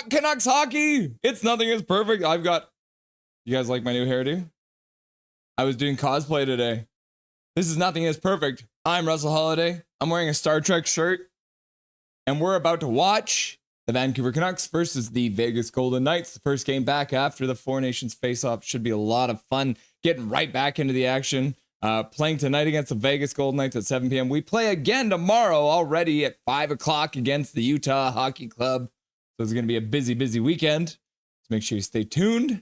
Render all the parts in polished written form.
talk Canucks hockey. It's nothing is perfect. You guys like my new hairdo? I was doing cosplay today. This is nothing is perfect. I'm Russell Holiday. I'm wearing a Star Trek shirt. And we're about to watch the Vancouver Canucks versus the Vegas Golden Knights. The first game back after the Four Nations face-off. Should be a lot of fun. Getting right back into the action. Playing tonight against the Vegas Golden Knights at 7 p.m. We play again tomorrow already at 5 o'clock against the Utah Hockey Club. So it's going to be a busy, busy weekend. So make sure you stay tuned.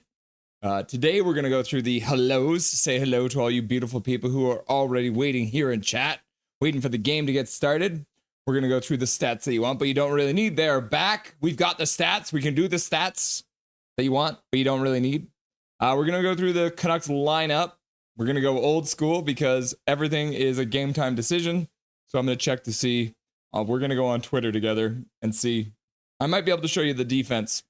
Today we're going to go through the hellos. Say hello to all you beautiful people who are already waiting here in chat. Waiting for the game to get started. We're going to go through the stats that you want, but you don't really need. They're back. We've got the stats. We can do the stats that you want, but you don't really need. We're going to go through the Canucks lineup. We're going to go old school because everything is a game time decision. So I'm going to check to see. We're going to go on Twitter together and see. I might be able to show you the defense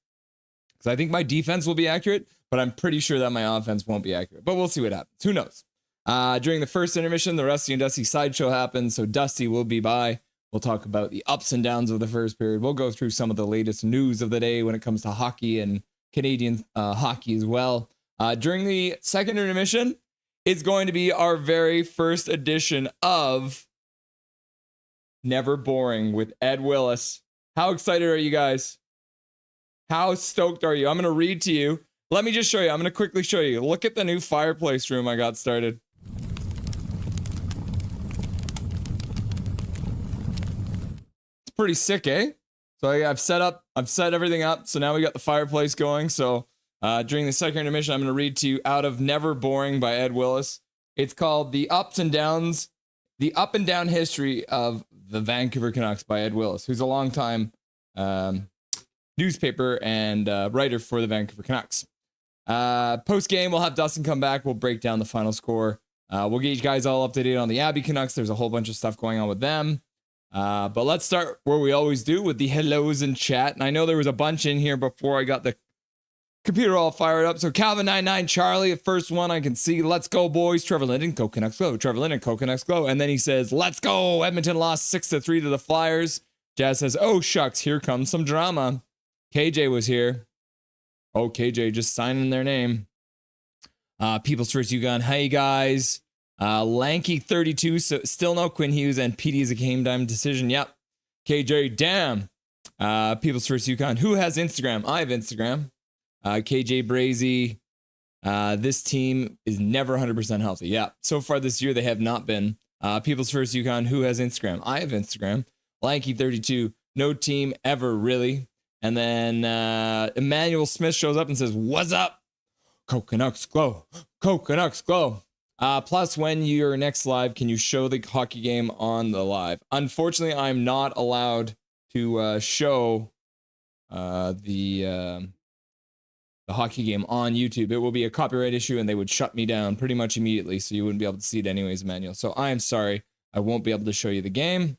because I think my defense will be accurate, but I'm pretty sure that my offense won't be accurate. But we'll see what happens. Who knows? During the first intermission, the Rusty and Dusty Sideshow happens. So Dusty will be by. We'll talk about the ups and downs of the first period. We'll go through some of the latest news of the day when it comes to hockey and Canadian hockey as well. During the second intermission, it's going to be our very first edition of Never Boring with Ed Willis. How excited are you guys? How stoked are you? I'm going to read to you. Let me just show you. I'm going to quickly show you. Look at the new fireplace room I got started. It's pretty sick, eh? So I've set everything up. So now we got the fireplace going. So during the second intermission, I'm going to read to you out of Never Boring by Ed Willis. It's called The Up and Down History of the Vancouver Canucks by Ed Willis, who's a longtime newspaper and writer for the Vancouver Canucks. Post-game, we'll have Dustin come back. We'll break down the final score. We'll get you guys all up to date on the Abbey Canucks. There's a whole bunch of stuff going on with them. But let's start where we always do with the hellos in chat. And I know there was a bunch in here before I got the computer all fired up. So Calvin99 Charlie, the first one I can see. Let's go, boys. Trevor Linden, go Canucks, go. Trevor Linden, go Canucks, go. And then he says, let's go. Edmonton lost 6-3 to the Flyers. Jazz says, oh, shucks, here comes some drama. KJ was here. Oh, KJ just signing their name. People's First Yukon. Hey, guys. Lanky32, so still no Quinn Hughes, and PD is a game time decision. Yep. KJ, damn. People's First Yukon. Who has Instagram? I have Instagram. KJ Brazy. This team is never 100% healthy. Yeah. So far this year, they have not been. People's First Yukon. Who has Instagram? I have Instagram. Lanky32. No team ever, really. And then Emmanuel Smith shows up and says, what's up? Go Canucks, go. Go Canucks, go. Plus, when you're next live, can you show the hockey game on the live? Unfortunately, I'm not allowed to show the hockey game on YouTube. It will be a copyright issue, and they would shut me down pretty much immediately, so you wouldn't be able to see it anyways, Emmanuel. So I am sorry. I won't be able to show you the game.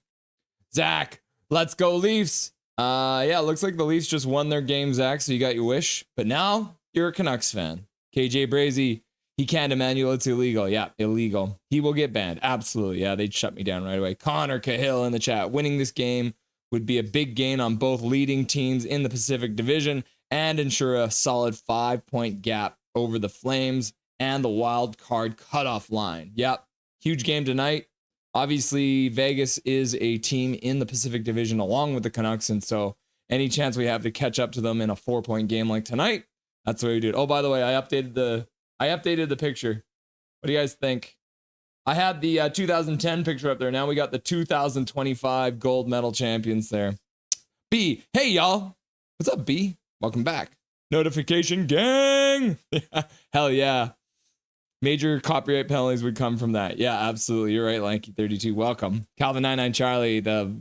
Zach, let's go Leafs. Yeah, it looks like the Leafs just won their game, Zach, so you got your wish. But now you're a Canucks fan. KJ Brazy, he can't, Emmanuel. It's illegal. Yeah, illegal. He will get banned. Absolutely. Yeah, they'd shut me down right away. Connor Cahill in the chat. Winning this game would be a big gain on both leading teams in the Pacific Division and ensure a solid 5-point gap over the Flames and the wild card cutoff line. Yep. Huge game tonight. Obviously, Vegas is a team in the Pacific Division along with the Canucks, and so any chance we have to catch up to them in a 4-point game like tonight, that's the way we do it. Oh, by the way, I updated the picture. What do you guys think? I had the 2010 picture up there. Now we got the 2025 gold medal champions there. B, hey y'all. What's up, B? Welcome back. Notification gang. Hell yeah. Major copyright penalties would come from that. Yeah, absolutely. You're right, Lanky32. Welcome. Calvin99 Charlie. The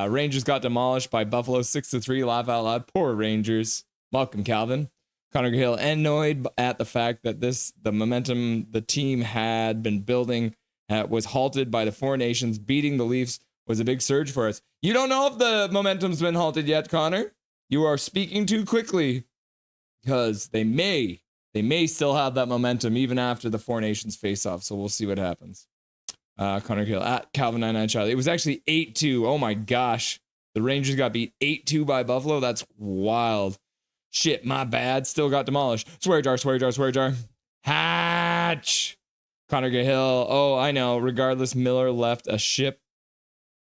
Rangers got demolished by Buffalo 6-3. Laugh out loud. Poor Rangers. Welcome, Calvin. Connor Hill, annoyed at the fact that the momentum the team had been building was halted by the Four Nations. Beating the Leafs was a big surge for us. You don't know if the momentum's been halted yet, Connor. You are speaking too quickly because they may still have that momentum even after the Four Nations face off. So we'll see what happens. Connor Hill at Calvin99 Charlie. It was actually 8-2. Oh my gosh. The Rangers got beat 8-2 by Buffalo. That's wild. Shit, my bad. Still got demolished. Swear jar, swear jar, swear jar. Hatch. Connor Cahill. Oh, I know. Regardless, Miller left a ship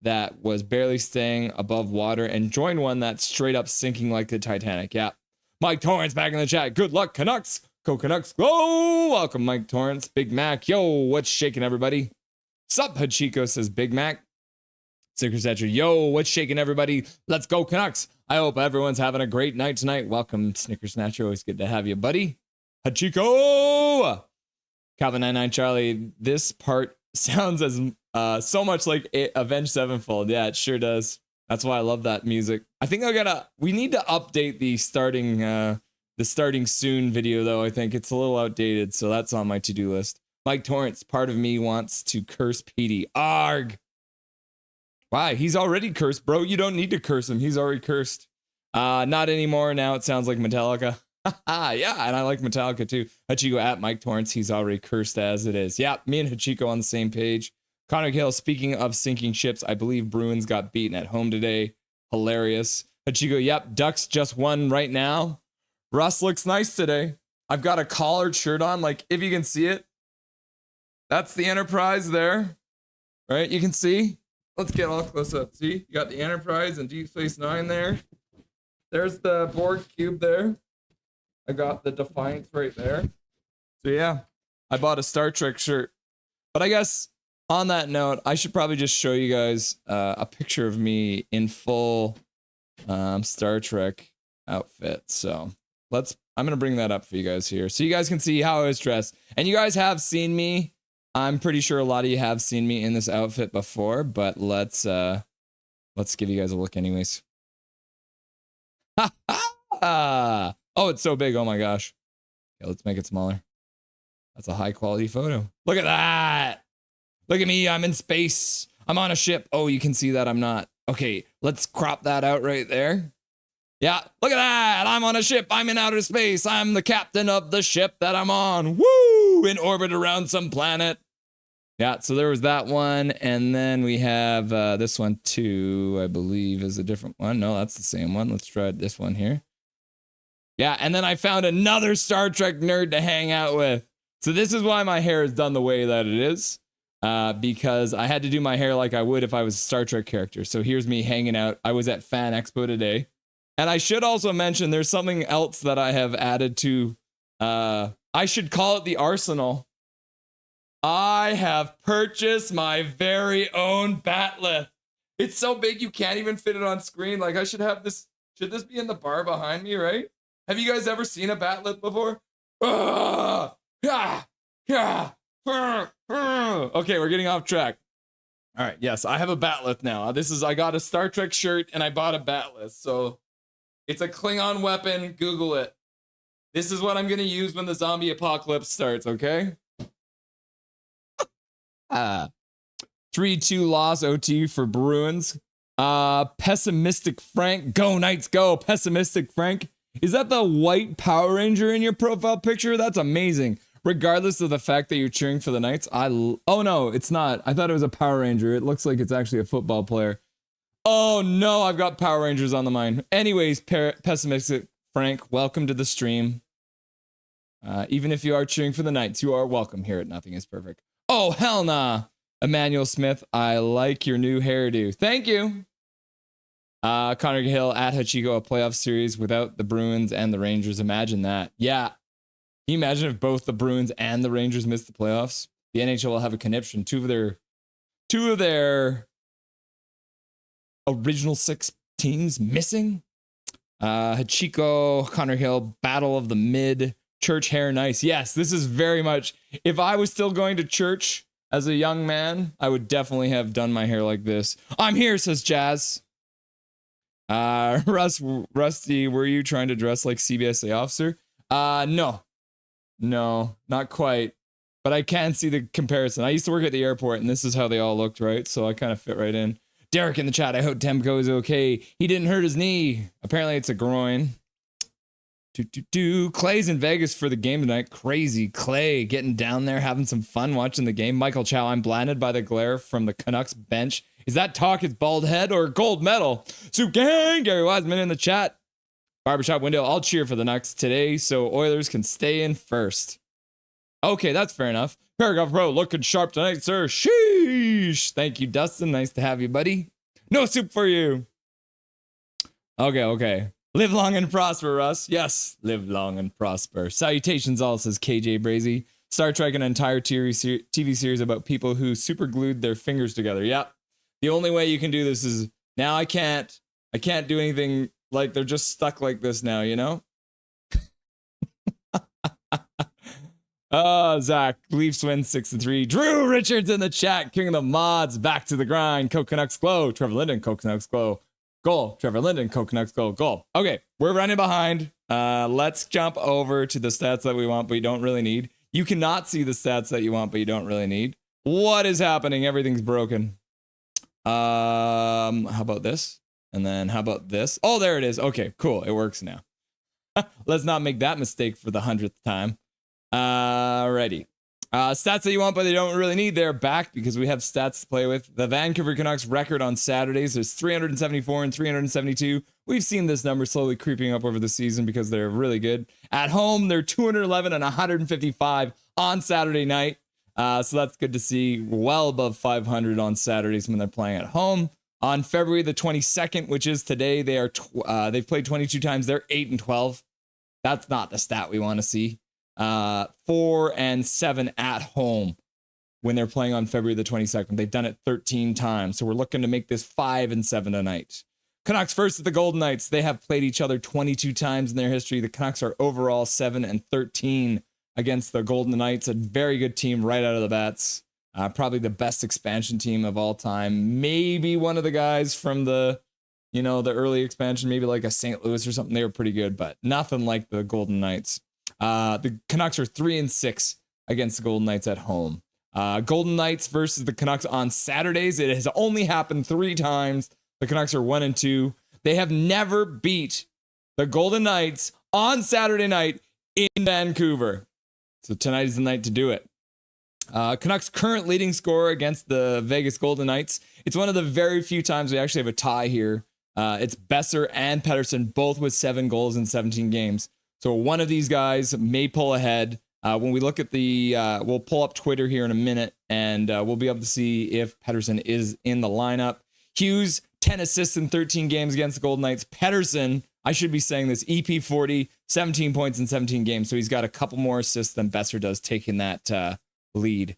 that was barely staying above water and joined one that's straight up sinking like the Titanic. Yeah. Mike Torrance back in the chat. Good luck, Canucks. Go Canucks. Go. Welcome, Mike Torrance. Big Mac. Yo, what's shaking, everybody? Sup, Hachiko, says Big Mac. Snickers Etcher. Yo, what's shaking, everybody? Let's go, Canucks. I hope everyone's having a great night tonight. Welcome, Snickers Snatcher. Always good to have you, buddy. Hachiko. Calvin 99 Charlie. This part sounds as so much like Avenged Sevenfold. Yeah, it sure does. That's why I love that music. I think we need to update the starting soon video though. I think it's a little outdated, so that's on my to-do list. Mike Torrance, part of me wants to curse Petey. Arg. Why? He's already cursed, bro. You don't need to curse him. He's already cursed. Not anymore. Now it sounds like Metallica. Yeah, and I like Metallica too. Hachiko at Mike Torrance. He's already cursed as it is. Yeah, me and Hachiko on the same page. Connor Hill, speaking of sinking ships, I believe Bruins got beaten at home today. Hilarious. Hachiko, yep, Ducks just won right now. Russ looks nice today. I've got a collared shirt on, like if you can see it. That's the Enterprise there, right? You can see. Let's get all close up. See, you got the Enterprise and Deep Space Nine there. There's the Borg cube there. I got the Defiance right there. So yeah, I bought a Star Trek shirt. But I guess on that note, I should probably just show you guys a picture of me in full Star Trek outfit. So I'm gonna bring that up for you guys here, so you guys can see how I was dressed. And you guys have seen me. I'm pretty sure a lot of you have seen me in this outfit before, but let's give you guys a look anyways. Ha ha! Oh, it's so big. Oh my gosh. Okay, let's make it smaller. That's a high quality photo. Look at that. Look at me. I'm in space. I'm on a ship. Oh, you can see that I'm not. Okay, let's crop that out right there. Yeah, look at that. I'm on a ship. I'm in outer space. I'm the captain of the ship that I'm on. Woo! In orbit around some planet. Yeah, so there was that one. And then we have this one too, I believe is a different one. No, that's the same one. Let's try this one here. Yeah, and then I found another Star Trek nerd to hang out with. So this is why my hair is done the way that it is. Because I had to do my hair like I would if I was a Star Trek character. So here's me hanging out. I was at Fan Expo today. And I should also mention there's something else that I have added to, I should call it the arsenal. I have purchased my very own batleth. It's so big you can't even fit it on screen. Like I should have this, should this be in the bar behind me, right? Have you guys ever seen a batleth before? Okay, we're getting off track. All right, yes, I have a batleth now. I got a Star Trek shirt and I bought a batleth. So it's a Klingon weapon. Google it. This is what I'm going to use when the zombie apocalypse starts, okay? 3-2 loss OT for Bruins. Pessimistic Frank. Go Knights, go. Pessimistic Frank. Is that the white Power Ranger in your profile picture? That's amazing. Regardless of the fact that you're cheering for the Knights, oh no, it's not. I thought it was a Power Ranger. It looks like it's actually a football player. Oh no, I've got Power Rangers on the mind. Anyways, Pessimistic Frank, welcome to the stream. Even if you are cheering for the Knights, you are welcome here at Nothing is Perfect. Oh, hell nah. Emmanuel Smith, I like your new hairdo. Thank you. Connor Hill at Hachiko, a playoff series without the Bruins and the Rangers. Imagine that. Yeah. Can you imagine if both the Bruins and the Rangers missed the playoffs? The NHL will have a conniption. Two of their original 6 teams missing. Hachiko, Connor Hill, battle of the mid, church hair nice. Yes, this is very much, if I was still going to church as a young man, I would definitely have done my hair like this. I'm here, says Jazz. Rusty, were you trying to dress like CBSA officer? No, not quite. But I can see the comparison. I used to work at the airport, and this is how they all looked, right? So I kind of fit right in. Derek in the chat, I hope Demko is okay. He didn't hurt his knee. Apparently it's a groin. Clay's in Vegas for the game tonight. Crazy. Clay getting down there, having some fun watching the game. Michael Chow, I'm blinded by the glare from the Canucks bench. Is that talk his bald head or gold medal? Soup Gang, Gary Wiseman in the chat. Barbershop window. I'll cheer for the Canucks today so Oilers can stay in first. Okay, that's fair enough. Paragraph Pro, looking sharp tonight, sir. Sheesh. Thank you, Dustin. Nice to have you, buddy. No soup for you. Okay. Live long and prosper, Russ. Yes, live long and prosper. Salutations all, says KJ Brazy. Star Trek, an entire TV series about people who super glued their fingers together. Yep. The only way you can do this is now I can't do anything, like they're just stuck like this now, you know? Zach, Leafs win 6-3. Drew Richards in the chat, king of the mods, back to the grind. Coke Canucks glow. Trevor Linden, Coke Canucks glow. Goal. Trevor Linden, Coke Canucks glow. Goal. Okay, we're running behind. Let's jump over to the stats that we want, but we don't really need. You cannot see the stats that you want, but you don't really need. What is happening? Everything's broken. How about this? And then how about this? Oh, there it is. Okay, cool. It works now. Let's not make that mistake for the 100th time. Alrighty. Stats that you want, but they don't really need. They're back because we have stats to play with. The Vancouver Canucks record on Saturdays is 374 and 372. We've seen this number slowly creeping up over the season because they're really good. At home, they're 211 and 155 on Saturday night. So that's good to see. Well above 500 on Saturdays when they're playing at home. On February the 22nd, which is today, they've played 22 times. They're 8-12. That's not the stat we want to see. 4-7 at home when they're playing on February the 22nd. They've done it 13 times. So we're looking to make this 5-7 tonight. Canucks versus the Golden Knights. They have played each other 22 times in their history. The Canucks are overall 7-13 against the Golden Knights. A very good team right out of the bats. Probably the best expansion team of all time. Maybe one of the guys from the early expansion, maybe like a St. Louis or something. They were pretty good, but nothing like the Golden Knights. The Canucks are 3-6 against the Golden Knights at home. Golden Knights versus the Canucks on Saturdays. It has only happened 3 times. The Canucks are 1-2. They have never beat the Golden Knights on Saturday night in Vancouver. So tonight is the night to do it. Canucks current leading scorer against the Vegas Golden Knights. It's one of the very few times we actually have a tie here. It's Besser and Pettersson, both with 7 goals in 17 games. So one of these guys may pull ahead. When we look at we'll pull up Twitter here in a minute, and we'll be able to see if Pettersson is in the lineup. Hughes, 10 assists in 13 games against the Golden Knights. Pettersson, I should be saying this, EP 40, 17 points in 17 games. So he's got a couple more assists than Besser does, taking that lead.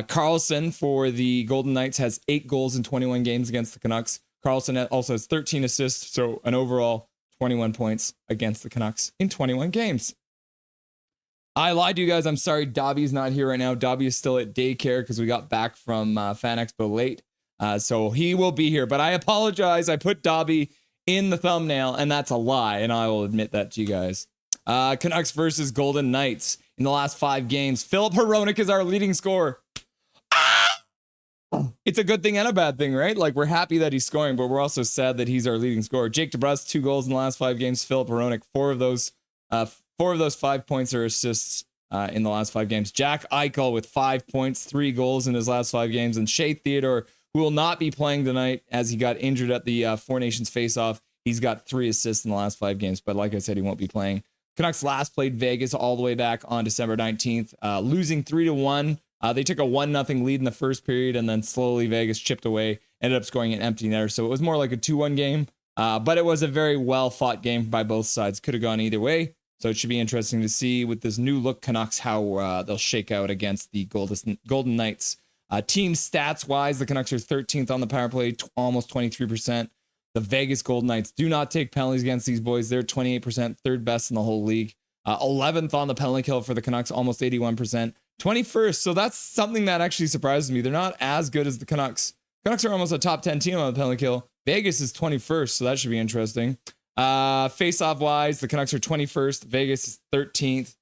Carlson for the Golden Knights has 8 goals in 21 games against the Canucks. Carlson also has 13 assists, so an overall 21 points against the Canucks in 21 games. I lied to you guys. I'm sorry. Dobby's not here right now. Dobby is still at daycare because we got back from Fan Expo late. So he will be here, but I apologize. I put Dobby in the thumbnail, and that's a lie, and I will admit that to you guys. Canucks versus Golden Knights. In the last 5 games, Filip Hronek is our leading scorer. It's a good thing and a bad thing, right? Like, we're happy that he's scoring, but we're also sad that he's our leading scorer. Jake DeBrusk, 2 goals in the last 5 games. Filip Hronek, 4 of those 5 points are assists in the last 5 games. Jack Eichel with 5 points, 3 goals in his last 5 games. And Shea Theodore, who will not be playing tonight as he got injured at the Four Nations face-off. He's got 3 assists in the last 5 games, but like I said, he won't be playing. Canucks last played Vegas all the way back on December 19th, losing 3-1. They took a 1-0 lead in the first period, and then slowly Vegas chipped away, ended up scoring an empty netter. So it was more like a 2-1 game, but it was a very well-fought game by both sides. Could have gone either way. So it should be interesting to see with this new look Canucks how they'll shake out against the Golden Knights. Team stats-wise, the Canucks are 13th on the power play, almost 23%. The Vegas Golden Knights do not take penalties against these boys. They're 28%, third best in the whole league. 11th on the penalty kill for the Canucks, almost 81%. 21st, so that's something that actually surprises me. They're not as good as the Canucks. Canucks are almost a top 10 team on the penalty kill. Vegas is 21st, so that should be interesting. Face-off wise, the Canucks are 21st. Vegas is 13th.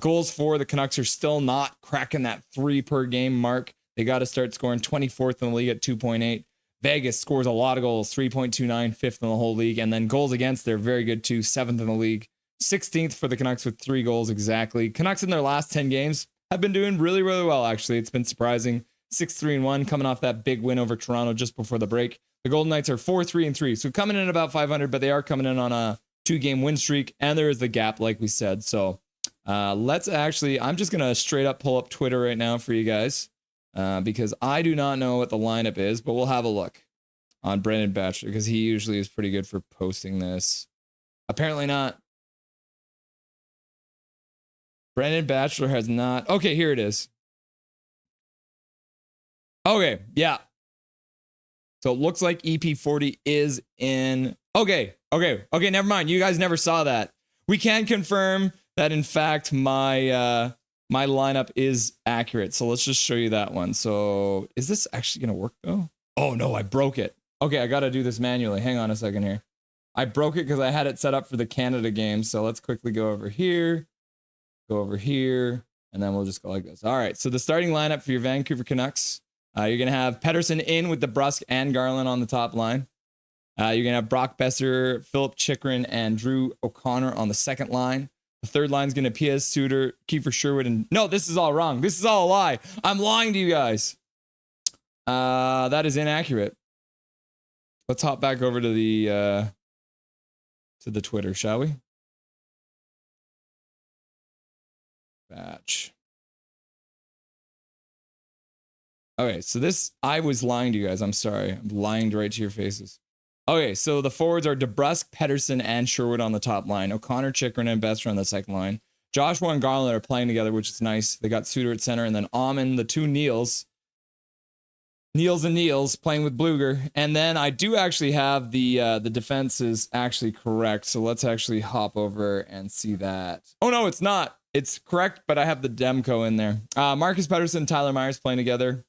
Goals for the Canucks are still not cracking that 3 per game mark. They got to start scoring. 24th in the league at 2.8. Vegas scores a lot of goals, 3.29, 5th in the whole league. And then goals against, they're very good too, 7th in the league. 16th for the Canucks with 3 goals exactly. Canucks in their last 10 games have been doing really, really well, actually. It's been surprising. 6-3-1, coming off that big win over Toronto just before the break. The Golden Knights are 4-3-3, so coming in about 500, but they are coming in on 2-game win streak, and there is the gap, like we said. So let's actually, I'm just going to straight up pull up Twitter right now for you guys because I do not know what the lineup is, but we'll have a look on Brendan Batchelor because he usually is pretty good for posting this. Apparently not. Brendan Batchelor has not. Okay, here it is. Okay, yeah. So it looks like EP40 is in. Okay, never mind. You guys never saw that. We can confirm that, in fact, my my lineup is accurate. So let's just show you that one. So is this actually going to work, though? Oh, no, I broke it. Okay, I got to do this manually. Hang on a second here. I broke it because I had it set up for the Canada game. So let's quickly go over here. Go over here, and then we'll just go like this. All right, so the starting lineup for your Vancouver Canucks, you're going to have Pettersson in with DeBrusk and Garland on the top line. You're going to have Brock Besser, Philip Chychrun, and Drew O'Connor on the second line. The third line is going to be P.S. Suter, Kiefer Sherwood, and... No, this is all wrong. This is all a lie. I'm lying to you guys. That is inaccurate. Let's hop back over to the Twitter, shall we? Batch. Okay, so this, I was lying to you guys. I'm sorry. I'm lying right to your faces. Okay, so the forwards are DeBrusk, Pettersson, and Sherwood on the top line. O'Connor, Chychrun, and Besser on the second line. Joshua and Garland are playing together, which is nice. They got Suter at center, and then Amon, the two Neils. Niels playing with Bluger. And then I do actually have the defense is actually correct. So let's actually hop over and see that. Oh, no, it's not. It's correct, but I have the Demko in there. Marcus Pettersson, Tyler Myers playing together.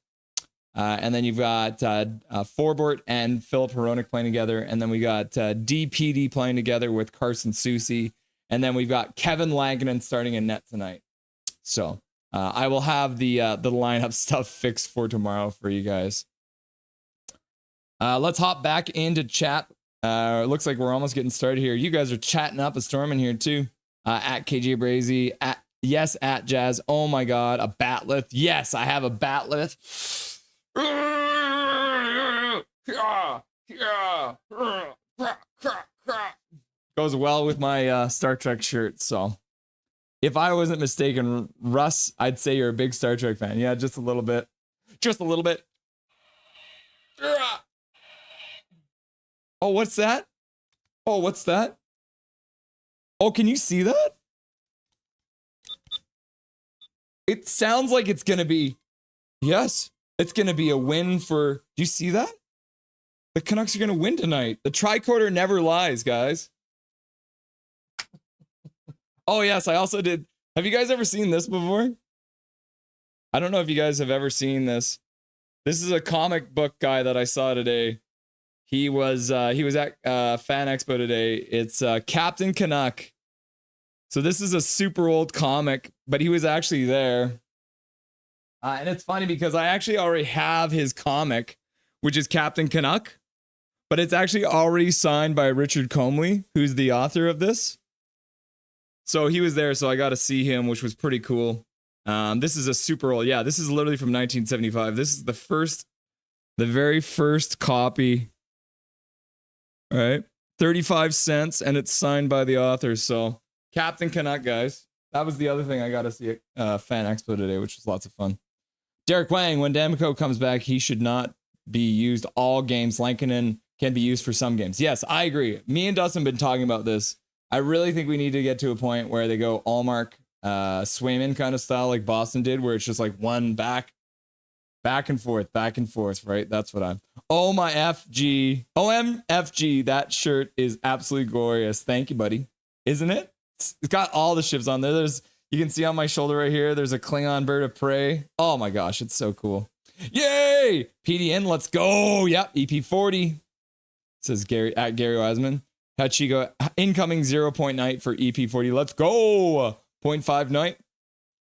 And then you've got Forbort and Philip Hronik playing together. And then we got DPD playing together with Carson Soucy. And then we've got Kevin Lankinen starting in net tonight. So I will have the lineup stuff fixed for tomorrow for you guys. Let's hop back into chat. It looks like we're almost getting started here. You guys are chatting up a storm in here too. At KJ Brazy, at Jazz. Oh my God, a batleth. Yes, I have a batleth. Goes well with my Star Trek shirt. So if I wasn't mistaken, Russ, I'd say you're a big Star Trek fan. Yeah, just a little bit. Just a little bit. Oh, what's that? Oh, what's that? Oh, can you see that? It sounds like it's going to be, yes, it's going to be a win for, do you see that? The Canucks are going to win tonight. The tricorder never lies, guys. Oh, yes, I also did. Have you guys ever seen this before? I don't know if you guys have ever seen this. This is a comic book guy that I saw today. He was at Fan Expo today. It's Captain Canuck. So this is a super old comic, but he was actually there. And it's funny because I actually already have his comic, which is Captain Canuck, but it's actually already signed by Richard Comley, who's the author of this. So he was there, so I got to see him, which was pretty cool. This is a super old, yeah, this is literally from 1975. This is the very first copy. All right, 35 cents, and it's signed by the author. So Captain Canuck, guys. That was the other thing I got to see at Fan Expo today, which was lots of fun. Derek Wang, when Demko comes back, he should not be used all games. Lankinen can be used for some games. Yes, I agree. Me and Dustin have been talking about this. I really think we need to get to a point where they go Allmark, Swayman kind of style like Boston did, where it's just like one back and forth, right? That's what I'm. Oh, my FG. OMFG. That shirt is absolutely glorious. Thank you, buddy. Isn't it? It's got all the ships on there. You can see on my shoulder right here, there's a Klingon bird of prey. Oh my gosh, it's so cool. Yay! PDN, let's go. Yep, EP40. Says Gary Wiseman. Hachigo, incoming 0-point night for EP40. Let's go. 0.5 night.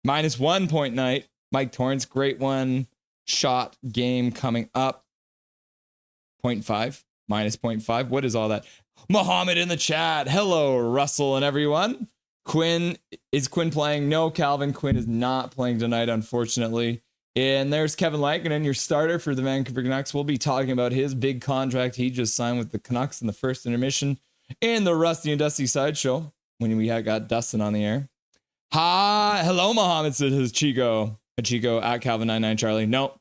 -1 point night. Mike Torrance, great one. Shot game coming up. 0.5. -0.5. What is all that? Muhammad in the chat. Hello, Russell and everyone. Is Quinn playing? No, Calvin Quinn is not playing tonight, unfortunately. And there's Kevin Lankinen, your starter for the Vancouver Canucks. We'll be talking about his big contract he just signed with the Canucks in the first intermission. in the Rusty and Dusty Sideshow when we had got Dustin on the air. Hi, hello, Mohammed, said Hachiko. Hachiko at Calvin99Charlie. No,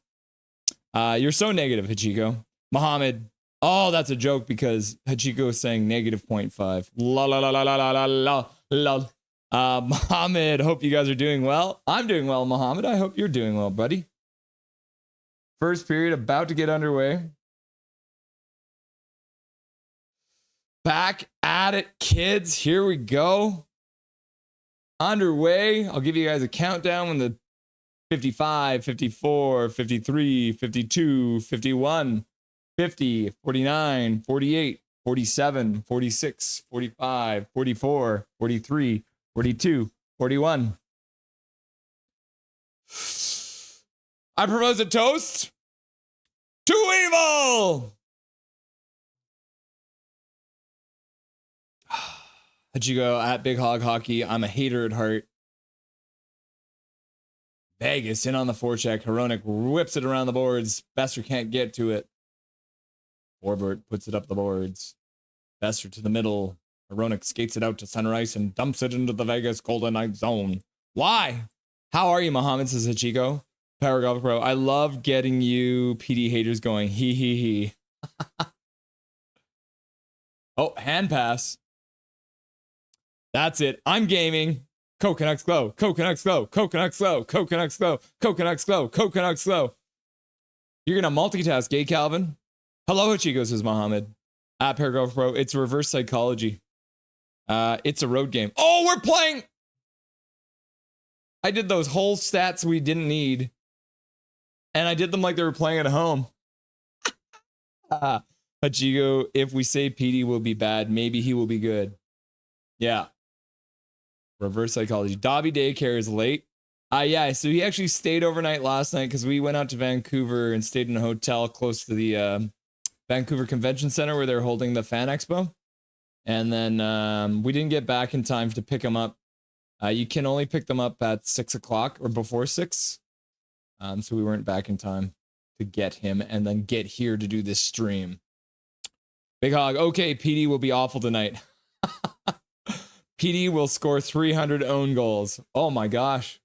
you're so negative, Hachiko. Mohammed, oh, that's a joke because Hachiko is saying negative 0.5. La la la la la la la la. Mohammed, hope you guys are doing well. I'm doing well, Mohammed. I hope you're doing well, buddy. First period about to get underway. Back at it, kids. Here we go. Underway. I'll give you guys a countdown when the 55, 54, 53, 52, 51, 50, 49, 48, 47, 46, 45, 44, 43, 42, 41. I propose a toast to evil. How'd you go at Big Hog Hockey? I'm a hater at heart. Vegas in on the forecheck. Hronik whips it around the boards. Besser can't get to it. Forbert puts it up the boards. Besser to the middle. Hronik skates it out to center ice and dumps it into the Vegas Golden Knights zone. Why? How are you, Mohammed, says Hachiko. Power Golf Pro. I love getting you PD haters going. He he. Oh, hand pass. That's it. I'm gaming. Canucks glow. Canucks glow. Canucks glow. Canucks glow. Canucks glow. Canucks glow. You're gonna multitask, eh, Calvin? Hello, Hachiko, says Mohammed. At Paragraph Pro. It's reverse psychology. It's a road game. Oh, we're playing. I did those whole stats we didn't need. And I did them like they were playing at home. Hachiko, if we say PD will be bad, maybe he will be good. Yeah. Reverse psychology. Dobby daycare is late. Yeah, so he actually stayed overnight last night because we went out to Vancouver and stayed in a hotel close to the Vancouver Convention Center where they're holding the Fan Expo. And then we didn't get back in time to pick him up. You can only pick them up at 6 o'clock or before 6. So we weren't back in time to get him and then get here to do this stream. Big Hog. Okay, PD will be awful tonight. PD will score 300 own goals. Oh my gosh.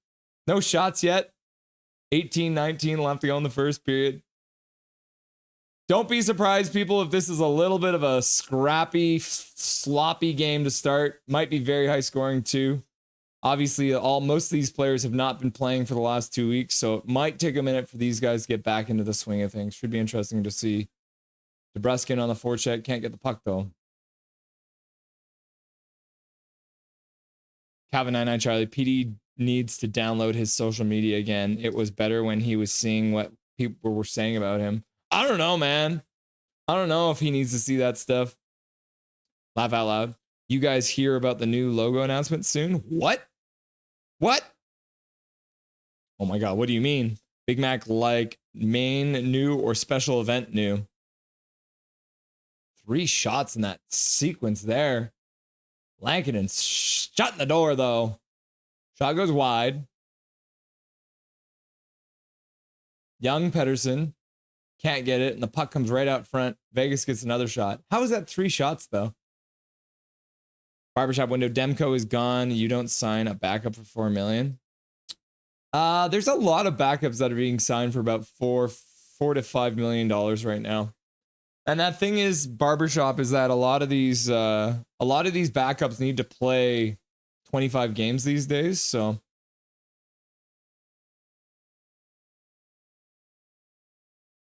No shots yet. 18-19 left to go in the first period. Don't be surprised, people, if this is a little bit of a scrappy, sloppy game to start. Might be very high scoring too. Obviously, most of these players have not been playing for the last 2 weeks, so it might take a minute for these guys to get back into the swing of things. Should be interesting to see. DeBruskin on the forecheck. Can't get the puck, though. Calvin99Charlie. PD needs to download his social media again. It was better when he was seeing what people were saying about him. I don't know, man. I don't know if he needs to see that stuff. Laugh out loud. You guys hear about the new logo announcement soon? What? What? Oh my God, what do you mean? Big Mac like main new or special event new? 3 shots in that sequence there. Lankinen shutting the door, though. Shot goes wide. Young Pedersen can't get it, and the puck comes right out front. Vegas gets another shot. How is that 3 shots, though? Barbershop window. Demko is gone. You don't sign a backup for $4 million. There's a lot of backups that are being signed for about $4 to $5 million right now. And that thing is, Barbershop, is that a lot of these backups need to play 25 games these days. So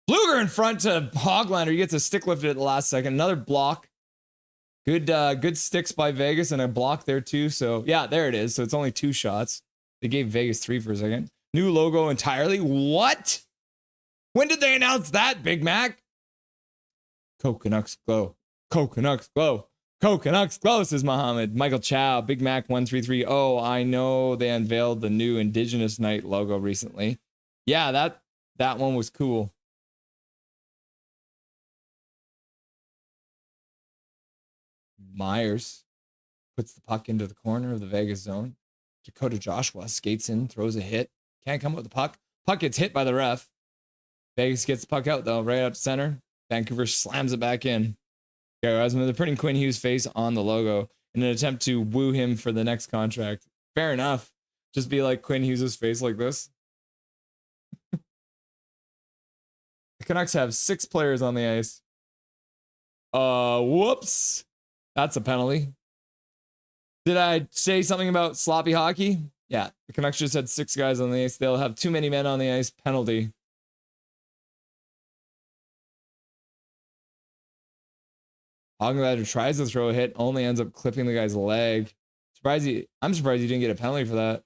Bluger in front to Hoglander. He gets a stick lifted at the last second. Another block. Good sticks by Vegas and a block there too. So yeah, there it is. So it's only 2 shots. They gave Vegas 3 for a second. New logo entirely. What? When did they announce that, Big Mac? Canucks glow. Canucks glow. Canucks glow, says Mohammed. Michael Chow. Big Mac 1330. Oh, I know they unveiled the new Indigenous Night logo recently. Yeah, that one was cool. Myers puts the puck into the corner of the Vegas zone. Dakota Joshua skates in, throws a hit. Can't come up with the puck. Puck gets hit by the ref. Vegas gets the puck out, though, right out to center. Vancouver slams it back in. Gary Osmond, they're putting Quinn Hughes' face on the logo in an attempt to woo him for the next contract. Fair enough. Just be like Quinn Hughes' face like this. The Canucks have 6 players on the ice. Whoops. That's a penalty. Did I say something about sloppy hockey? Yeah, the Canucks just had 6 guys on the ice. They'll have too many men on the ice. Penalty. Ogdenlader tries to throw a hit, only ends up clipping the guy's leg. I'm surprised he didn't get a penalty for that.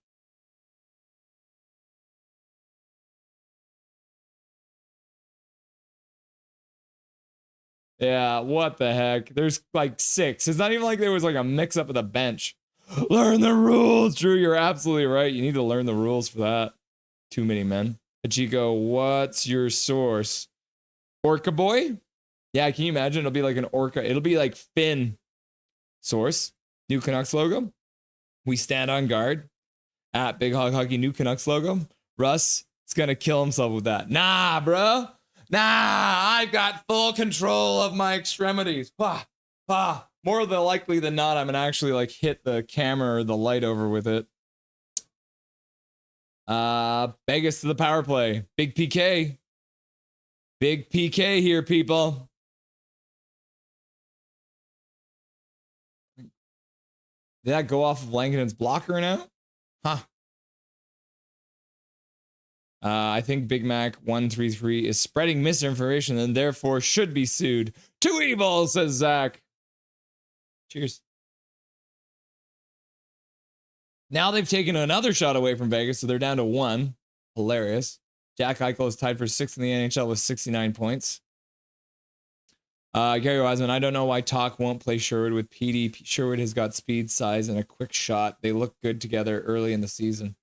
Yeah, what the heck? There's like 6. It's not even like there was like a mix up at the bench. Learn the rules, Drew. You're absolutely right. You need to learn the rules for that. Too many men. Hachiko, what's your source? Orca Boy? Yeah, can you imagine? It'll be like an orca. It'll be like Finn. Source. New Canucks logo. We stand on guard. At Big Hog Hockey, new Canucks logo. Russ is going to kill himself with that. Nah, bro. Nah, I've got full control of my extremities. More than likely than not, I'm going to actually like hit the camera or the light over with it. Vegas to the power play. Big PK. Big PK here, people. Did that go off of Lankinen's blocker now? Huh. I think Big Mac 133 is spreading misinformation and therefore should be sued. Too evil, says Zach. Cheers. Now they've taken another shot away from Vegas, so they're down to 1. Hilarious. Jack Eichel is tied for 6th in the NHL with 69 points. Gary Wiseman, I don't know why Talk won't play Sherwood with PD. Sherwood has got speed, size, and a quick shot. They look good together early in the season.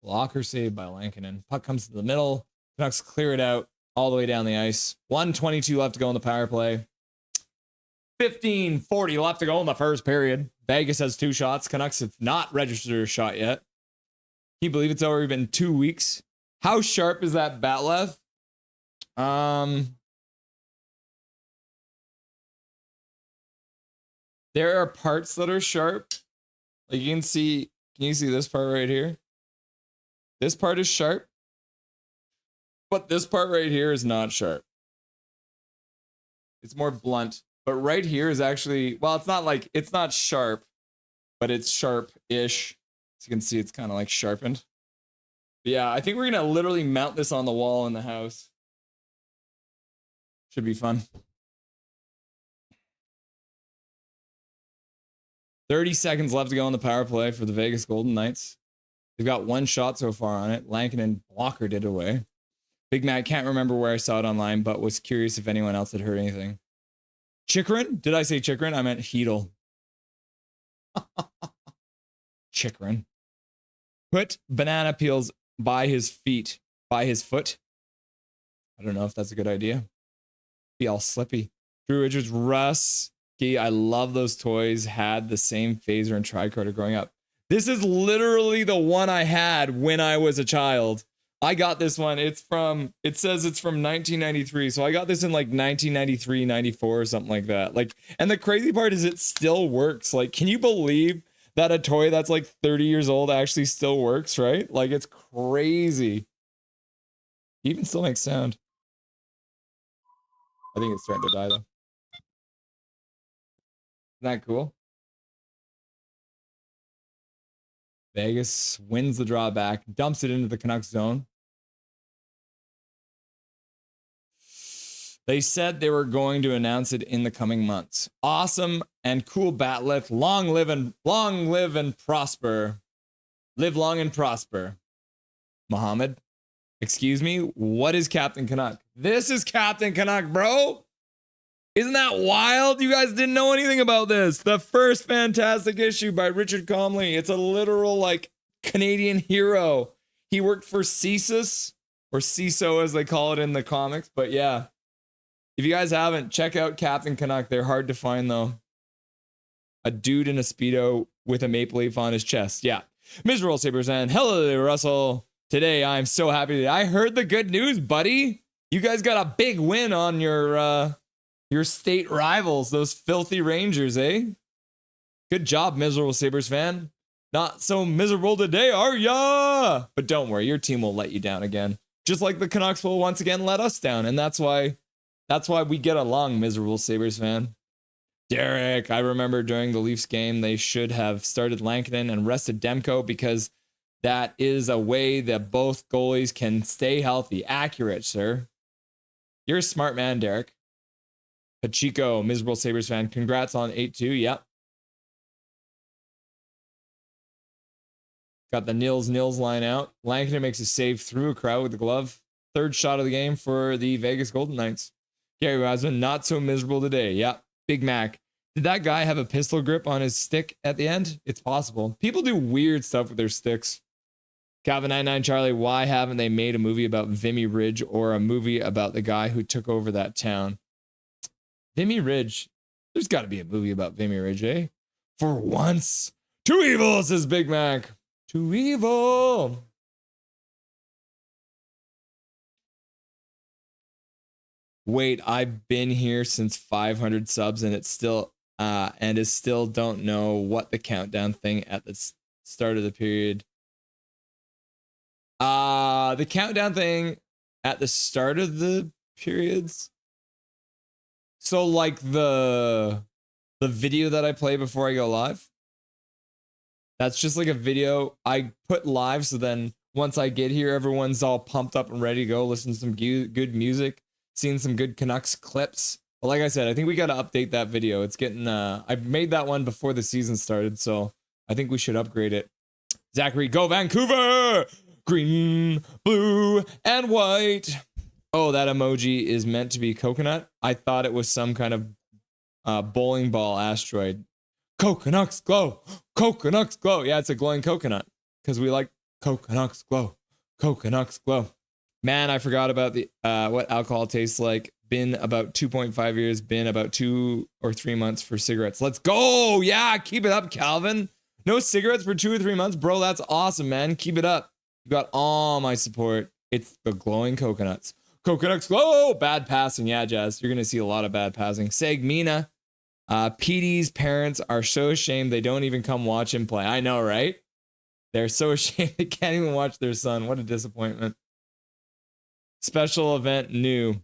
Blocker saved by Lankinen. Puck comes to the middle. Canucks clear it out all the way down the ice. 1:22 left to go in the power play. 15:40 left to go in the first period. Vegas has 2 shots. Canucks have not registered a shot yet. Can you believe it's already been 2 weeks? How sharp is that bat left? There are parts that are sharp. Like you can see you see this part right here? This part is sharp, but this part right here is not sharp. It's more blunt, but right here is actually, well, it's not sharp, but it's sharp-ish. As you can see, it's kind of like sharpened. But yeah, I think we're going to literally mount this on the wall in the house. Should be fun. 30 seconds left to go on the power play for the Vegas Golden Knights. They've got 1 shot so far on it. Lankinen blocker did away. Big Mac, can't remember where I saw it online, but was curious if anyone else had heard anything. Chikrin? Did I say Chikrin? I meant Heedle. Chikrin. Put banana peels by his feet. By his foot. I don't know if that's a good idea. Be all slippy. Drew Richards, Russ. I love those toys. Had the same phaser and tricorder growing up. This is literally the one I had when I was a child. I got this one. It says it's from 1993. So I got this in like 1993, 94 or something like that. Like, and the crazy part is it still works. Like, can you believe that a toy that's like 30 years old actually still works, right? Like, it's crazy. It even still makes sound. I think it's starting to die though. Isn't that cool? Vegas wins the draw back, dumps it into the Canucks zone. They said they were going to announce it in the coming months. Awesome and cool bat lift. Long live and prosper. Live long and prosper. Mohammed, excuse me, what is Captain Canuck? This is Captain Canuck, bro. Isn't that wild? You guys didn't know anything about this. The first fantastic issue by Richard Comley. It's a literal, like, Canadian hero. He worked for CSIS, or CISO as they call it in the comics. But yeah, if you guys haven't, check out Captain Canuck. They're hard to find, though. A dude in a Speedo with a maple leaf on his chest. Yeah. Miserable Sabres and hello there, Russell. Today, I'm so happy. I heard the good news, buddy. You guys got a big win on your Your state rivals, those filthy Rangers, eh? Good job, miserable Sabres fan. Not so miserable today, are ya? But don't worry, your team will let you down again. Just like the Canucks will once again let us down. And that's why we get along, miserable Sabres fan. Derek, I remember during the Leafs game, they should have started Lankinen and rested Demko because that is a way that both goalies can stay healthy. Accurate, sir. You're a smart man, Derek. Pachico, miserable Sabres fan. Congrats on 8-2. Yep. Got the Nils line out. Lankinen makes a save through a crowd with the glove. Third shot of the game for the Vegas Golden Knights. Gary Rasmussen, not so miserable today. Yep. Big Mac. Did that guy have a pistol grip on his stick at the end? It's possible. People do weird stuff with their sticks. Calvin 99 Charlie, why haven't they made a movie about Vimy Ridge or a movie about the guy who took over that town? Vimy Ridge. There's got to be a movie about Vimy Ridge, eh? For once. Too evil, says Big Mac. Too evil. Wait, I've been here since 500 subs and it's still don't know what the countdown thing at the start of the period. The countdown thing at the start of the periods. So like the video that I play before I go live. That's just like a video I put live. So then once I get here, everyone's all pumped up and ready to go listen to some good music, seeing some good Canucks clips. But like I said, I think we got to update that video. It's getting, I made that one before the season started. So I think we should upgrade it. Zachary, go Vancouver! Green, blue, and white. Oh, that emoji is meant to be coconut. I thought it was some kind of bowling ball asteroid. Coconuts glow. Coconuts glow. Yeah, it's a glowing coconut because we like coconuts glow. Coconuts glow. Man, I forgot about the what alcohol tastes like. Been about 2.5 years. Been about 2 or 3 months for cigarettes. Let's go. Yeah, keep it up, Calvin. No cigarettes for 2 or 3 months, bro. That's awesome, man. Keep it up. You got all my support. It's the glowing coconuts. Coconuts glow. Bad passing. Yeah, Jazz. You're going to see a lot of bad passing. Segmina. PD's parents are so ashamed they don't even come watch him play. I know, right? They're so ashamed they can't even watch their son. What a disappointment. Special event new.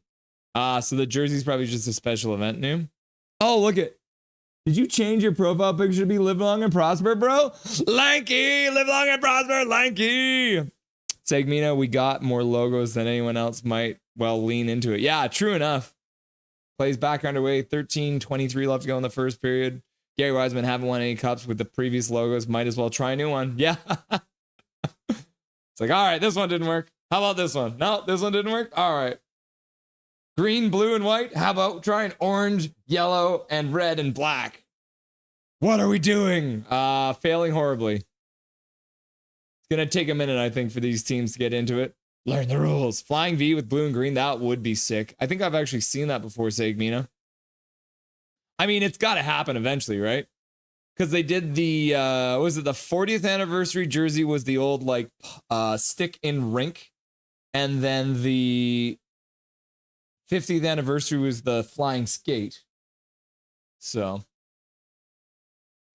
So the jersey's probably just a special event new. Oh, look it. Did you change your profile picture to be live long and prosper, bro? Lanky, live long and prosper, Lanky. Segmina, we got more logos than anyone else might well lean into it. Yeah, true enough. Plays back underway. 13:23 left to go in the first period. Gary Wiseman haven't won any cups with the previous logos. Might as well try a new one. Yeah. It's like, all right, this one didn't work. How about this one? No, this one didn't work. All right. Green, blue, and white. How about trying orange, yellow, and red and black? What are we doing? Failing horribly. It's going to take a minute, I think, for these teams to get into it. Learn the rules. Flying V with blue and green. That would be sick. I think I've actually seen that before, Segmina. I mean, it's got to happen eventually, right? Because they did the, was it the 40th anniversary jersey was the old, like, stick in rink. And then the 50th anniversary was the flying skate. So,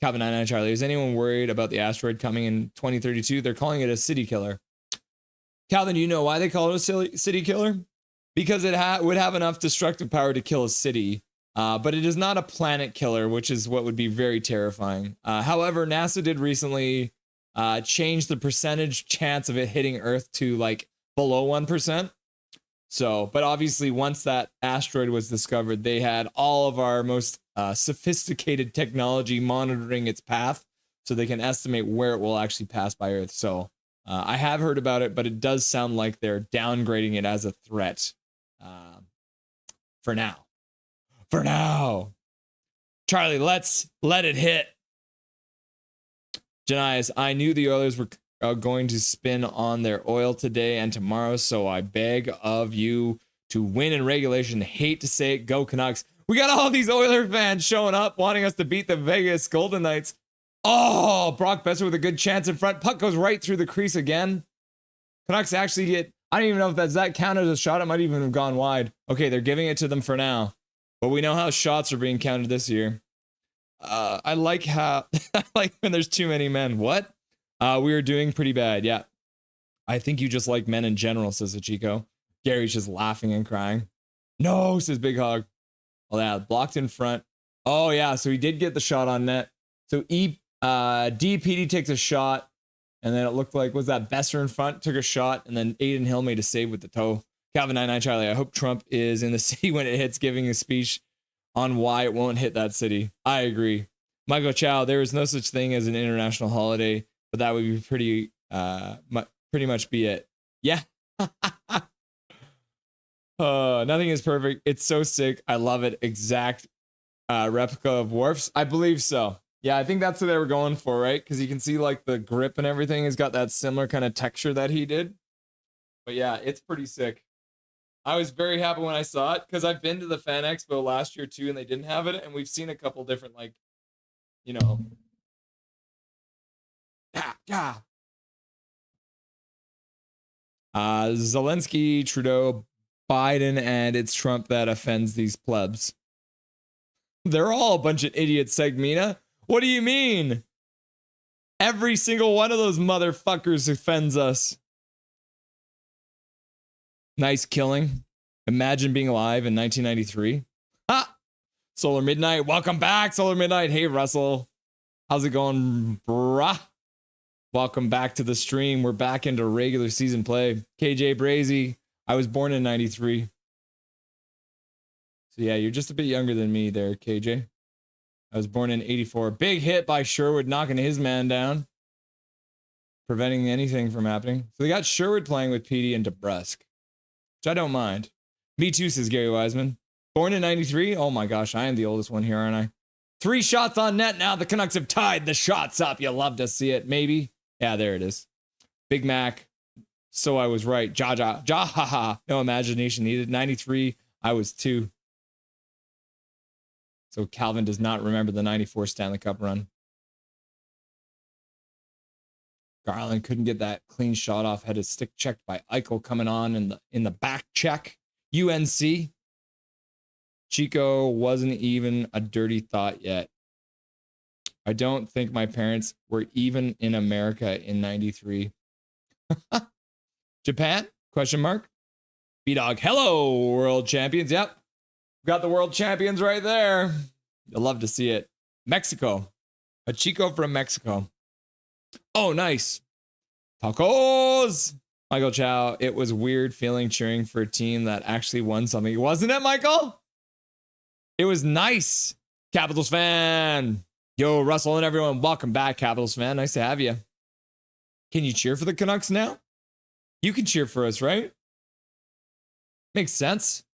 Calvin 99 Charlie, is anyone worried about the asteroid coming in 2032? They're calling it a city killer. Calvin, do you know why they call it a city killer? Because it would have enough destructive power to kill a city, but it is not a planet killer, which is what would be very terrifying. However, NASA did recently change the percentage chance of it hitting Earth to like below 1%. So, but obviously once that asteroid was discovered, they had all of our most sophisticated technology monitoring its path so they can estimate where it will actually pass by Earth. So I have heard about it, but it does sound like they're downgrading it as a threat for now. For now. Charlie, let's let it hit. Janias, I knew the Oilers were going to spin on their oil today and tomorrow, so I beg of you to win in regulation. Hate to say it, go Canucks. We got all these Oiler fans showing up wanting us to beat the Vegas Golden Knights. Oh, Brock Besser with a good chance in front. Puck goes right through the crease again. Canucks actually get, I don't even know if that count as a shot. It might even have gone wide. Okay, they're giving it to them for now. But we know how shots are being counted this year. I like how I like when there's too many men. What? We are doing pretty bad. Yeah. I think you just like men in general, says Chico. Gary's just laughing and crying. No, says Big Hog. Oh, yeah, blocked in front. Oh, yeah, so he did get the shot on net. So DPD takes a shot, and then it looked like, was that Besser in front, took a shot, and then Aiden Hill made a save with the toe. Calvin 99 Charlie, I hope Trump is in the city when it hits, giving a speech on why it won't hit that city. I agree. Michael Chow, there is no such thing as an international holiday, but that would be pretty much be it. Yeah. Nothing is perfect. It's so sick. I love it. Exact replica of Worf's. I believe so. Yeah, I think that's what they were going for, right? Because you can see like the grip and everything has got that similar kind of texture that he did. But yeah, it's pretty sick. I was very happy when I saw it because I've been to the Fan Expo last year too, and they didn't have it. And we've seen a couple different, like, you know, Zelensky, Trudeau, Biden, and it's Trump that offends these plebs. They're all a bunch of idiots, Segmina. What do you mean? Every single one of those motherfuckers offends us. Nice killing. Imagine being alive in 1993. Ha! Solar Midnight, welcome back, Solar Midnight. Hey, Russell. How's it going, brah? Welcome back to the stream. We're back into regular season play. KJ Brazy, I was born in 93. So yeah, you're just a bit younger than me there, KJ. I was born in 84. Big hit by Sherwood, knocking his man down. Preventing anything from happening. So they got Sherwood playing with PD and DeBrusque, which I don't mind. Me too, says Gary Wiseman. Born in 93? Oh my gosh, I am the oldest one here, aren't I? 3 shots on net now. The Canucks have tied the shots up. You love to see it, maybe. Yeah, there it is. Big Mac. So I was right. Ja, ha, ha. No imagination needed. 93. I was 2. So Calvin does not remember the 94 Stanley Cup run. Garland couldn't get that clean shot off. Had his stick checked by Eichel coming on in the back check. UNC. Chico wasn't even a dirty thought yet. I don't think my parents were even in America in 93. Japan? Question mark. B-Dog. Hello, world champions. Yep. Got the world champions right there. You'll love to see it. Mexico. A Chico from Mexico. Oh, nice. Tacos. Michael Chow. It was weird feeling cheering for a team that actually won something. Wasn't it, Michael? It was nice. Capitals fan. Yo, Russell and everyone. Welcome back, Capitals fan. Nice to have you. Can you cheer for the Canucks now? You can cheer for us, right? Makes sense.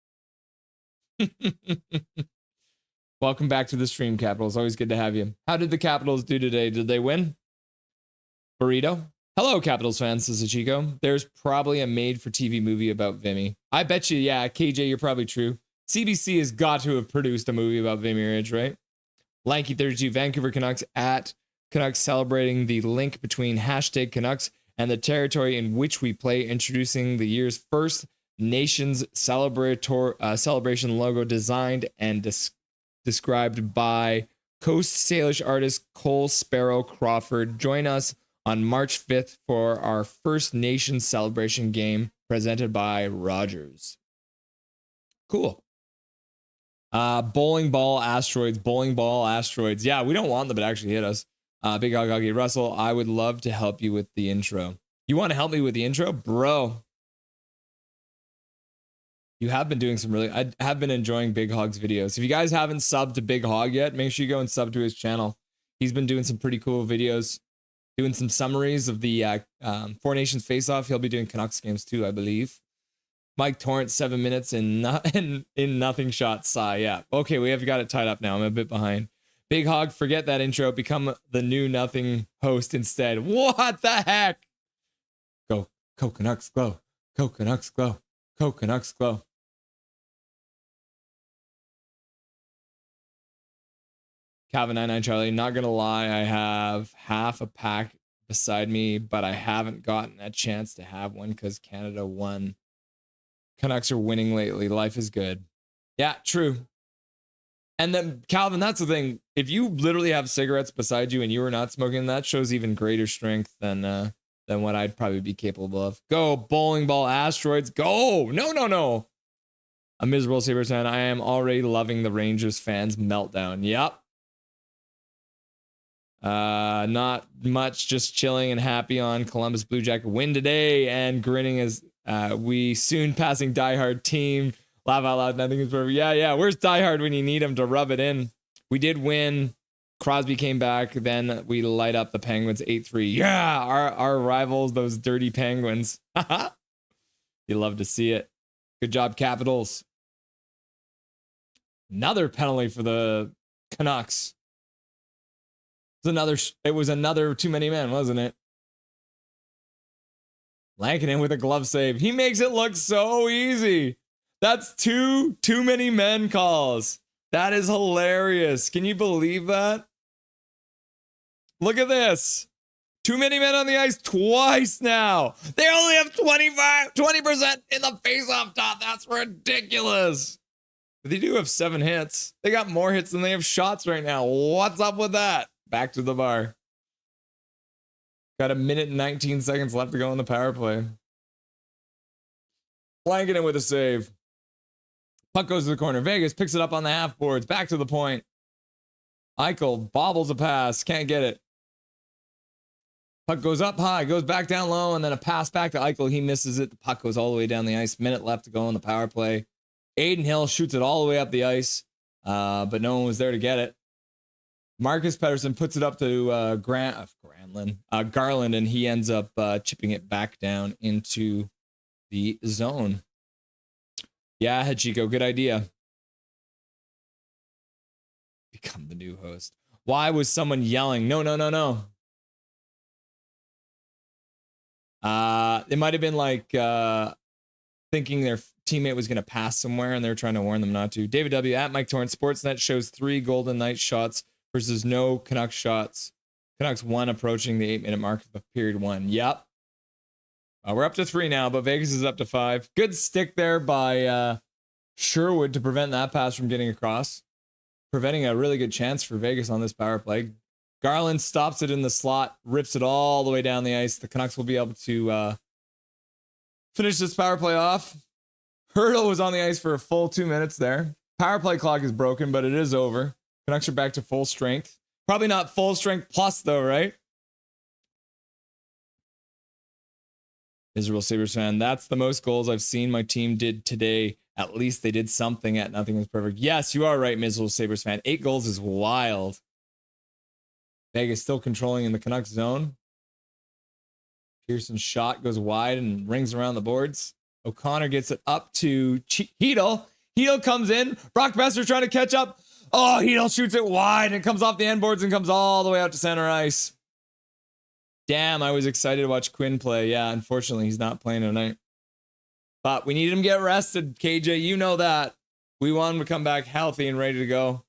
Welcome back to the stream, Capitals. Always good to have you. How did the Capitals do today? Did they win? Burrito. Hello, Capitals fans. This is Chico. There's probably a made-for-TV movie about Vimy. I bet you, yeah, KJ, you're probably true. CBC has got to have produced a movie about Vimy Ridge, right? Lanky32, Vancouver Canucks at Canucks celebrating the link between hashtag Canucks and the territory in which we play, introducing the year's first Nations celebration logo designed and described by Coast Salish artist Cole Sparrow Crawford. Join us on March 5th for our first Nations celebration game presented by Rogers. Cool. Bowling ball asteroids. Yeah, we don't want them to actually hit us. Big Hog Russell, I would love to help you with the intro. You want to help me with the intro? Bro. You have been doing I have been enjoying Big Hog's videos. If you guys haven't subbed to Big Hog yet, make sure you go and sub to his channel. He's been doing some pretty cool videos, doing some summaries of the Four Nations face-off. He'll be doing Canucks games too, I believe. Mike Torrance, 7 minutes in nothing shot. Sigh. Yeah. Okay, we have got it tied up now. I'm a bit behind. Big Hog, forget that intro. Become the new nothing host instead. What the heck? Go Canucks glow. Go Canucks glow. Go Canucks glow. Calvin 99 Charlie, not gonna lie, I have half a pack beside me, but I haven't gotten a chance to have one because Canada won. Canucks are winning lately. Life is good. Yeah, true. And then, Calvin, that's the thing. If you literally have cigarettes beside you and you are not smoking, that shows even greater strength than what I'd probably be capable of. Go, bowling ball asteroids. Go. No. A miserable Sabres fan. I am already loving the Rangers fans' meltdown. Yep. Not much, just chilling and happy on Columbus Blue Jacket win today and grinning as we soon passing diehard team. Laugh out loud, nothing is perfect. Yeah. Where's diehard when you need him to rub it in? We did win. Crosby came back. Then we light up the Penguins 8-3. Yeah, our rivals, those dirty Penguins. You love to see it. Good job, Capitals. Another penalty for the Canucks. It was another too many men, wasn't it? Lankinen with a glove save. He makes it look so easy. That's too many men calls. That is hilarious. Can you believe that? Look at this. Too many men on the ice twice now. They only have 20% in the faceoff dot. That's ridiculous. But they do have 7 hits. They got more hits than they have shots right now. What's up with that? Back to the bar. Got a minute and 19 seconds left to go in the power play. Blanking it with a save. Puck goes to the corner. Vegas picks it up on the half boards. Back to the point. Eichel bobbles a pass. Can't get it. Puck goes up high. Goes back down low. And then a pass back to Eichel. He misses it. The puck goes all the way down the ice. Minute left to go in the power play. Aiden Hill shoots it all the way up the ice. But no one was there to get it. Marcus Pettersson puts it up to Garland. And he ends up chipping it back down into the zone. Yeah, Hachiko, good idea. Become the new host. Why was someone yelling? No. It might have been like thinking their teammate was going to pass somewhere and they're trying to warn them not to. David W. at Mike Torrance. Sportsnet shows 3 Golden Knights shots versus no Canucks shots. Canucks 1 approaching the 8-minute mark of period 1. Yep. We're up to 3 now, but Vegas is up to 5. Good stick there by Sherwood to prevent that pass from getting across. Preventing a really good chance for Vegas on this power play. Garland stops it in the slot, rips it all the way down the ice. The Canucks will be able to finish this power play off. Hurdle was on the ice for a full 2 minutes there. Power play clock is broken, but it is over. Canucks are back to full strength. Probably not full strength plus, though, right? Miserable Sabres fan. That's the most goals I've seen my team did today. At least they did something at nothing was perfect. Yes, you are right, Miserable Sabres fan. 8 goals is wild. Vegas still controlling in the Canucks zone. Pearson's shot goes wide and rings around the boards. O'Connor gets it up to Hedel. Hedel comes in. Brock Besser trying to catch up. Oh, Hedel shoots it wide and comes off the end boards and comes all the way out to center ice. Damn, I was excited to watch Quinn play. Yeah, unfortunately, he's not playing tonight. But we need him to get rested, KJ. You know that. We want him to come back healthy and ready to go.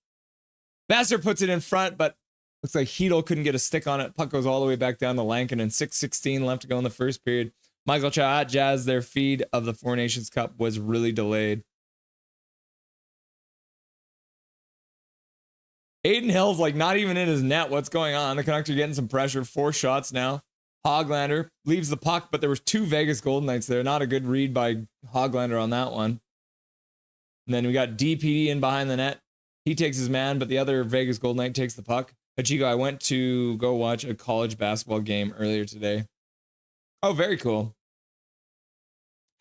Besser puts it in front, but looks like Hedel couldn't get a stick on it. Puck goes all the way back down to Lankin, and 6:16 left to go in the first period. Michael Chow at Jazz, their feed of the Four Nations Cup was really delayed. Aiden Hill's like not even in his net. What's going on? The Canucks are getting some pressure. 4 shots now. Hoglander leaves the puck, but there was 2 Vegas Golden Knights there. Not a good read by Hoglander on that one. And then we got DPD in behind the net. He takes his man, but the other Vegas Golden Knight takes the puck. Hachiko, I went to go watch a college basketball game earlier today. Oh, very cool.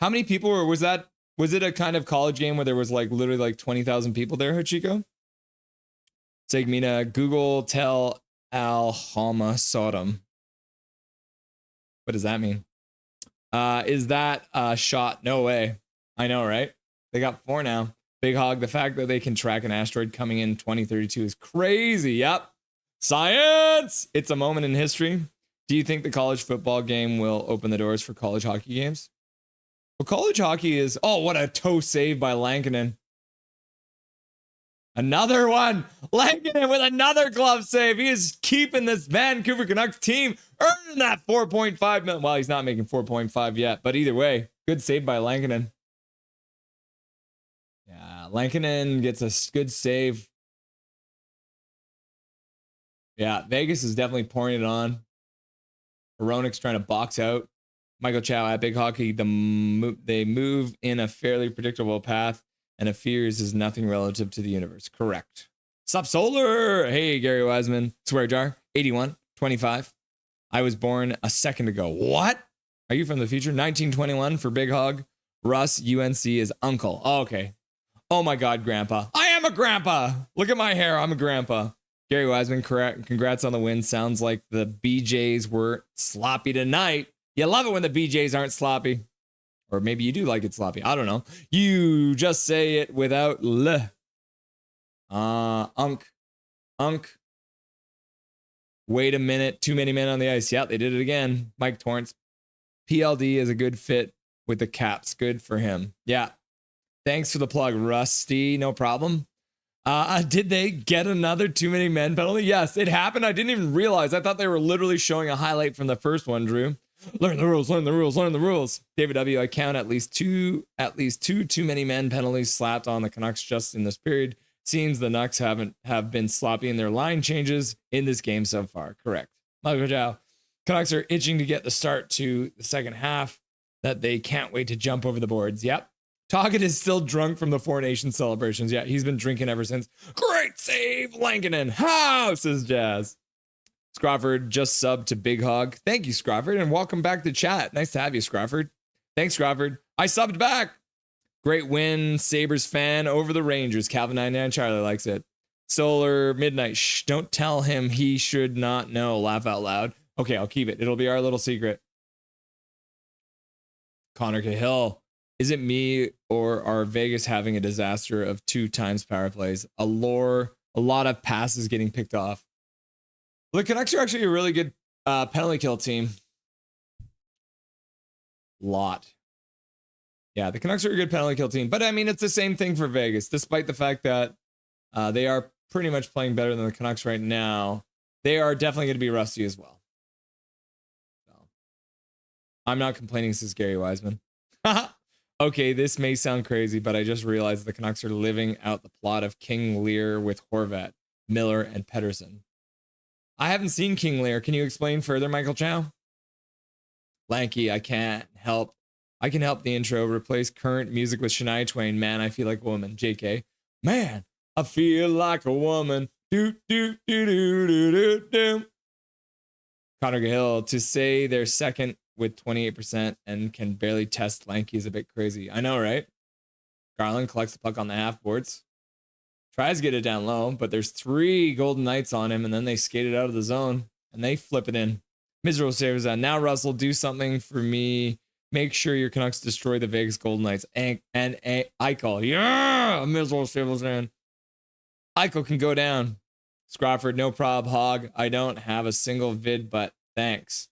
How many people was that? Was it a kind of college game where there was like literally like 20,000 people there, Hachiko? Segmina, Google tell Al Halma Sodom. What does that mean? Is that a shot? No way. I know, right? They got 4 now. Big Hog, the fact that they can track an asteroid coming in 2032 is crazy. Yep. Science! It's a moment in history. Do you think the college football game will open the doors for college hockey games? Well, college hockey is... Oh, what a toe save by Lankinen. Another one. Lankinen with another glove save. He is keeping this Vancouver Canucks team earning that 4.5 million. Well, he's not making 4.5 yet, but either way, good save by Lankinen. Yeah, Lankinen gets a good save. Yeah, Vegas is definitely pouring it on. Aronik's trying to box out Michael Chow at Big Hockey. They move in a fairly predictable path, and a fears is nothing relative to the universe. Correct. Sup, Solar? Hey, Gary Wiseman. Swear jar. 81, 25. I was born a second ago. What? Are you from the future? 1921 for Big Hog. Russ, UNC is uncle. Oh, okay. Oh my God, Grandpa. I am a grandpa. Look at my hair. I'm a grandpa. Gary Wiseman, correct. Congrats on the win. Sounds like the BJs were sloppy tonight. You love it when the BJs aren't sloppy. Or maybe you do like it sloppy. I don't know. You just say it without l. Unk. Wait a minute. Too many men on the ice. Yep, they did it again. Mike Torrance. PLD is a good fit with the Caps. Good for him. Yeah. Thanks for the plug, Rusty. No problem. Did they get another too many men penalty? Yes, it happened. I didn't even realize. I thought they were literally showing a highlight from the first one, Drew. Learn the rules, learn the rules, learn the rules. David W., I count at least two too many men penalties slapped on the Canucks just in this period. Seems the Nucks have been sloppy in their line changes in this game so far. Correct. Michael Jow. Canucks are itching to get the start to the second half that they can't wait to jump over the boards. Yep. Toggett is still drunk from the Four Nations celebrations. Yeah, he's been drinking ever since. Great save, Lankinen. How, says Jazz. Scrofford just subbed to Big Hog. Thank you, Scrofford, and welcome back to chat. Nice to have you, Scrofford. Thanks, Scrofford. I subbed back. Great win, Sabres fan over the Rangers. Calvin 99 Charlie likes it. Solar Midnight. Shh, don't tell him he should not know. Laugh out loud. Okay, I'll keep it. It'll be our little secret. Connor Cahill. Is it me or are Vegas having a disaster of 2 times power plays? A lot of passes getting picked off. Well, the Canucks are actually a really good penalty kill team. Lot. Yeah, the Canucks are a good penalty kill team. But I mean, it's the same thing for Vegas. Despite the fact that they are pretty much playing better than the Canucks right now, they are definitely going to be rusty as well. So, I'm not complaining, says Gary Wiseman. Okay, this may sound crazy, but I just realized the Canucks are living out the plot of King Lear with Horvat, Miller, and Pettersson. I haven't seen King Lear. Can you explain further, Michael Chow? Lanky, I can help the intro. Replace current music with Shania Twain. Man, I feel like a woman. JK. Man, I feel like a woman. Do, do, do, do, do, do, do. Connor Cahill, to say they're second with 28% and can barely test Lanky is a bit crazy. I know, right? Garland collects the puck on the half boards. Tries to get it down low, but there's 3 Golden Knights on him, and then they skate it out of the zone, and they flip it in. Miserable saves that. Now, Russell, do something for me. Make sure your Canucks destroy the Vegas Golden Knights. And Eichel. Yeah! Miserable saves man. Eichel can go down. Scrofford, no prob, Hog. I don't have a single vid, but thanks.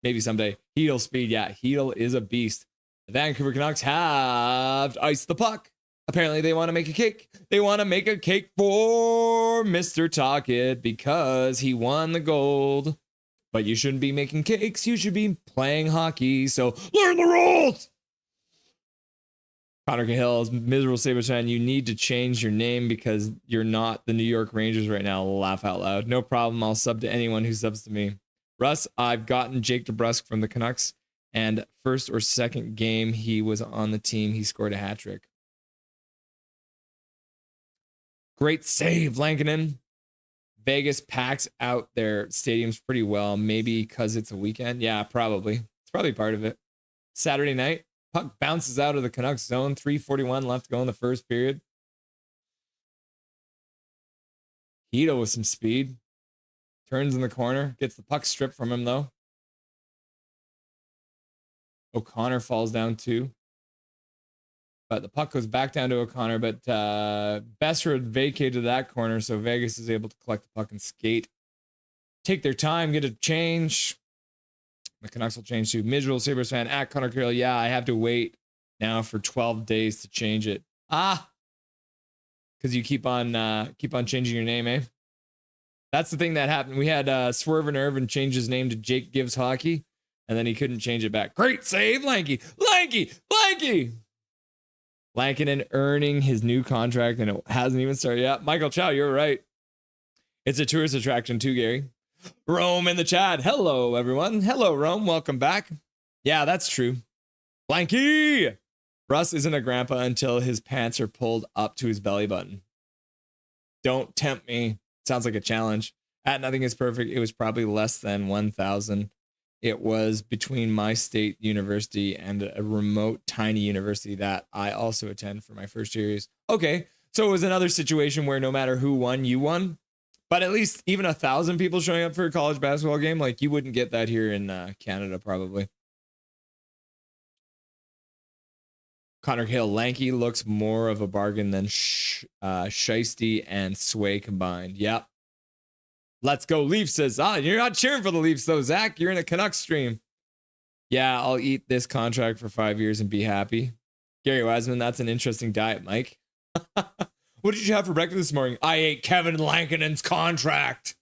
Maybe someday. Heedle speed. Yeah, Heedle is a beast. The Vancouver Canucks have iced the puck. Apparently, they want to make a cake. They want to make a cake for Mr. Tocchet because he won the gold. But you shouldn't be making cakes. You should be playing hockey. So learn the rules. Connor Cahill is miserable Sabres fan. You need to change your name because you're not the New York Rangers right now. Laugh out loud. No problem. I'll sub to anyone who subs to me. Russ, I've gotten Jake DeBrusk from the Canucks, and first or second game he was on the team, he scored a hat trick. Great save, Lankinen. Vegas packs out their stadiums pretty well, maybe because it's a weekend. Yeah, probably. It's probably part of it. Saturday night, puck bounces out of the Canucks zone. 3:41 left to go in the first period. Hito with some speed. Turns in the corner. Gets the puck stripped from him, though. O'Connor falls down, too. But the puck goes back down to O'Connor. But Besser vacated that corner, so Vegas is able to collect the puck and skate. Take their time, get a change. The Canucks will change to miserable Sabres fan at Connor Carroll. Yeah, I have to wait now for 12 days to change it. Because you keep on changing your name, eh? That's the thing that happened. We had Swerve and Irvin change his name to Jake Gives Hockey, and then he couldn't change it back. Great save, Lanky. Lankinen earning his new contract, and it hasn't even started yet. Michael Chow, you're right. It's a tourist attraction too, Gary. Rome in the chat. Hello, everyone. Hello, Rome. Welcome back. Yeah, that's true. Blanky! Russ isn't a grandpa until his pants are pulled up to his belly button. Don't tempt me. Sounds like a challenge. At Nothing is Perfect, it was probably less than 1,000. It was between my state university and a remote, tiny university that I also attend for my first years. Okay, so it was another situation where no matter who won, you won. But at least even 1,000 people showing up for a college basketball game, like you wouldn't get that here in Canada, probably. Connor Hill, lanky looks more of a bargain than Shiesty and Sway combined. Yep. Let's go Leafs, says, you're not cheering for the Leafs though, Zach. You're in a Canucks stream. Yeah, I'll eat this contract for 5 years and be happy. Gary Wiseman, that's an interesting diet, Mike. What did you have for breakfast this morning? I ate Kevin Lankinen's contract.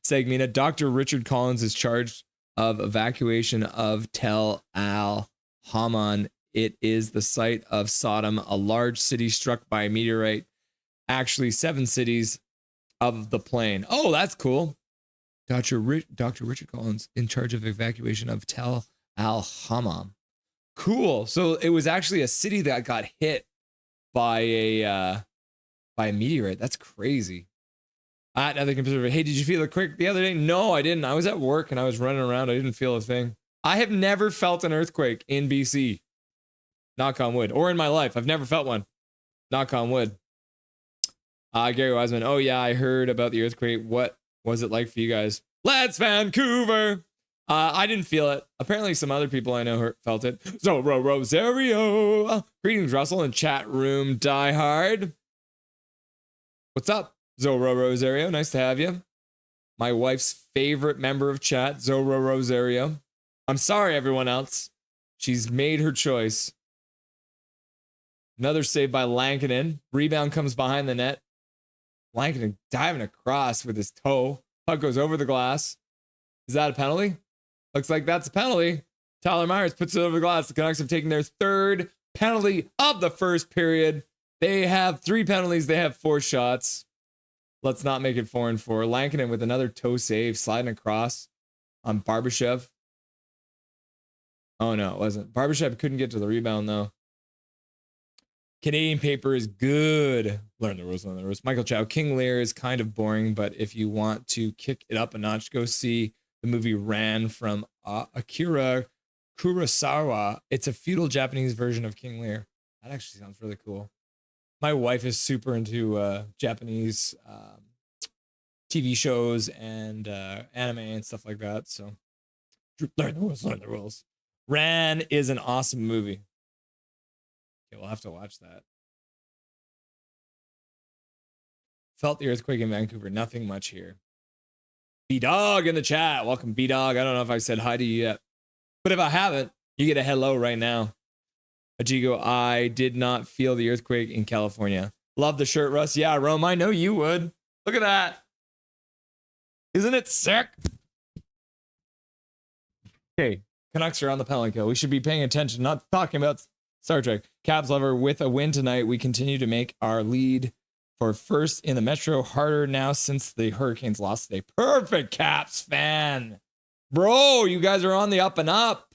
Segmina, Dr. Richard Collins is charged of evacuation of Tel Al Haman. It is the site of Sodom, a large city struck by a meteorite. Actually, 7 cities of the plane. Oh, that's cool. Dr. Richard Collins in charge of evacuation of Tel Al Hammam. Cool. So it was actually a city that got hit by a meteorite. That's crazy. Another computer. Hey, did you feel it quick the other day? No, I didn't. I was at work and I was running around. I didn't feel a thing. I have never felt an earthquake in BC. Knock on wood. Or in my life. I've never felt one. Knock on wood. Gary Wiseman. Oh, yeah, I heard about the earthquake. What was it like for you guys? Let's Vancouver. I didn't feel it. Apparently, some other people I know felt it. Zorro Rosario. Greetings, Russell, in chat room. Die Hard. What's up, Zorro Rosario? Nice to have you. My wife's favorite member of chat, Zorro Rosario. I'm sorry, everyone else. She's made her choice. Another save by Lankinen. Rebound comes behind the net. Lankinen diving across with his toe. Puck goes over the glass. Is that a penalty? Looks like that's a penalty. Tyler Myers puts it over the glass. The Canucks have taken their 3rd penalty of the first period. They have 3 penalties. They have 4 shots. Let's not make it 4-4. Lankinen with another toe save, sliding across on Barbashev. Oh, no, it wasn't. Barbashev couldn't get to the rebound, though. Canadian paper is good. Learn the rules, learn the rules. Michael Chow, King Lear is kind of boring, but if you want to kick it up a notch, go see the movie Ran from Akira Kurosawa. It's a feudal Japanese version of King Lear. That actually sounds really cool. My wife is super into Japanese TV shows and anime and stuff like that. So learn the rules, learn the rules. Ran is an awesome movie. Okay, we'll have to watch that. Felt the earthquake in Vancouver. Nothing much here. B-Dog in the chat. Welcome, B-Dog. I don't know if I said hi to you yet. But if I haven't, you get a hello right now. Ajigo, I did not feel the earthquake in California. Love the shirt, Russ. Yeah, Rome, I know you would. Look at that. Isn't it sick? Okay, Canucks are on the penalty kill. We should be paying attention, not talking about Star Trek. Caps lover, with a win tonight, we continue to make our lead for first in the Metro harder now since the Hurricanes lost today. Perfect, Caps fan. Bro, you guys are on the up and up.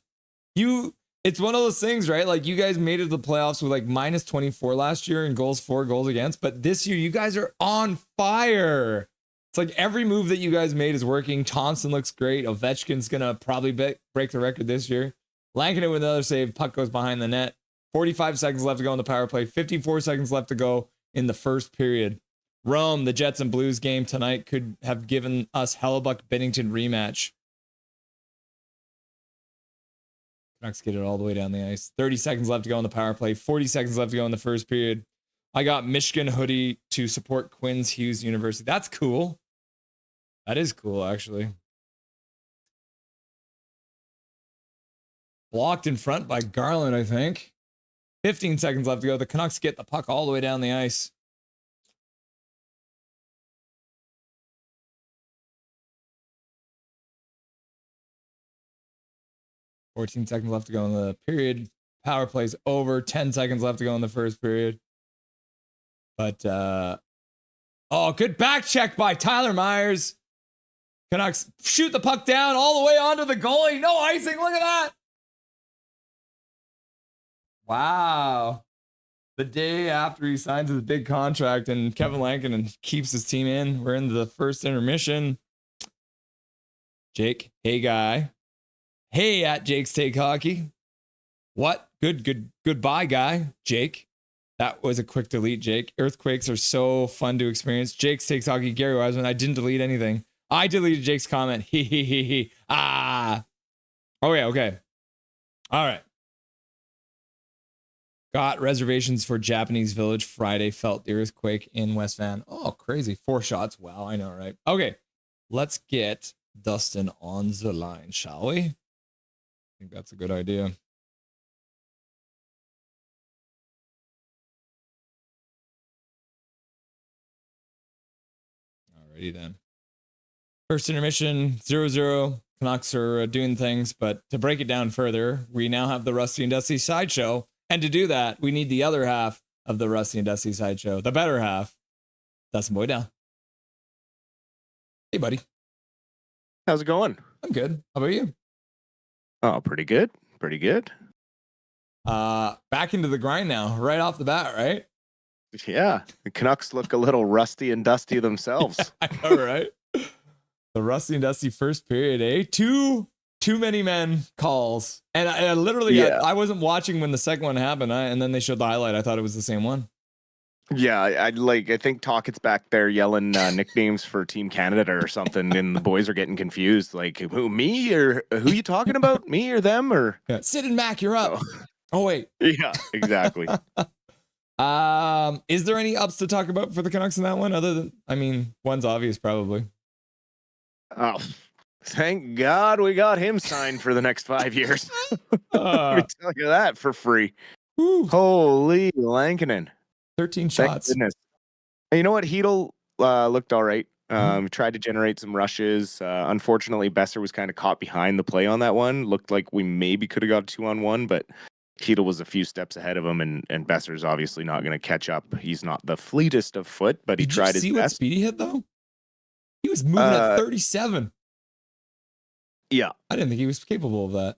It's one of those things, right? Like, you guys made it to the playoffs with like minus 24 last year in goals for, goals against. But this year, you guys are on fire. It's like every move that you guys made is working. Thompson looks great. Ovechkin's going to probably break the record this year. Lankinen with another save. Puck goes behind the net. 45 seconds left to go in the power play. 54 seconds left to go in the first period. Rome, the Jets and Blues game tonight could have given us Hellebuck-Bennington rematch. Canucks get it all the way down the ice. 30 seconds left to go in the power play. 40 seconds left to go in the first period. I got Michigan hoodie to support Quinns Hughes University. That's cool. That is cool, actually. Blocked in front by Garland, I think. 15 seconds left to go. The Canucks get the puck all the way down the ice. $14 seconds left to go in the period. Power play's over. 10 seconds left to go in the first period. But Oh, good back check by Tyler Myers. Canucks shoot the puck down all the way onto the goalie. No icing. Look at that. Wow. The day after he signs his big contract and Kevin Lankinen keeps his team in, we're in the first intermission. Jake, hey guy. Hey at Jake's Take Hockey. What? Goodbye, guy. Jake. That was a quick delete, Jake. Earthquakes are so fun to experience. Jake's Takes Hockey, Gary Wiseman. I didn't delete anything. I deleted Jake's comment. He. Ah. Oh, yeah, okay. All right. Got reservations for Japanese Village Friday. Felt the earthquake in West Van. Oh, crazy. 4 shots. Wow, I know, right? Okay. Let's get Dustin on the line, shall we? I think that's a good idea. Alrighty then. First intermission, 0-0. Canucks are doing things, but to break it down further, we now have the Rusty and Dusty Sideshow. And to do that, we need the other half of the Rusty and Dusty Sideshow, the better half, Dustin Boydell. Hey, buddy. How's it going? I'm good. How about you? Oh, pretty good. Pretty good. Back into the grind now, right off the bat, right? Yeah. The Canucks look a little rusty and dusty themselves. Yeah, I know, right? The Rusty and Dusty first period, eh? Too many men calls. And I literally, I wasn't watching when the second one happened. And then they showed the highlight. I thought it was the same one. Yeah, I think Talkett's back there yelling nicknames for Team Canada or something, and the boys are getting confused. Like, who, me, or who you talking about? Me or them? Or Sid and Mac, you're up. Oh wait. Yeah, exactly. Is there any ups to talk about for the Canucks in that one? Other than, I mean, one's obvious probably. Oh, thank God we got him signed for the next 5 years. Let me tell you that for free. Holy Lankinen. 13 shots. Thank goodness. You know what? Hedl looked all right. Tried to generate some rushes. Unfortunately, Besser was kind of caught behind the play on that one. Looked like we maybe could have got a 2-on-1, but Hedl was a few steps ahead of him, and Besser's obviously not going to catch up. He's not the fleetest of foot, but he tried his best. Did you see what speed he hit, though? He was moving at 37. Yeah. I didn't think he was capable of that.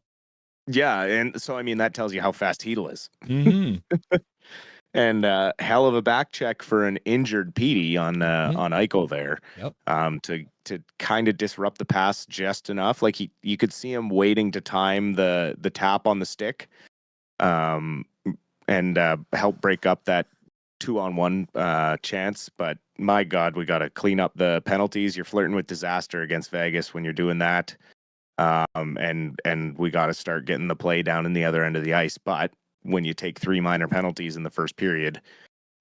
Yeah, and so, I mean, that tells you how fast Hedl is. Mm-hmm. And hell of a back check for an injured Petey on Eichel there. Yep. To kind of disrupt the pass just enough. Like you could see him waiting to time the tap on the stick, and help break up that 2-on-1 chance. But my God, we got to clean up the penalties. You're flirting with disaster against Vegas when you're doing that. And we got to start getting the play down in the other end of the ice. But when you take 3 minor penalties in the first period,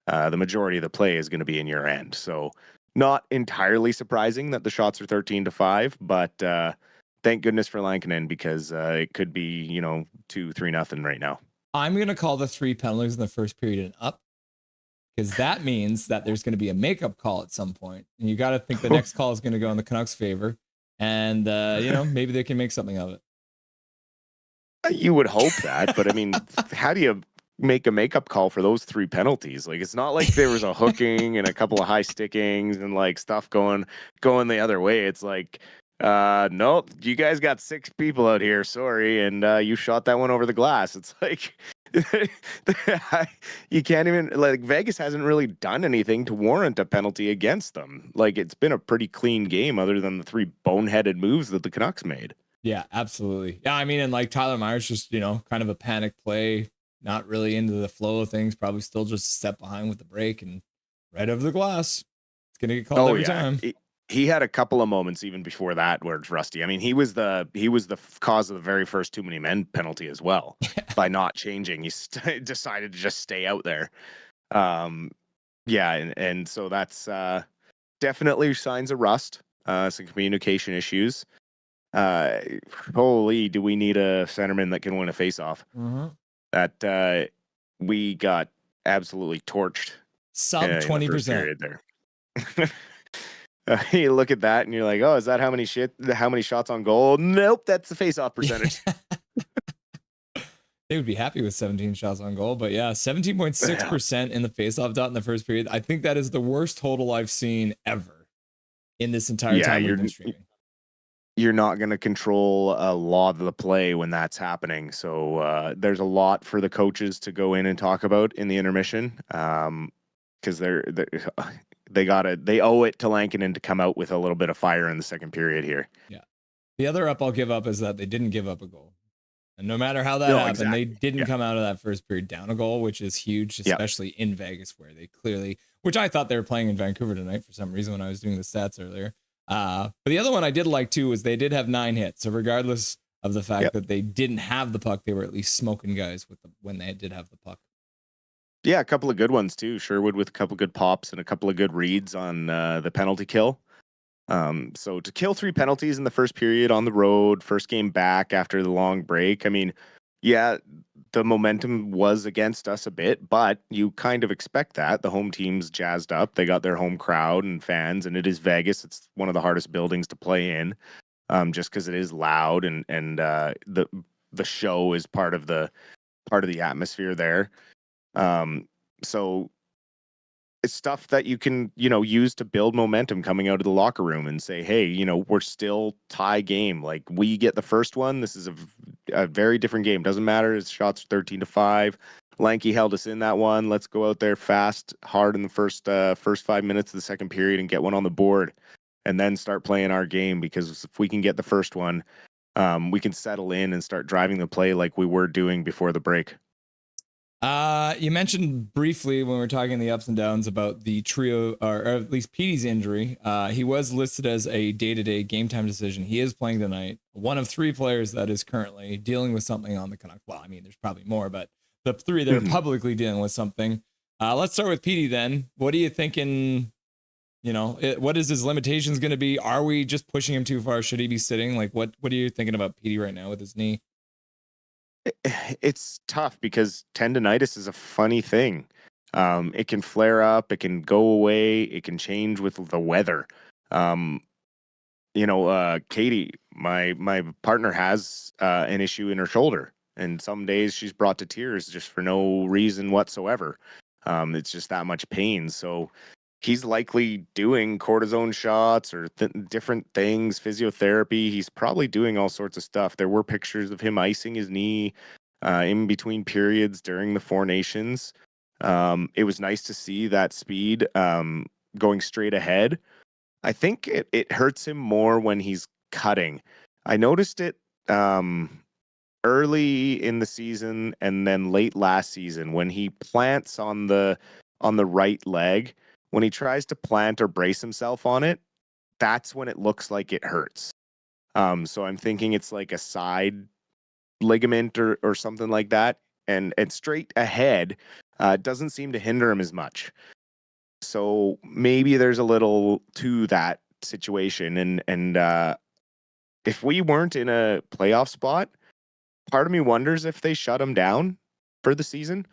the majority of the play is going to be in your end. So not entirely surprising that the shots are 13-5, but thank goodness for Lankinen, because it could be, 2-3-0 right now. I'm going to call the 3 penalties in the first period an up, because that means that there's going to be a makeup call at some point. And you got to think the next call is going to go in the Canucks' favor. And, maybe they can make something of it. You would hope that, but I mean, how do you make a makeup call for those 3 penalties? Like, it's not like there was a hooking and a couple of high stickings and like stuff going the other way. It's like, nope, you guys got 6 people out here. Sorry. And you shot that one over the glass. It's like, you can't even, like, Vegas hasn't really done anything to warrant a penalty against them. Like, it's been a pretty clean game other than the 3 boneheaded moves that the Canucks made. Yeah, absolutely. Yeah, I mean, and like Tyler Myers, just, kind of a panic play, not really into the flow of things, probably still just a step behind with the break and right over the glass. It's going to get called every time. He had a couple of moments even before that where it's rusty. I mean, he was the cause of the very first too many men penalty as well by not changing. He decided to just stay out there. And so that's definitely signs of rust, some communication issues. Holy, do we need a centerman that can win a faceoff? Mm-hmm. That we got absolutely torched. Sub 20% there. You look at that and you're like, oh, is that how many shots on goal? Nope, that's the faceoff percentage. They would be happy with 17 shots on goal, but yeah, 17.6% in the faceoff dot in the first period. I think that is the worst total I've seen ever in this entire Yeah, time we've been streaming. You're not going to control a lot of the play when that's happening. So there's a lot for the coaches to go in and talk about in the intermission, because they owe it to Lankinen to come out with a little bit of fire in the second period here. Yeah. The other up I'll give up is that they didn't give up a goal. And no matter how that No, happened, exactly. they didn't come out of that first period down a goal, which is huge, especially in Vegas, where they clearly, which I thought they were playing in Vancouver tonight for some reason when I was doing the stats earlier. But the other one I did like too was they did have 9 hits. So regardless of the fact that they didn't have the puck, they were at least smoking guys when they did have the puck. Yeah, a couple of good ones too. Sherwood with a couple good pops and a couple of good reads on the penalty kill. So to kill 3 penalties in the first period on the road, first game back after the long break. I mean, yeah, the momentum was against us a bit, but you kind of expect that. The home team's jazzed up. They got their home crowd and fans, and it is Vegas. It's one of the hardest buildings to play in, just because it is loud and the show is part of the atmosphere there. So it's stuff that you can, use to build momentum coming out of the locker room and say, hey, we're still tie game. Like, we get the first one. This is a very different game. Doesn't matter. It's shots 13-5. Lanky held us in that one. Let's go out there fast, hard in the first 5 minutes of the second period and get one on the board and then start playing our game, because if we can get the first one, we can settle in and start driving the play like we were doing before the break. You mentioned briefly when we were talking the ups and downs about the trio, or at least Petey's injury. He was listed as a day-to-day game time decision. He is playing tonight. One of 3 players that is currently dealing with something on the Canucks. Well, I mean, there's probably more, but the 3 that are publicly dealing with something. Let's start with Petey then. What are you thinking? What is his limitations going to be? Are we just pushing him too far? Should he be sitting? Like, what are you thinking about Petey right now with his knee? It's tough because tendonitis is a funny thing. It can flare up, it can go away, it can change with the weather. Katie, my partner, has an issue in her shoulder, and some days she's brought to tears just for no reason whatsoever. It's just that much pain. So he's likely doing cortisone shots or different things, physiotherapy. He's probably doing all sorts of stuff. There were pictures of him icing his knee in between periods during the Four Nations. It was nice to see that speed going straight ahead. I think it hurts him more when he's cutting. I noticed it early in the season and then late last season when he plants on the right leg. When he tries to plant or brace himself on it, that's when it looks like it hurts. So I'm thinking it's like a side ligament or something like that. And straight ahead doesn't seem to hinder him as much. So maybe there's a little to that situation. And if we weren't in a playoff spot, part of me wonders if they shut him down for the season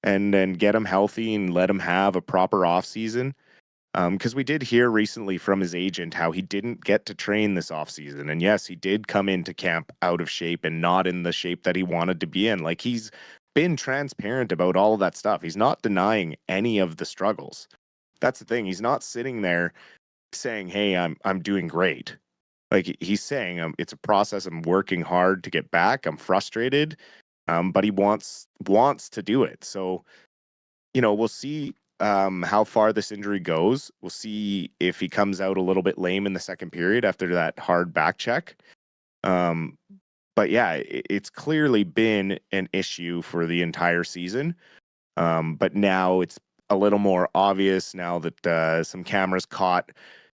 and then get him healthy and let him have a proper off season. Because we did hear recently from his agent how he didn't get to train this off season. And yes, he did come into camp out of shape and not in the shape that he wanted to be in. Like, he's been transparent about all of that stuff. He's not denying any of the struggles. That's the thing. He's not sitting there saying, hey, I'm doing great. Like, he's saying, it's a process. I'm working hard to get back. I'm frustrated. But he wants to do it. So, we'll see how far this injury goes. We'll see if he comes out a little bit lame in the second period after that hard back check. But yeah, it's clearly been an issue for the entire season. But now it's a little more obvious now that some cameras caught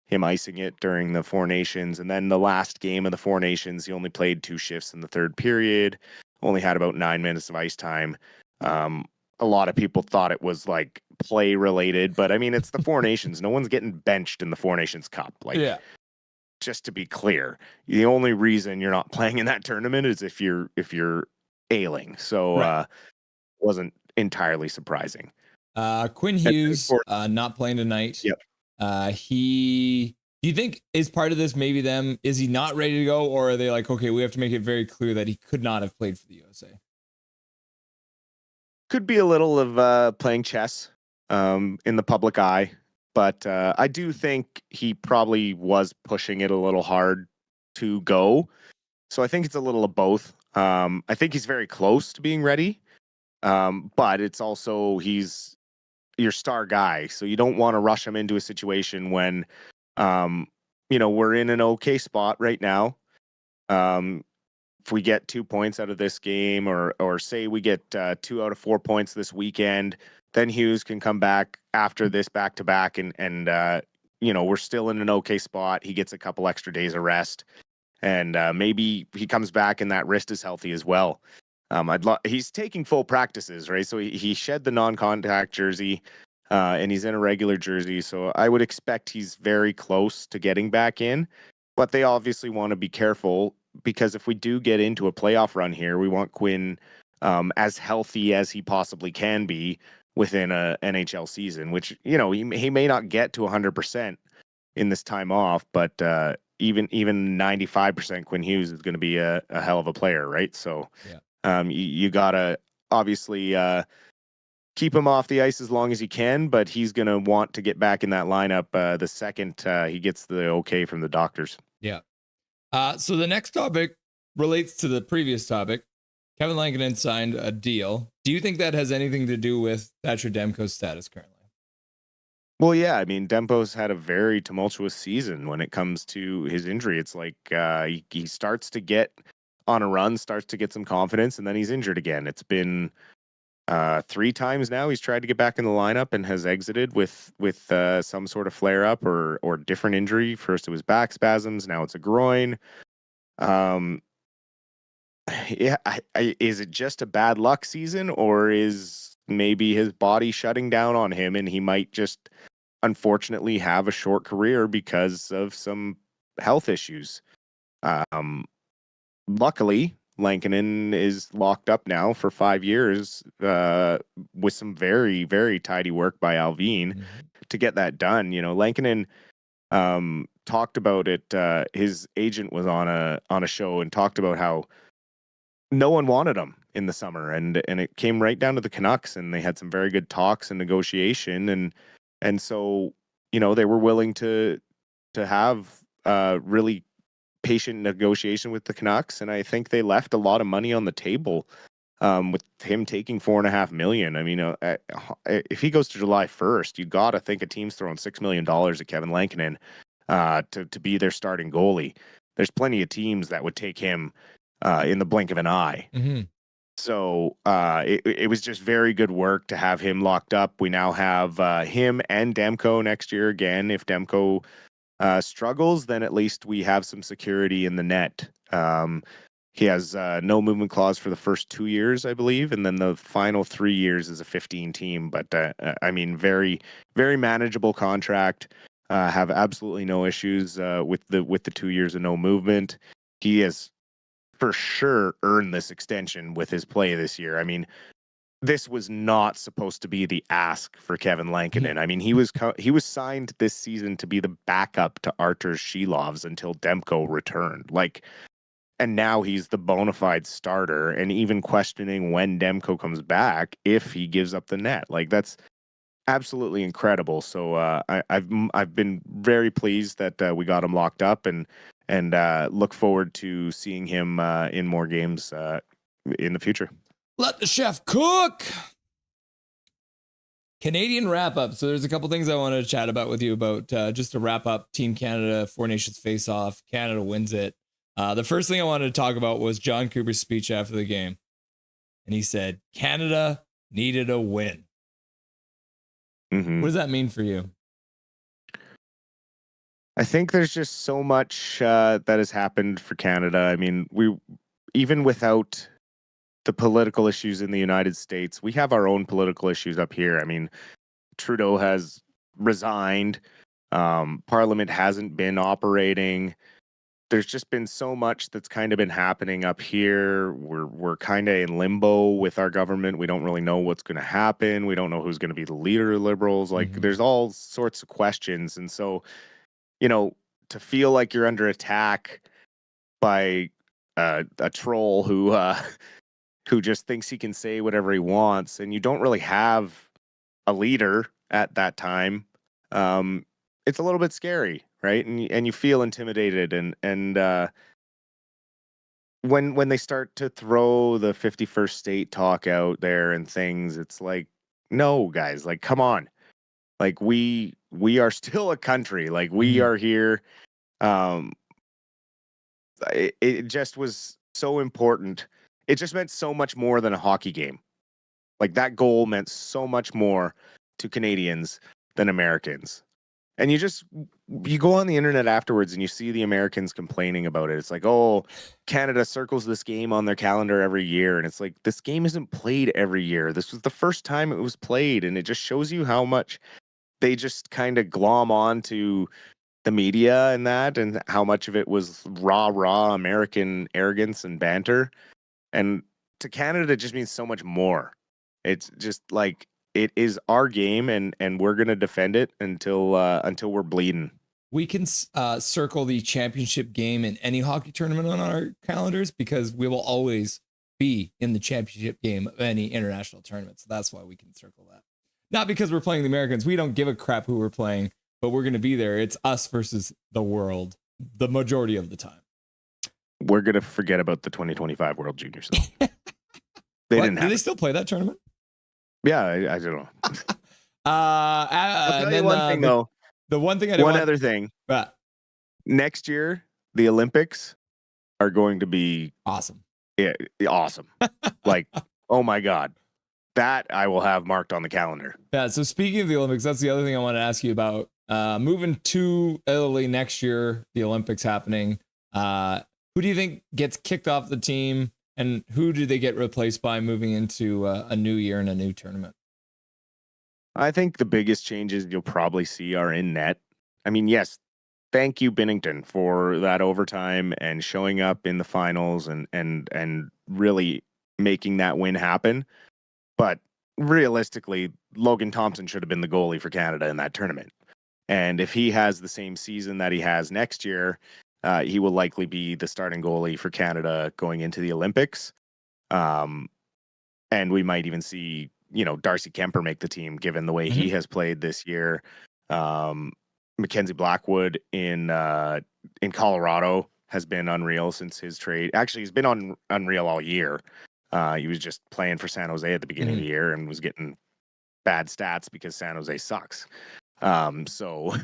him icing it during the Four Nations. And then the last game of the Four Nations, he only played 2 shifts in the third period, only had about 9 minutes of ice time. A lot of people thought it was like play related, but I mean, it's the Four Nations. No one's getting benched in the Four Nations Cup. Like, yeah. Just to be clear, the only reason you're not playing in that tournament is if you're ailing. So right. Wasn't entirely surprising. Quinn Hughes not playing tonight. Yep. Do you think is part of this maybe them? Is he not ready to go, or are they like, okay, we have to make it very clear that he could not have played for the USA? could be a little of playing chess in the public eye, but I do think he probably was pushing it a little hard to go. So I think it's a little of both. I think he's very close to being ready, but it's also he's your star guy, so you don't want to rush him into a situation when, we're in an okay spot right now. If we get 2 points out of this game, or say we get 2 out of 4 points this weekend, then Hughes can come back after this back to back, and we're still in an okay spot. He gets a couple extra days of rest, and maybe he comes back and that wrist is healthy as well. He's taking full practices, right? So he shed the non-contact jersey, and he's in a regular jersey. So I would expect he's very close to getting back in. But they obviously want to be careful, because if we do get into a playoff run here, we want Quinn as healthy as he possibly can be within a NHL season, which, he may not get to 100% in this time off, but even 95% Quinn Hughes is going to be a hell of a player, right? So you got to obviously keep him off the ice as long as you can, but he's going to want to get back in that lineup the second he gets the okay from the doctors. Yeah. So the next topic relates to the previous topic. Kevin Lankinen signed a deal. Do you think that has anything to do with Thatcher Demko's status currently? Well, yeah. I mean, Dempo's had a very tumultuous season when it comes to his injury. It's like he starts to get on a run, starts to get some confidence, and then he's injured again. It's been 3 times now he's tried to get back in the lineup and has exited with some sort of flare up or different injury. First it was back spasms, now it's a groin. Is it just a bad luck season, or is maybe his body shutting down on him and he might just unfortunately have a short career because of some health issues? Luckily, Lankinen is locked up now for 5 years with some very, very tidy work by Alvin to get that done. Lankinen talked about it. His agent was on a show and talked about how no one wanted him in the summer, and it came right down to the Canucks, and they had some very good talks and negotiation, and so they were willing to have really patient negotiation with the Canucks, and I think they left a lot of money on the table with him taking $4.5 million. I mean, if he goes to July 1st, you got to think a team's throwing $6 million at Kevin Lankinen to be their starting goalie. There's plenty of teams that would take him in the blink of an eye. Mm-hmm. So it was just very good work to have him locked up. We now have him and Demko next year again. If Demko struggles, then at least we have some security in the net. He has no movement clause for the first 2 years, I believe, and then the final 3 years is a 15 team. But I mean, very, very manageable contract. Have absolutely no issues with the 2 years of no movement. He has for sure earned this extension with his play this year. I mean, this was not supposed to be the ask for Kevin Lankinen. I mean, he was signed this season to be the backup to Artur Shilovs until Demko returned. And now he's the bona fide starter, and even questioning when Demko comes back if he gives up the net. That's absolutely incredible. So I've been very pleased that we got him locked up, and look forward to seeing him in more games in the future. Let the chef cook. Canadian wrap up. So there's a couple things I wanted to chat about with you about just to wrap up Team Canada, Four Nations face off. Canada wins it. The first thing I wanted to talk about was John Cooper's speech after the game. And he said, Canada needed a win. Mm-hmm. What does that mean for you? I think there's just so much that has happened for Canada. I mean, even without the political issues in the United States, we have our own political issues up here. I mean, Trudeau has resigned. Parliament hasn't been operating. There's just been so much that's kind of been happening up here. We're kind of in limbo with our government. We don't really know what's going to happen. We don't know who's going to be the leader of Liberals. There's all sorts of questions. And so, to feel like you're under attack by a troll who who just thinks he can say whatever he wants, and you don't really have a leader at that time, it's a little bit scary, right? And you feel intimidated, and when they start to throw the 51st state talk out there and things, it's like, no, guys, like, come on, like we are still a country, like we are here. It just was so important. It just meant so much more than a hockey game. Like that goal meant so much more to Canadians than Americans. And you go on the internet afterwards and you see the Americans complaining about it. It's like, oh, Canada circles this game on their calendar every year. And it's like, this game isn't played every year. This was the first time it was played. And it just shows you how much they just kind of glom on to the media and that, and how much of it was raw American arrogance and banter. And to Canada, it just means so much more. It's just like, it is our game, and we're gonna defend it until we're bleeding. We can circle the championship game in any hockey tournament on our calendars because we will always be in the championship game of any international tournament. So that's why we can circle that. Not because we're playing the Americans. We don't give a crap who we're playing, but we're going to be there. It's us versus the world the majority of the time. We're going to forget about the 2025 World Juniors. Do they still play that tournament? Yeah, I don't know. I'll tell you one thing, though. The one thing other thing. Next year, the Olympics are going to be awesome. Yeah, awesome. Like, oh my God. That I will have marked on the calendar. Yeah, so speaking of the Olympics, that's the other thing I want to ask you about. Moving to Italy next year, the Olympics happening. Who do you think gets kicked off the team, and who do they get replaced by moving into a new year and a new tournament? I think the biggest changes you'll probably see are in net. I mean, yes, thank you, Binnington, for that overtime and showing up in the finals and really making that win happen. But realistically, Logan Thompson should have been the goalie for Canada in that tournament. And if he has the same season that he has next year, he will likely be the starting goalie for Canada going into the Olympics. And we might even see, Darcy Kemper make the team, given the way he has played this year. Mackenzie Blackwood in Colorado has been unreal since his trade. Actually, he's been unreal all year. He was just playing for San Jose at the beginning of the year and was getting bad stats because San Jose sucks. So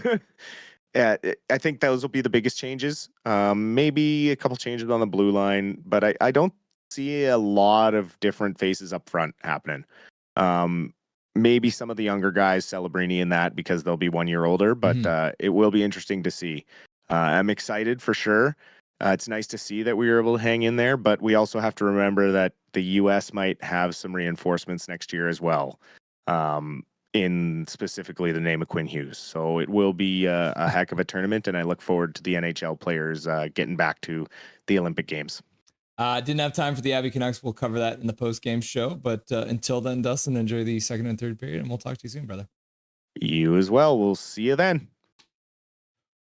I think those will be the biggest changes. Maybe a couple changes on the blue line, but I don't see a lot of different faces up front happening. Maybe some of the younger guys, Celebrini and that, because they'll be 1 year older, but it will be interesting to see. I'm excited for sure. It's nice to see that we were able to hang in there, but we also have to remember that the U.S. might have some reinforcements next year as well, in specifically the name of Quinn Hughes. So it will be a heck of a tournament, and I look forward to the NHL players getting back to the Olympic Games. Didn't have time for the Abby Canucks. We'll cover that in the post-game show, but until then, Dustin, enjoy the second and third period, and we'll talk to you soon, brother. You as well. We'll see you then.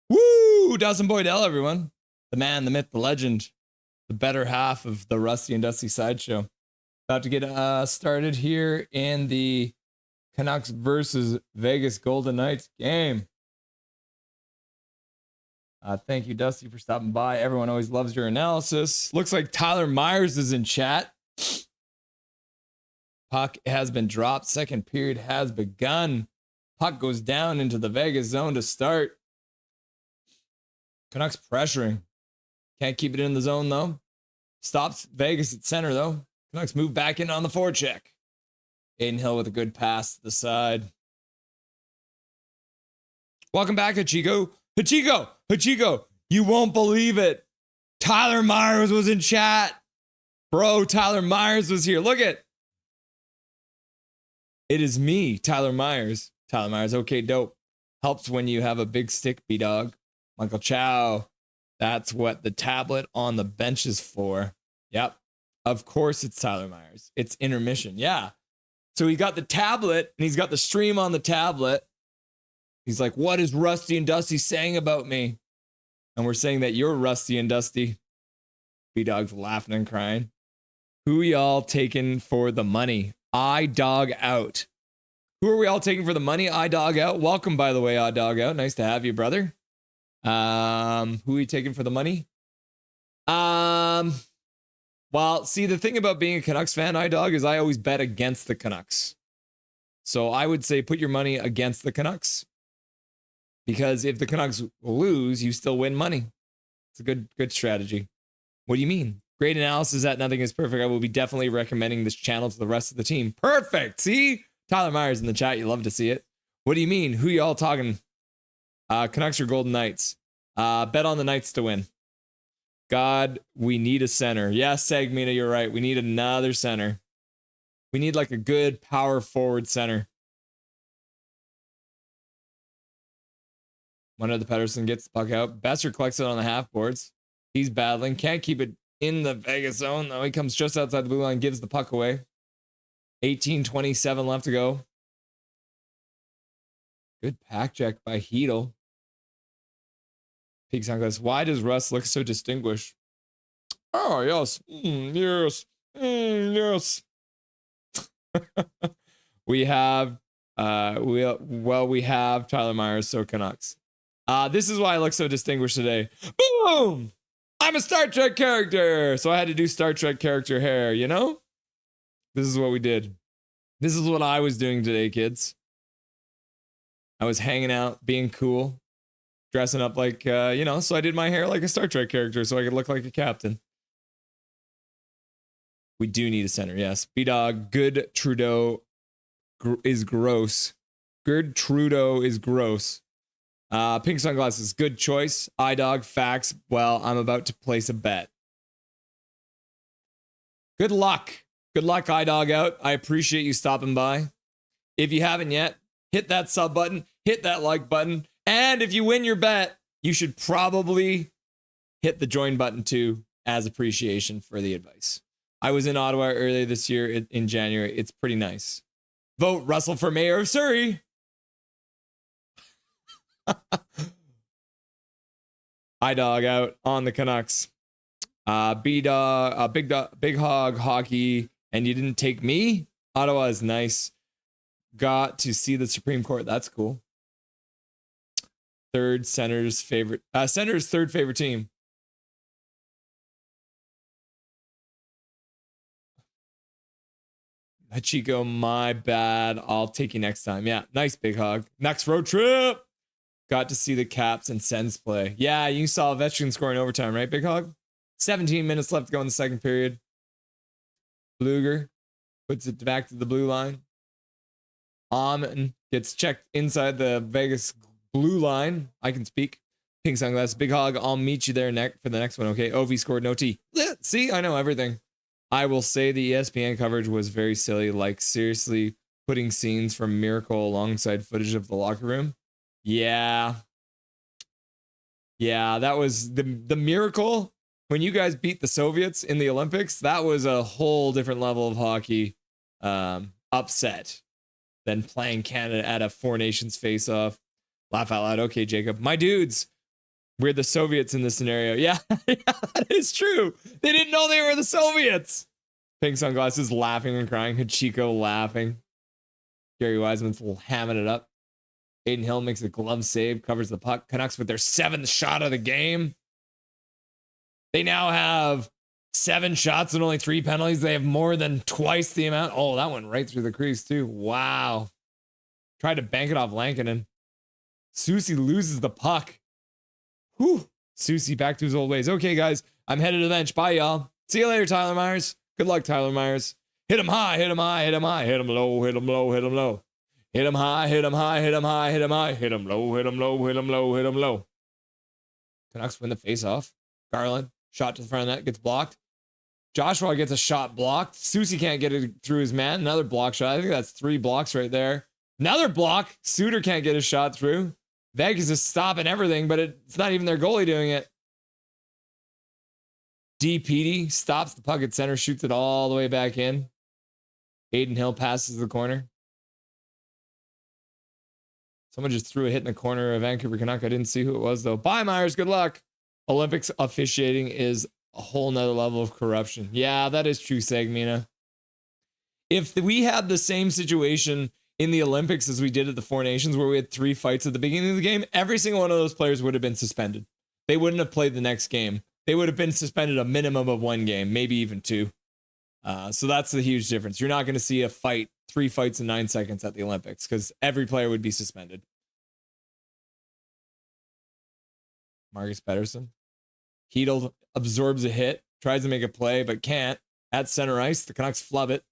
Woo! Dustin Boydell, everyone. The man, the myth, the legend, the better half of the Rusty and Dusty Sideshow. About to get started here in the Canucks versus Vegas Golden Knights game. Thank you, Dusty, for stopping by. Everyone always loves your analysis. Looks like Tyler Myers is in chat. Puck has been dropped. Second period has begun. Puck goes down into the Vegas zone to start. Canucks pressuring. Can't keep it in the zone, though. Stops Vegas at center, though. Canucks move back in on the forecheck. Aiden Hill with a good pass to the side. Welcome back, Hachiko. Hachiko, you won't believe it. Tyler Myers was in chat. Bro, Tyler Myers was here. Look it. It is me, Tyler Myers. Tyler Myers, okay, dope. Helps when you have a big stick, B-Dog. Michael Chow. That's what the tablet on the bench is for. Yep. Of course it's Tyler Myers. It's intermission. Yeah. So he got the tablet and he's got the stream on the tablet. He's like, what is Rusty and Dusty saying about me? And we're saying that you're Rusty and Dusty. B-Dog's laughing and crying. Who y'all taking for the money? I dog out. Who are we all taking for the money? I dog out. Welcome, by the way, I dog out. Nice to have you, brother. Who are you taking for the money? Well, see, the thing about being a Canucks fan, I dog, is I always bet against the Canucks. So I would say put your money against the Canucks. Because if the Canucks lose, you still win money. It's a good strategy. What do you mean? Great analysis that nothing is perfect. I will be definitely recommending this channel to the rest of the team. Perfect. See? Tyler Myers in the chat. You love to see it. What do you mean? Who y'all talking? Canucks or Golden Knights? Bet on the Knights to win. God, we need a center. Yes, Segmina, you're right. We need another center. We need like a good power forward center. One of the Pedersen gets the puck out. Besser collects it on the half boards. He's battling. Can't keep it in the Vegas zone, though. He comes just outside the blue line, gives the puck away. 18:27 left to go. Good pack check by Hedel. Pig sunglasses. Why does Russ look so distinguished? Oh, yes. Yes. Yes. we have Tyler Myers, so Canucks. This is why I look so distinguished today. Boom! I'm a Star Trek character, so I had to do Star Trek character hair, you know? This is what we did. This is what I was doing today, kids. I was hanging out, being cool, dressing up like, so I did my hair like a Star Trek character so I could look like a captain. We do need a center, yes. B-Dog, good Trudeau is gross. Good Trudeau is gross. Pink sunglasses, good choice. I-Dog, facts. Well, I'm about to place a bet. Good luck. Good luck, I-Dog out. I appreciate you stopping by. If you haven't yet, hit that sub button, hit that like button, and if you win your bet, you should probably hit the join button too as appreciation for the advice. I was in Ottawa earlier this year in January. It's pretty nice. Vote Russell for mayor of Surrey. I-Dog out on the Canucks. B-Dog, Big Hog hockey, and you didn't take me? Ottawa is nice. Got to see the Supreme Court. That's cool. Senator's third favorite team. Chico, my bad. I'll take you next time. Yeah, nice, Big Hog. Next road trip. Got to see the Caps and Sens play. Yeah, you saw Vetchkin scoring overtime, right, Big Hog? 17 minutes left to go in the second period. Bluger puts it back to the blue line. Amon gets checked inside the Vegas blue line. I can speak. Pink sunglasses. Big Hog, I'll meet you there for the next one, okay? Ovi scored no T. See, I know everything. I will say the ESPN coverage was very silly. Like, seriously, putting scenes from Miracle alongside footage of the locker room. Yeah, that was the Miracle. When you guys beat the Soviets in the Olympics, that was a whole different level of hockey upset than playing Canada at a Four Nations face-off. Laugh out loud. Okay, Jacob. My dudes, we're the Soviets in this scenario. Yeah, that is true. They didn't know they were the Soviets. Pink sunglasses laughing and crying. Hachiko laughing. Gary Wiseman's hamming it up. Aiden Hill makes a glove save, covers the puck. Canucks with their 7th shot of the game. They now have 7 shots and only 3 penalties. They have more than twice the amount. Oh, that went right through the crease too. Wow. Tried to bank it off Lankinen. Susie loses the puck. Whew. Susie back to his old ways. Okay, guys, I'm headed to the bench. Bye, y'all. See you later, Tyler Myers. Good luck, Tyler Myers. Hit him high, hit him high, hit him high, hit him low, hit him low, hit him low. Hit him high, hit him high, hit him high, hit him high, hit him low, hit him low, hit him low, hit him low. Canucks win the face-off. Garland, shot to the front of the net, gets blocked. Joshua gets a shot blocked. Susie can't get it through his man. Another block shot. I think that's 3 blocks right there. Another block. Suter can't get his shot through. Vegas is stopping everything, but it's not even their goalie doing it. D. Petey stops the puck at center, shoots it all the way back in. Aiden Hill passes the corner. Someone just threw a hit in the corner of Vancouver Canuck. I didn't see who it was, though. Bye, Myers. Good luck. Olympics officiating is a whole nother level of corruption. Yeah, that is true, Segmina. If we had the same situation in the Olympics as we did at the Four Nations, where we had 3 fights at the beginning of the game, every single one of those players would have been suspended. They wouldn't have played the next game. They would have been suspended a minimum of 1 game, maybe even 2. So that's the huge difference. You're not going to see a fight, 3 fights in 9 seconds at the Olympics, because every player would be suspended. Marcus Pettersson. Heedle absorbs a hit, tries to make a play, but can't. At center ice, the Canucks flub it.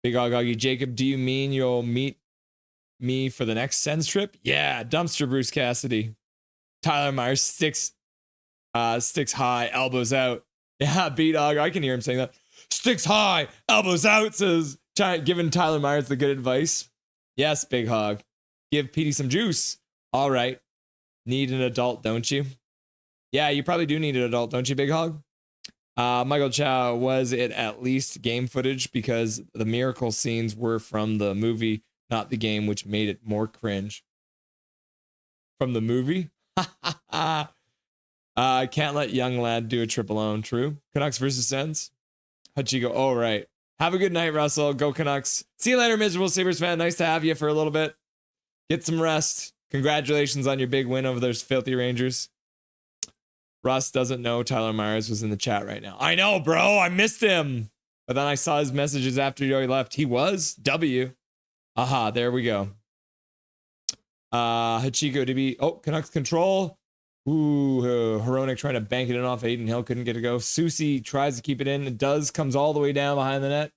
Big Oggy Jacob, do you mean you'll meet me for the next Sens trip? Yeah, dumpster Bruce Cassidy. Tyler Myers sticks high, elbows out. Yeah, B-Dog, I can hear him saying that. Sticks high, elbows out, says, giving Tyler Myers the good advice. Yes, Big Hog. Give Petey some juice. All right. Need an adult, don't you? Yeah, you probably do need an adult, don't you, Big Hog? Michael Chow, was it at least game footage? Because the miracle scenes were from the movie, not the game, which made it more cringe. From the movie? Can't let young lad do a triple own. True. Canucks versus Sens. Hachiko. Oh, right. Have a good night, Russell. Go Canucks. See you later, miserable Sabres fan. Nice to have you for a little bit. Get some rest. Congratulations on your big win over those filthy Rangers. Russ doesn't know Tyler Myers was in the chat right now. I know, bro. I missed him. But then I saw his messages after he left. He was W. Aha, there we go. Hachiko to be. Oh, Canucks control. Ooh, Hronik trying to bank it in off Aiden Hill. Couldn't get it to go. Susie tries to keep it in. It does. Comes all the way down behind the net.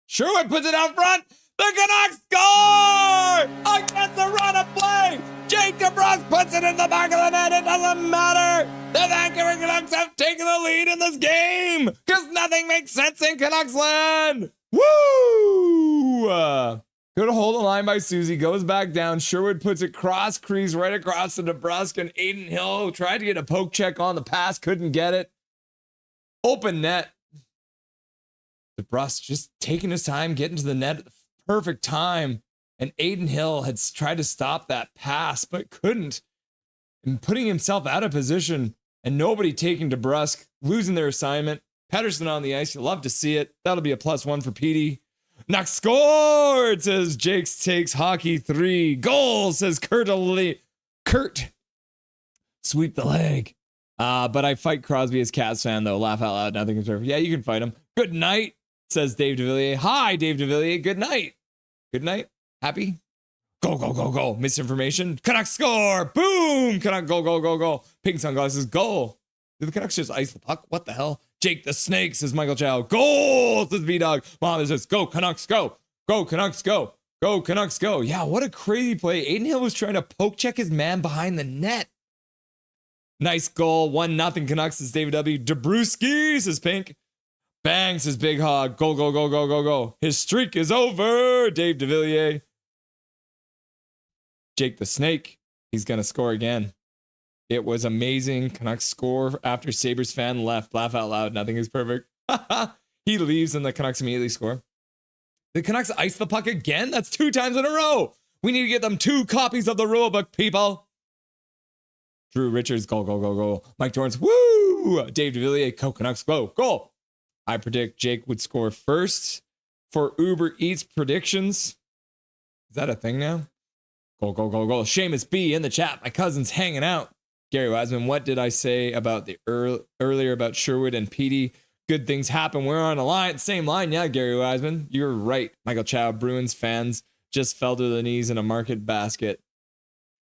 Sherwood puts it out front. The Canucks score! Against the run of play! Jake DeBrusk puts it in the back of the net. It doesn't matter. The Vancouver Canucks have taken the lead in this game because nothing makes sense in Canucks land. Woo! Good hold the line by Susie. Goes back down. Sherwood puts it cross crease right across to DeBrusk, and Aiden Hill tried to get a poke check on the pass. Couldn't get it. Open net. DeBrusk just taking his time, getting to the net at the perfect time. And Aiden Hill had tried to stop that pass, but couldn't. And putting himself out of position, and nobody taking DeBrusk, losing their assignment. Pettersson on the ice. You love to see it. That'll be a +1 for Petey. Knox scored, says Jake's Takes Hockey 3. Goal, says Kurt. Sweep the leg. But I fight Crosby as Cats fan, though. Laugh out loud. Nothing can serve. Yeah, you can fight him. Good night, says Dave DeVilliers. Hi, Dave DeVilliers. Good night. Good night. Happy? Go, go, go, go. Misinformation. Canucks score. Boom. Canucks go, go, go, go. Pink sunglasses. Goal. Did the Canucks just ice the puck? What the hell? Jake the Snake, says Michael Chow. Goal, says B-Dog. Mom says, go, Canucks, go. Go, Canucks, go. Go, Canucks, go. Yeah, what a crazy play. Aiden Hill was trying to poke check his man behind the net. Nice goal. 1-0 Canucks, says David W. DeBruski, says Pink. Bang, says Big Hog. Go, go, go, go, go, go. His streak is over, Dave DeVilliers. Jake the Snake, he's going to score again. It was amazing. Canucks score after Sabres fan left. Laugh out loud. Nothing is perfect. He leaves and the Canucks immediately score. The Canucks ice the puck again? That's 2 times in a row. We need to get them 2 copies of the rulebook, people. Drew Richards, goal, goal, goal, goal. Mike Torrance, woo! Dave DeVilliers, go Canucks, go, goal. I predict Jake would score first for Uber Eats predictions. Is that a thing now? Goal, goal, goal, goal. Seamus B in the chat. My cousin's hanging out. Gary Wiseman, what did I say about the earlier about Sherwood and Petey? Good things happen. We're on a line, same line. Yeah, Gary Wiseman, you're right. Michael Chow, Bruins fans just fell to their knees in a market basket.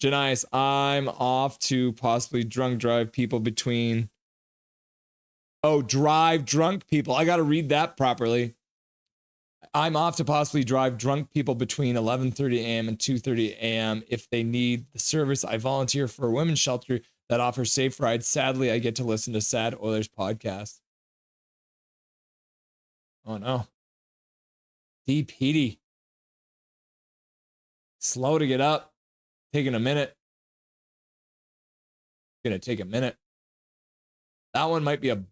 Janice, I'm off to possibly drive people between. Oh, drive drunk people. I got to read that properly. I'm off to possibly drive drunk people between 11:30 a.m. and 2:30 a.m. if they need the service. I volunteer for a women's shelter that offers safe rides. Sadly, I get to listen to Sad Oilers podcast. Oh no. D. Petey. Slow to get up. Taking a minute. Gonna take a minute. That one might be a. Do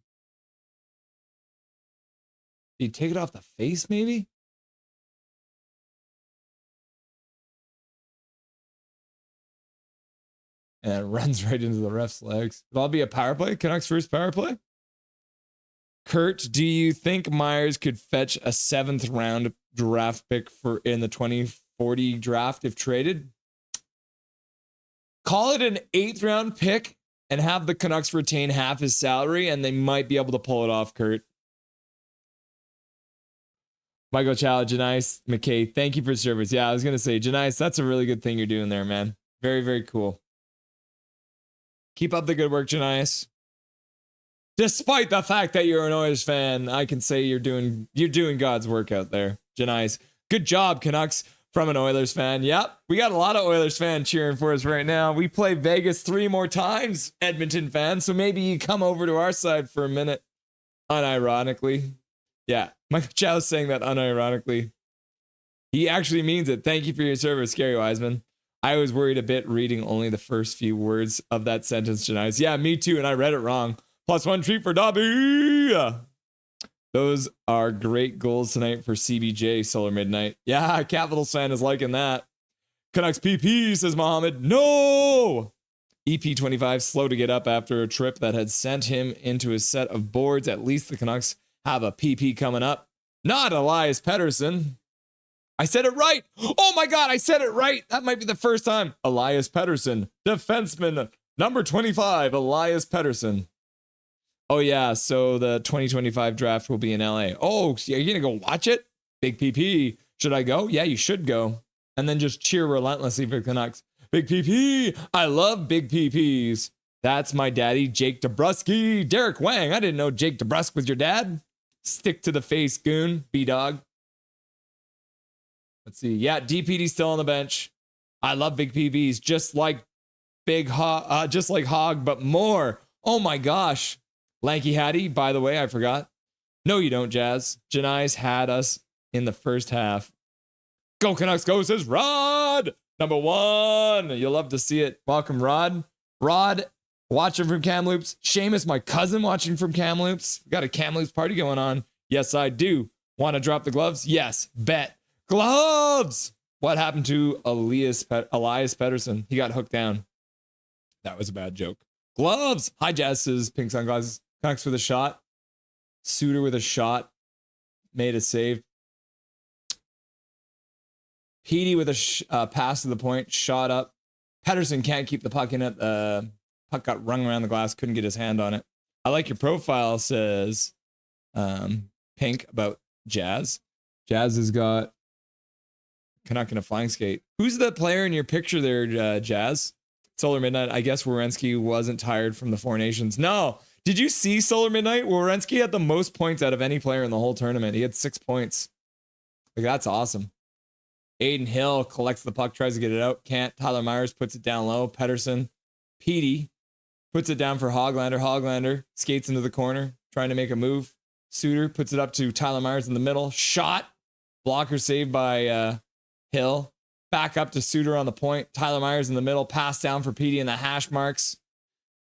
you take it off the face, maybe? And it runs right into the ref's legs. It'll be a power play. Canucks first power play. Kurt, do you think Myers could fetch a 7th round draft pick for in the 2040 draft if traded? Call it an 8th round pick and have the Canucks retain half his salary, and they might be able to pull it off, Kurt. Michael Chow, Janice McKay, thank you for service. Yeah, I was going to say, Janice, that's a really good thing you're doing there, man. Very, very cool. Keep up the good work, Janice. Despite the fact that you're an Oilers fan, I can say you're doing God's work out there, Janice. Good job, Canucks, from an Oilers fan. Yep, we got a lot of Oilers fans cheering for us right now. We play Vegas 3 more times, Edmonton fans, so maybe you come over to our side for a minute, unironically. Yeah, Michael Chow's saying that unironically. He actually means it. Thank you for your service, Gary Wiseman. I was worried a bit reading only the first few words of that sentence, Janice. Yeah, me too, and I read it wrong. +1 treat for Dobby. Those are great goals tonight for CBJ, Solar Midnight. Yeah, Capitals fan is liking that. Canucks PP, says Mohammed. No! EP25 slow to get up after a trip that had sent him into a set of boards. At least the Canucks have a PP coming up. Not Elias Pettersson. I said it right. Oh my God, I said it right. That might be the first time. Elias Pettersson, defenseman, number 25, Elias Pettersson. Oh yeah, so the 2025 draft will be in LA. Oh, are you gonna go watch it? Big PP. Should I go? Yeah, you should go. And then just cheer relentlessly for Canucks. Big PP. I love big PPs. That's my daddy, Jake DeBruski. Derek Wang. I didn't know Jake DeBrusk was your dad. Stick to the face, goon. B-dog. Let's see. Yeah, DPD's still on the bench. I love big PPs, just like Hog, but more. Oh my gosh. Lanky Hattie, by the way, I forgot. No, you don't, Jazz. Janice had us in the first half. Go Canucks, go, says Rod. Number 1. You'll love to see it. Welcome, Rod. Rod, watching from Kamloops. Seamus, my cousin, watching from Kamloops. We got a Kamloops party going on. Yes, I do. Want to drop the gloves? Yes, bet. Gloves! What happened to Elias Pettersson? He got hooked down. That was a bad joke. Gloves! Hi, Jazz, says Pink Sunglasses. Canucks with a shot. Suter with a shot. Made a save. Petey with a pass to the point. Shot up. Pettersson can't keep the puck in it. Puck got rung around the glass. Couldn't get his hand on it. I like your profile, says Pink, about Jazz. Jazz has got Canuck in a flying skate. Who's the player in your picture there, Jazz? Solar Midnight. I guess Werenski wasn't tired from the Four Nations. No. Did you see Solar Midnight? Werenski had the most points out of any player in the whole tournament. He had 6 points. Like, that's awesome. Aiden Hill collects the puck, tries to get it out. Can't. Tyler Myers puts it down low. Pettersson. Petey puts it down for Hoglander. Hoglander skates into the corner, trying to make a move. Suter puts it up to Tyler Myers in the middle. Shot. Blocker saved by Hill. Back up to Suter on the point. Tyler Myers in the middle. Pass down for Petey in the hash marks.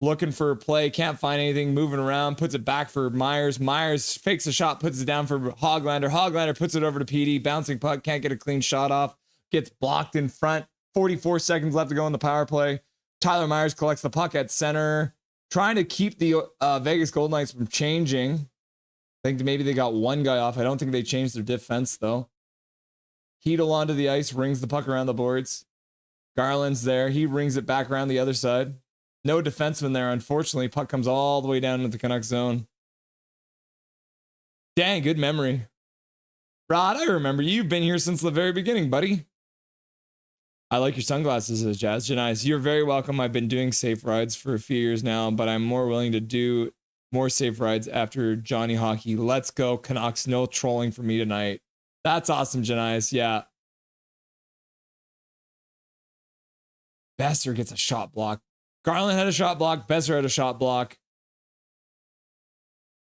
Looking for a play. Can't find anything. Moving around. Puts it back for Myers. Myers fakes a shot. Puts it down for Hoglander. Hoglander puts it over to Petey. Bouncing puck. Can't get a clean shot off. Gets blocked in front. 44 seconds left to go in the power play. Tyler Myers collects the puck at center. Trying to keep the Vegas Golden Knights from changing. I think maybe they got one guy off. I don't think they changed their defense, though. Heedle onto the ice. Rings the puck around the boards. Garland's there. He rings it back around the other side. No defenseman there, unfortunately. Puck comes all the way down into the Canucks zone. Dang, good memory. Rod, I remember you. You've been here since the very beginning, buddy. I like your sunglasses, says Jazz. Janice, you're very welcome. I've been doing safe rides for a few years now, but I'm more willing to do more safe rides after Johnny Hockey. Let's go, Canucks. No trolling for me tonight. That's awesome, Janice. Yeah. Besser gets a shot block. Garland had a shot block. Besser had a shot block.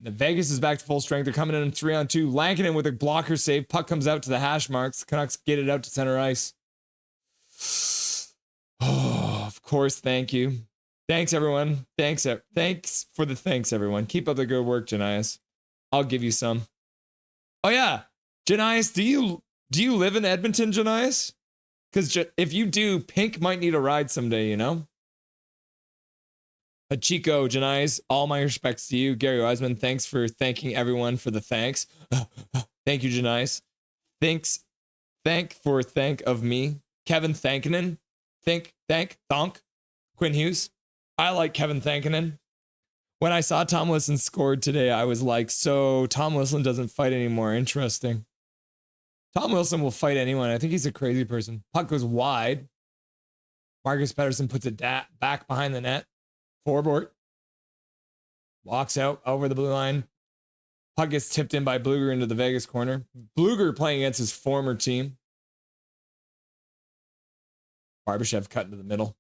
The Vegas is back to full strength. They're coming in 3-on-2. Lankinen with a blocker save. Puck comes out to the hash marks. Canucks get it out to center ice. Oh, of course. Thank you. Thanks, everyone. Thanks for the thanks, everyone. Keep up the good work, Janice. I'll give you some. Oh, yeah. Janice, do you live in Edmonton, Janice? Because if you do, Pink might need a ride someday, you know? Hachiko, Janais, all my respects to you. Gary Wiseman, thanks for thanking everyone for the thanks. Thank you, Janais. Thank of me. Kevin Thankinen. Thonk. Quinn Hughes. I like Kevin Thankinen. When I saw Tom Wilson scored today, I was like, so Tom Wilson doesn't fight anymore. Interesting. Tom Wilson will fight anyone. I think he's a crazy person. Puck goes wide. Marcus Pettersson puts it back behind the net. Forward. Walks out over the blue line. Puck gets tipped in by Bluger into the Vegas corner. Bluger playing against his former team. Barbashev cut into the middle.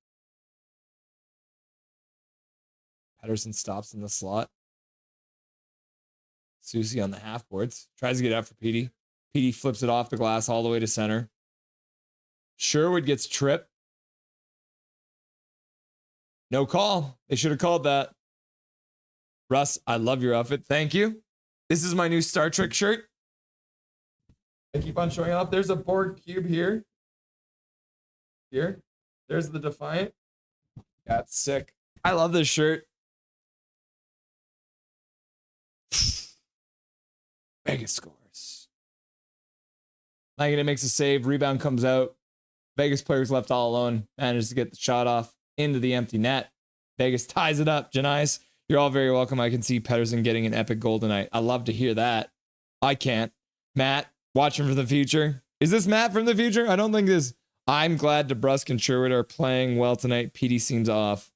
Pettersson stops in the slot. Susie on the half boards. Tries to get out for Petey. Petey flips it off the glass all the way to center. Sherwood gets tripped. No call. They should have called that. Russ, I love your outfit. Thank you. This is my new Star Trek shirt. I keep on showing up. There's a Borg cube here. Here. There's the Defiant. That's sick. I love this shirt. Vegas scores. Langdon makes a save. Rebound comes out. Vegas players left all alone. Manages to get the shot off into the empty net. Vegas ties it up. Janais, you're all very welcome. I can see Pettersson getting an epic goal tonight. I love to hear that. I can't. Matt, watching for the future. Is this Matt from the future? I don't think this. I'm glad DeBrusk and Sherwood are playing well tonight. PD seems off.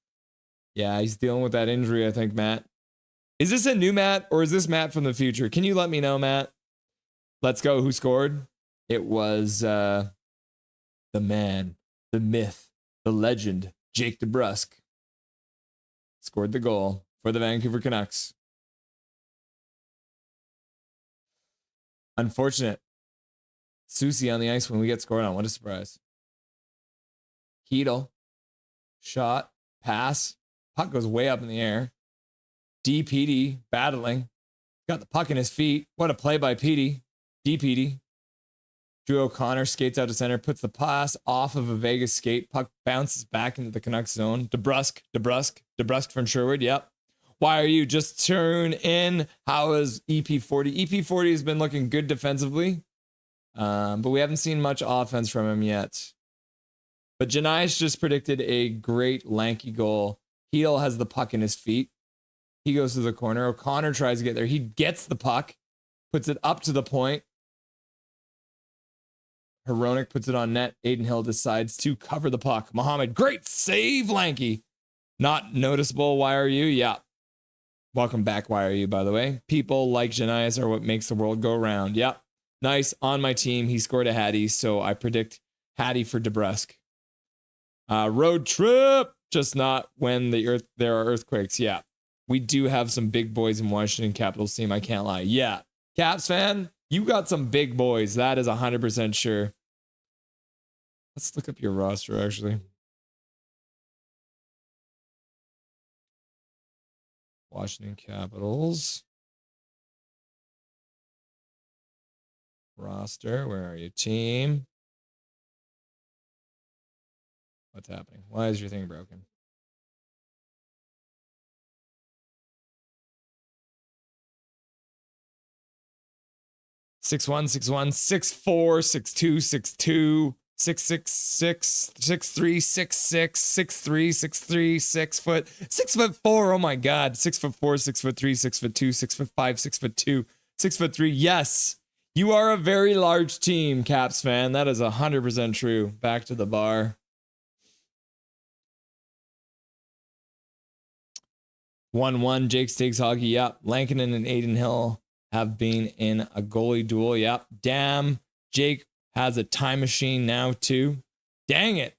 Yeah, he's dealing with that injury, I think, Matt. Is this a new Matt or is this Matt from the future? Can you let me know, Matt? Let's go. Who scored? It was the man, the myth, the legend, Jake DeBrusk. Scored the goal for the Vancouver Canucks. Unfortunate. Susie on the ice when we get scored on. What a surprise. Keedle. Shot. Pass. Puck goes way up in the air. DPD battling. Got the puck in his feet. What a play by PD. DPD. Drew O'Connor skates out to center, puts the pass off of a Vegas skate. Puck bounces back into the Canucks zone. DeBrusk from Sherwood. Yep. Why are you just tune in? How is EP40? EP40 has been looking good defensively, but we haven't seen much offense from him yet. But Janais just predicted a great lanky goal. Heel has the puck in his feet. He goes to the corner. O'Connor tries to get there. He gets the puck, puts it up to the point. Hronik puts it on net. Aiden Hill decides to cover the puck. Muhammad, great save, Lanky. Not noticeable. Why are you? Yeah. Welcome back. Why are you, by the way? People like Janais are what makes the world go round. Yep. Nice. On my team, he scored a Hattie, so I predict Hattie for DeBrusk. Road trip. Just not when there are earthquakes. Yeah. We do have some big boys in Washington Capitals team. I can't lie. Yeah. Caps fan, you got some big boys. That is 100% sure. Let's look up your roster, actually. Washington Capitals. Roster. Where are you? Team. What's happening? Why is your thing broken? Six one, 6'4", 6'2", 6'2", 6'6", 6'3", 6'6", 6'3", 6'3", 6 foot, 6'4". Oh my God, 6'4", 6'3", 6'2", 6'5", 6'2", 6'3". Yes, you are a very large team, Caps fan. That is 100% true. Back to the bar. 1-1. Jake Stakes Hockey. Yep. Lankinen and Aiden Hill have been in a goalie duel. Yep. Damn. Jake has a time machine now too. Dang it.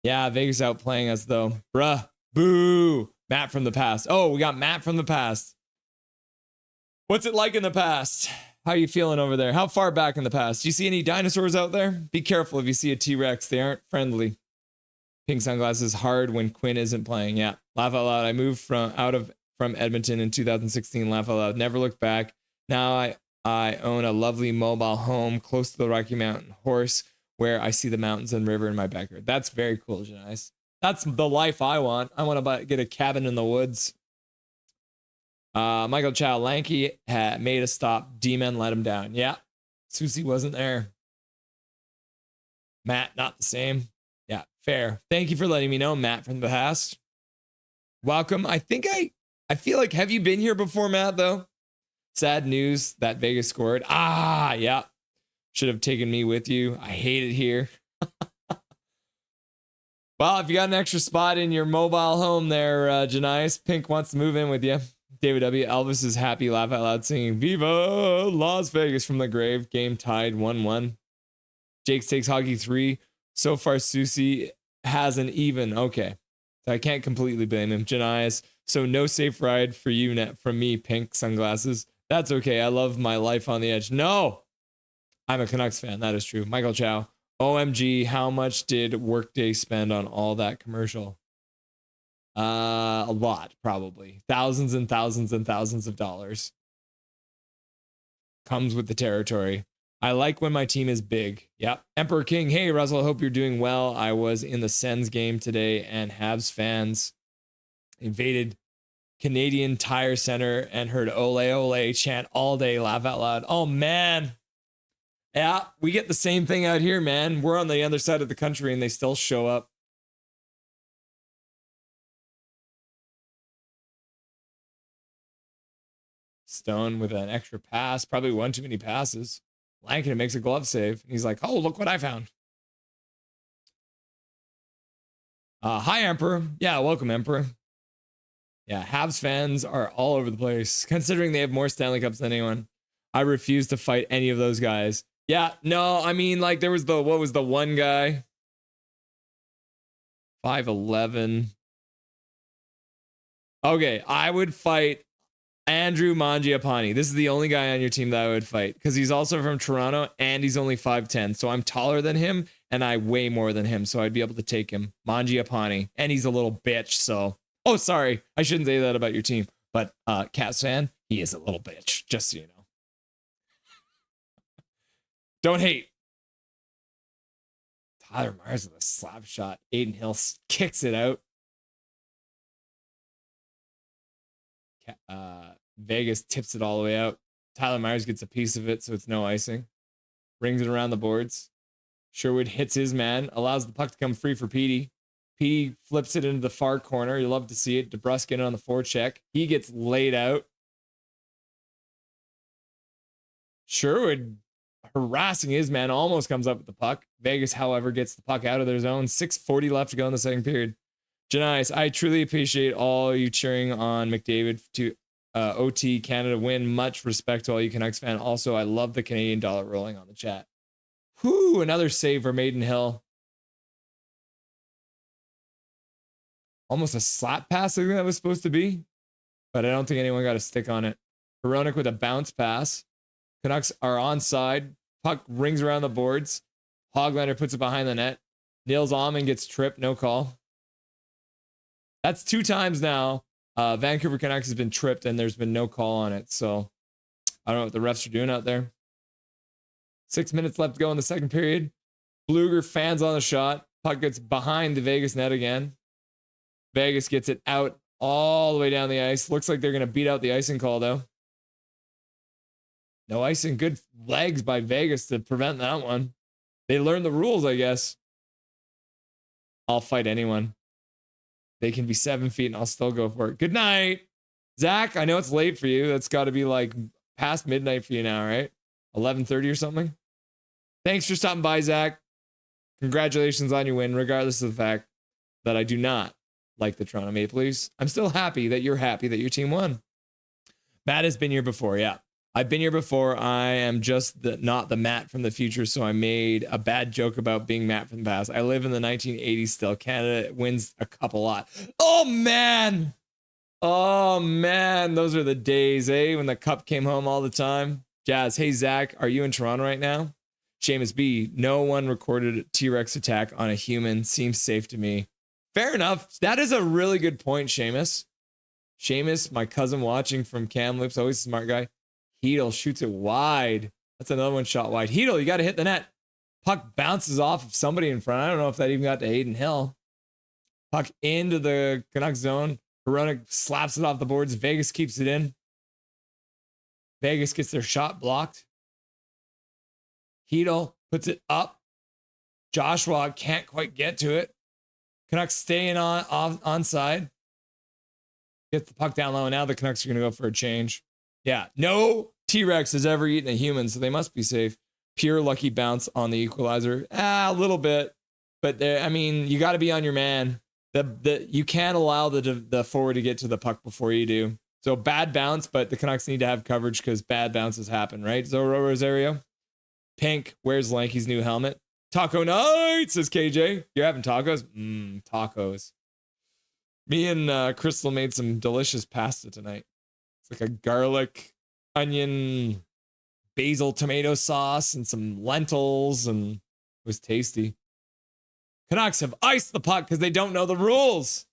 Yeah, Vegas outplaying us though. Bruh. Boo. Matt from the past. Oh, we got Matt from the past. What's it like in the past? How you feeling over there? How far back in the past? Do you see any dinosaurs out there? Be careful if you see a T-Rex. They aren't friendly. Pink sunglasses hard when Quinn isn't playing. Yeah. Laugh out loud. I moved from Edmonton in 2016. Laugh out loud. Never looked back. Now I own a lovely mobile home close to the Rocky Mountain Horse where I see the mountains and river in my backyard. That's very cool, Janais. That's the life I want. I want to get a cabin in the woods. Michael Chow, lanky made a stop. D-men let him down. Yeah, Susie wasn't there. Matt, not the same. Yeah, fair. Thank you for letting me know, Matt from the past. Welcome. I feel like, have you been here before, Matt, though? Sad news that Vegas scored. Ah, yeah. Should have taken me with you. I hate it here. Well, if you got an extra spot in your mobile home there, Janice, Pink wants to move in with you. David W. Elvis is happy, laugh out loud, singing Viva Las Vegas from the grave. Game tied 1-1. Jakes takes hockey 3. So far, Susie has an even. Okay. So I can't completely blame him. Janice, so no safe ride for you from me, Pink sunglasses. That's okay. I love my life on the edge. No, I'm a Canucks fan. That is true. Michael Chow. OMG, how much did Workday spend on all that commercial? A lot, probably. Thousands and thousands and thousands of dollars. Comes with the territory. I like when my team is big. Yep. Emperor King. Hey, Russell, hope you're doing well. I was in the Sens game today and Habs fans invaded Canadian Tire Center and heard ole ole chant all day, laugh out loud. Oh, man. Yeah, we get the same thing out here, man. We're on the other side of the country and they still show up. Stone with an extra pass, probably one too many passes. Lankin makes a glove save. He's like, oh, look what I found. Hi, Emperor. Yeah, welcome, Emperor. Yeah, Habs fans are all over the place, considering they have more Stanley Cups than anyone. I refuse to fight any of those guys. Yeah, no, I mean, like, there was what was the one guy? 5'11". Okay, I would fight Andrew Mangiapane. This is the only guy on your team that I would fight because he's also from Toronto and he's only 5'10". So I'm taller than him and I weigh more than him. So I'd be able to take him. Mangiapane. And he's a little bitch. So, oh, sorry. I shouldn't say that about your team. But Cats fan, he is a little bitch. Just so you know. Don't hate. Tyler Myers with a slap shot. Aiden Hill kicks it out. Vegas tips it all the way out. Tyler Myers gets a piece of it, so it's no icing. Rings it around the boards. Sherwood hits his man, allows the puck to come free for Petey. Petey flips it into the far corner. You love to see it. DeBrusque in on the forecheck. He gets laid out. Sherwood harassing his man, almost comes up with the puck. Vegas, however, gets the puck out of their zone. 6:40 left to go in the second period. Janice, I truly appreciate all you cheering on McDavid to OT Canada win. Much respect to all you Canucks fan. Also, I love the Canadian dollar rolling on the chat. Whoo, another save for Maiden Hill. Almost a slap pass, I think that was supposed to be. But I don't think anyone got a stick on it. Hronek with a bounce pass. Canucks are onside. Puck rings around the boards. Hoglander puts it behind the net. Nils Alman gets tripped. No call. That's 2 times now. Vancouver Canucks has been tripped and there's been no call on it. So I don't know what the refs are doing out there. 6 minutes left to go in the second period. Bluger fans on the shot. Puck gets behind the Vegas net again. Vegas gets it out all the way down the ice. Looks like they're going to beat out the icing call, though. No icing. Good legs by Vegas to prevent that one. They learned the rules, I guess. I'll fight anyone. They can be 7 feet and I'll still go for it. Good night. Zach, I know it's late for you. That's got to be like past midnight for you now, right? 11:30 or something. Thanks for stopping by, Zach. Congratulations on your win, regardless of the fact that I do not like the Toronto Maple Leafs. I'm still happy that you're happy that your team won. Matt has been here before, yeah. I've been here before. I am just not the Matt from the future, so I made a bad joke about being Matt from the past. I live in the 1980s still. Canada wins a couple lot. Oh, man. Oh, man. Those are the days, eh? When the cup came home all the time. Jazz, hey, Zach, are you in Toronto right now? Seamus B, no one recorded a T-Rex attack on a human. Seems safe to me. Fair enough. That is a really good point, Seamus. Seamus, my cousin watching from Kamloops, always a smart guy. Hedel shoots it wide. That's another one shot wide. Hedel, you got to hit the net. Puck bounces off of somebody in front. I don't know if that even got to Aiden Hill. Puck into the Canucks zone. Hronek slaps it off the boards. Vegas keeps it in. Vegas gets their shot blocked. Hedel puts it up. Joshua can't quite get to it. Canucks staying onside. Get the puck down low. And now the Canucks are going to go for a change. Yeah, no T-Rex has ever eaten a human, so they must be safe. Pure lucky bounce on the equalizer. A little bit. But I mean, you got to be on your man. You can't allow the forward to get to the puck before you do. So bad bounce, but the Canucks need to have coverage because bad bounces happen, right? Zorro Rosario. Pink wears Lanky's new helmet. Taco night, says KJ. You're having tacos? Tacos. Me and Crystal made some delicious pasta tonight. It's like a garlic, onion, basil, tomato sauce, and some lentils, and it was tasty. Canucks have iced the puck because they don't know the rules.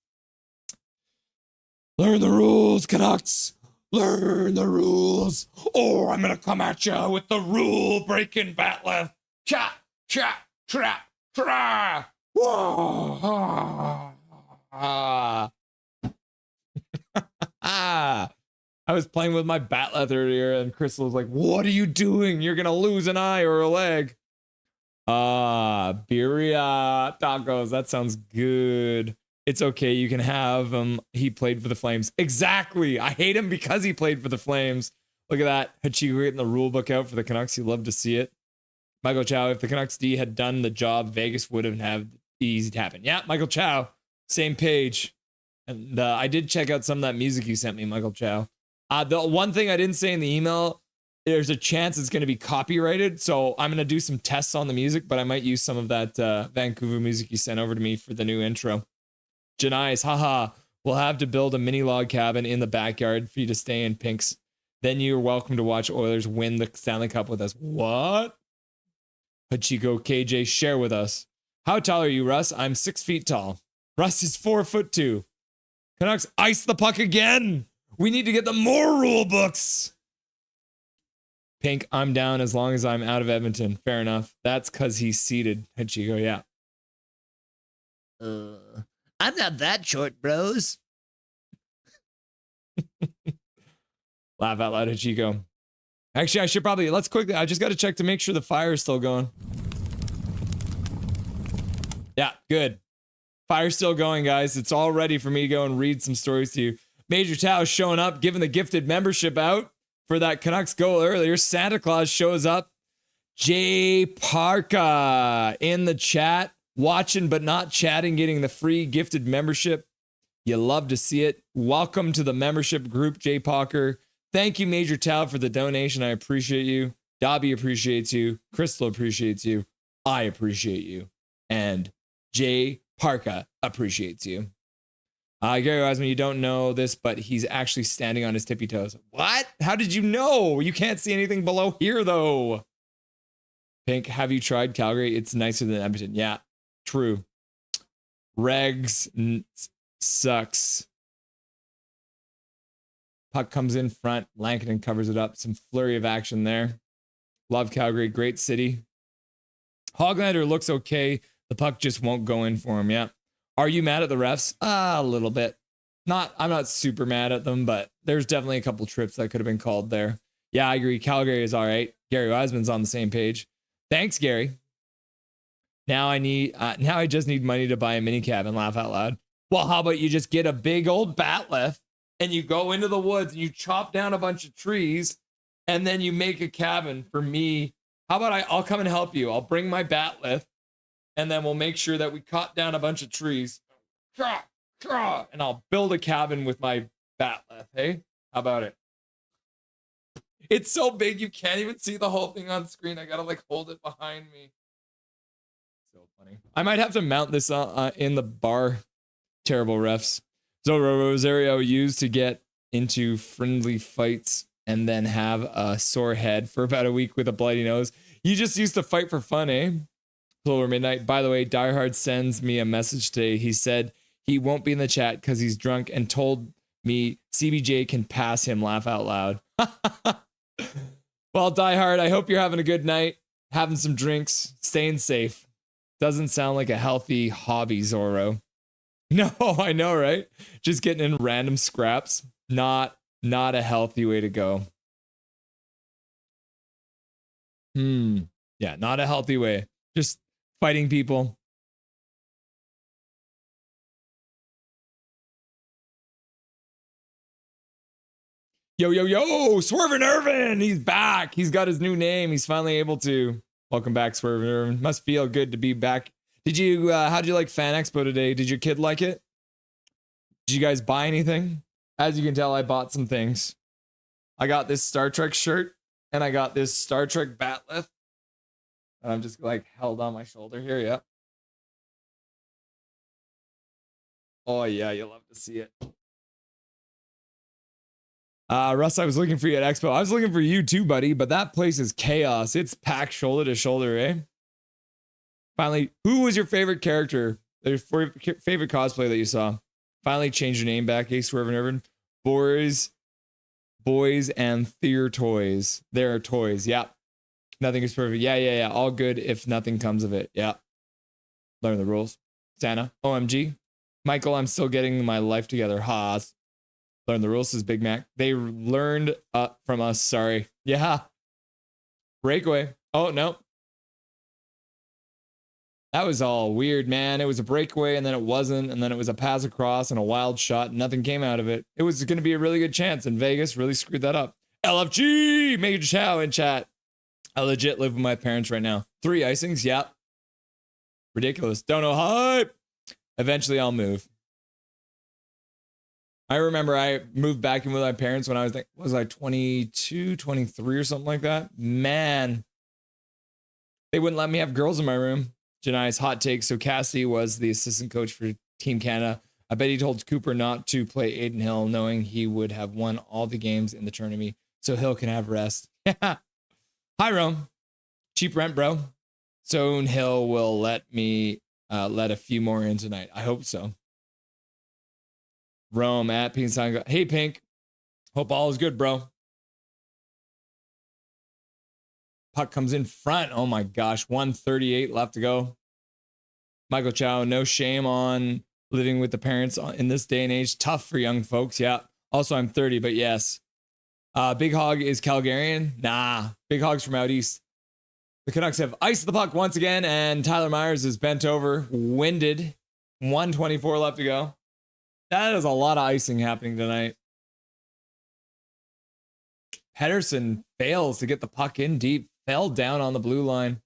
Learn the rules, Canucks. Learn the rules. Or I'm going to come at you with the rule-breaking bat left. Cha, cha, trap, tra. Whoa. I was playing with my bat leather earlier, and Crystal was like, what are you doing? You're going to lose an eye or a leg. Birria tacos. That sounds good. It's okay. You can have him. He played for the Flames. Exactly. I hate him because he played for the Flames. Look at that. Hachiko getting the rule book out for the Canucks. You love to see it. Michael Chow, if the Canucks D had done the job, Vegas would have had easy to happen. Yeah, Michael Chow. Same page. And I did check out some of that music you sent me, Michael Chow. The one thing I didn't say in the email, there's a chance it's going to be copyrighted. So I'm going to do some tests on the music, but I might use some of that Vancouver music you sent over to me for the new intro. Janice, haha, we'll have to build a mini log cabin in the backyard for you to stay in, Pinks. Then you're welcome to watch Oilers win the Stanley Cup with us. What? Hachiko, KJ, share with us. How tall are you, Russ? I'm 6 feet tall. Russ is 4'2". Canucks ice the puck again. We need to get them more rule books. Pink, I'm down as long as I'm out of Edmonton. Fair enough. That's because he's seated. Hachiko, yeah. I'm not that short, bros. Laugh out loud, Hachiko. Actually, I should probably, let's quickly, I just got to check to make sure the fire is still going. Yeah, good. Fire's still going, guys. It's all ready for me to go and read some stories to you. Major Tao showing up, giving the gifted membership out for that Canucks goal earlier. Santa Claus shows up. Jay Parka in the chat, watching but not chatting, getting the free gifted membership. You love to see it. Welcome to the membership group, Jay Parker. Thank you, Major Tao, for the donation. I appreciate you. Dobby appreciates you. Crystal appreciates you. I appreciate you. And Jay Parka appreciates you. Gary Wiseman, you don't know this, but he's actually standing on his tippy toes. What? How did you know? You can't see anything below here, though. Pink, have you tried Calgary? It's nicer than Edmonton. Yeah, true. Regs sucks. Puck comes in front. Lankinen covers it up. Some flurry of action there. Love Calgary. Great city. Hoglander looks okay. The puck just won't go in for him. Yeah. Are you mad at the refs? A little bit. I'm not super mad at them, but there's definitely a couple trips that could have been called there. Yeah, I agree. Calgary is all right. Gary Wiseman's on the same page. Thanks, Gary. Now I just need money to buy a mini cabin. Laugh out loud. Well, how about you just get a big old bat lift and you go into the woods and you chop down a bunch of trees and then you make a cabin for me. How about I'll come and help you. I'll bring my bat lift and then we'll make sure that we cut down a bunch of trees and I'll build a cabin with my bat lift. Hey, how about it? It's so big you can't even see the whole thing on screen. I gotta hold it behind me. So funny. I might have to mount this in the bar. Terrible refs. Zorro Rosario used to get into friendly fights and then have a sore head for about a week with a bloody nose. You just used to fight for fun, eh? Over midnight. By the way, Diehard sends me a message today. He said he won't be in the chat because he's drunk and told me CBJ can pass him. Laugh out loud. Well, Diehard, I hope you're having a good night, having some drinks, staying safe. Doesn't sound like a healthy hobby, Zorro. No, I know, right? Just getting in random scraps. Not a healthy way to go. Yeah, not a healthy way. Just fighting people. Yo, Swervin' Irvin. He's back. He's got his new name. He's finally able to. Welcome back, Swervin' Irvin. Must feel good to be back. Did you, how'd you like Fan Expo today? Did your kid like it? Did you guys buy anything? As you can tell, I bought some things. I got this Star Trek shirt and I got this Star Trek bat lift. And I'm just like held on my shoulder here. Yep. Oh, yeah. You'll love to see it. Russ, I was looking for you at Expo. I was looking for you too, buddy, but that place is chaos. It's packed shoulder to shoulder, eh? Finally, who was your favorite character? Your favorite cosplay that you saw? Finally changed your name back, Swervin' Irvin. Boys and Theer Toys. They're toys. Yeah. Nothing is perfect. Yeah. All good if nothing comes of it. Yeah. Learn the rules. Santa. OMG. Michael, I'm still getting my life together. Haas. Learn the rules, says Big Mac. They learned from us. Sorry. Yeah. Breakaway. Oh, no. That was all weird, man. It was a breakaway and then it wasn't. And then it was a pass across and a wild shot. And nothing came out of it. It was going to be a really good chance. And Vegas really screwed that up. LFG, Major Chow in chat. I legit live with my parents right now. 3 icings. Yep. Ridiculous. Don't know hype. Eventually I'll move. I remember I moved back in with my parents when I was 22, 23 or something like that. Man, they wouldn't let me have girls in my room. Janai's hot take. So Cassidy was the assistant coach for Team Canada. I bet he told Cooper not to play Aiden Hill, knowing he would have won all the games in the tournament. So Hill can have rest. Hi, Rome. Cheap rent, bro. Soon Hill will let me let a few more in tonight. I hope so. Rome at Pink Sign. Hey, Pink. Hope all is good, bro. Puck comes in front. Oh my gosh. 1:38 left to go. Michael Chow, no shame on living with the parents in this day and age. Tough for young folks. Yeah. Also, I'm 30, but yes. Big Hog is Calgarian. Nah. Big Hog's from out east. The Canucks have iced the puck once again, and Tyler Myers is bent over, winded. 1:24 left to go. That is a lot of icing happening tonight. Pedersen fails to get the puck in deep. Fell down on the blue line.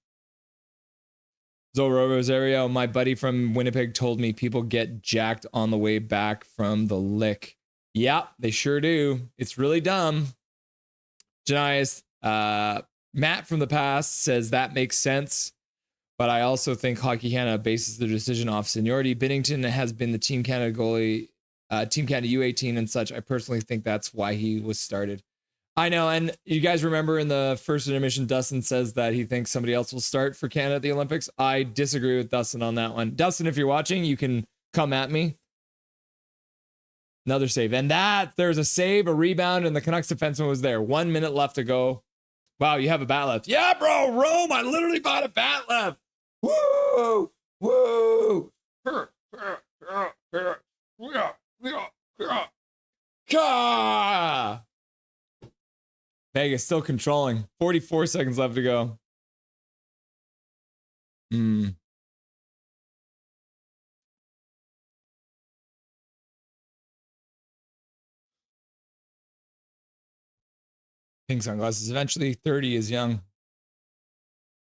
Zoro Rosario, my buddy from Winnipeg, told me people get jacked on the way back from the lick. Yeah, they sure do. It's really dumb. Janias, Matt from the past says that makes sense. But I also think Hockey Canada bases their decision off seniority. Binnington has been the Team Canada goalie, Team Canada U18 and such. I personally think that's why he was started. I know, and you guys remember in the first intermission, Dustin says that he thinks somebody else will start for Canada at the Olympics. I disagree with Dustin on that one. Dustin, if you're watching, you can come at me. Another save. And there's a save, a rebound, and the Canucks defenseman was there. 1 minute left to go. Wow, you have a bat left. Yeah, bro, Rome, I literally bought a bat left. Woo! Woo! Vegas still controlling. 44 seconds left to go. Pink sunglasses. Eventually 30 is young.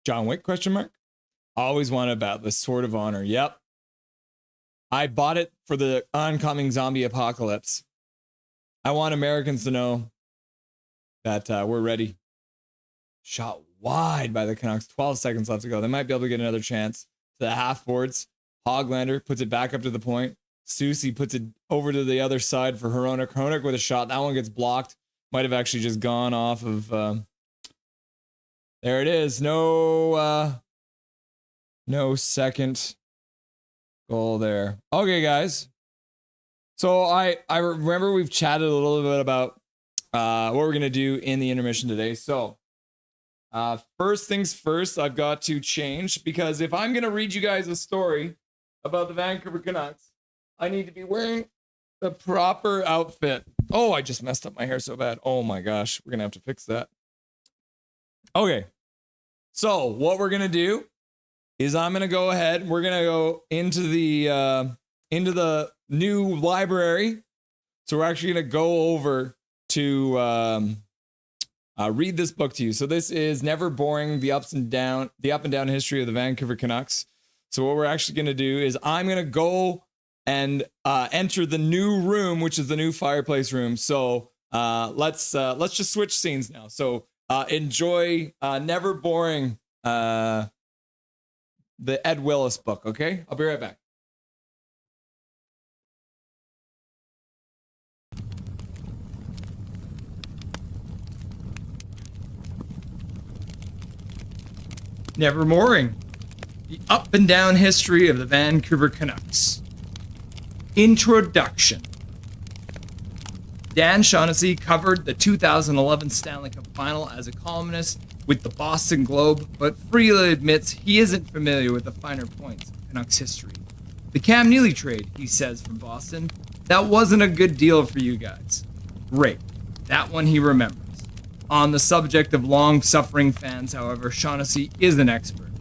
John Wick, question mark? Always wanted about the Sword of Honor. Yep. I bought it for the oncoming zombie apocalypse. I want Americans to know that we're ready. Shot wide by the Canucks. 12 seconds left to go. They might be able to get another chance. To the half boards. Hoglander puts it back up to the point. Susie puts it over to the other side for Hronek. Hronek with a shot. That one gets blocked. Might have actually just gone off of... there it is. No second goal there. Okay, guys. So I remember we've chatted a little bit about what we're going to do in the intermission today. So first things first, I've got to change, because if I'm going to read you guys a story about the Vancouver Canucks, I need to be wearing the proper outfit. Oh, I just messed up my hair so bad. Oh my gosh, we're gonna have to fix that. Okay, so what we're gonna do is I'm gonna go ahead. We're gonna go into the new library. So we're actually gonna go over to read this book to you. So this is Never Boring: the Up and Down History of the Vancouver Canucks. So what we're actually gonna do is I'm gonna go and enter the new room, which is the new fireplace room. So let's just switch scenes now. So enjoy Never Boring, the Ed Willis book. Okay, I'll be right back. Never Boring: the Up and Down History of the Vancouver Canucks. Introduction. Dan Shaughnessy covered the 2011 Stanley Cup Final as a columnist with the Boston Globe, but freely admits he isn't familiar with the finer points of Canucks history. The Cam Neely trade, he says from Boston, that wasn't a good deal for you guys. Great. That one he remembers. On the subject of long-suffering fans, however, Shaughnessy is an expert.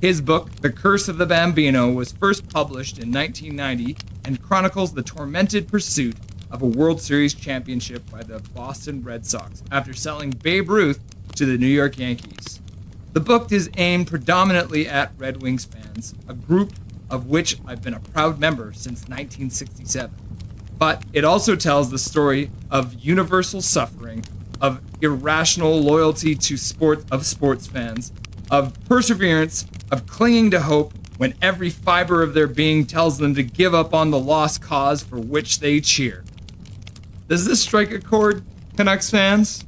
His book, The Curse of the Bambino, was first published in 1990 and chronicles the tormented pursuit of a World Series championship by the Boston Red Sox after selling Babe Ruth to the New York Yankees. The book is aimed predominantly at Red Wings fans, a group of which I've been a proud member since 1967. But it also tells the story of universal suffering, of irrational loyalty to sports fans, of perseverance, of clinging to hope when every fiber of their being tells them to give up on the lost cause for which they cheer. Does this strike a chord, Canucks fans?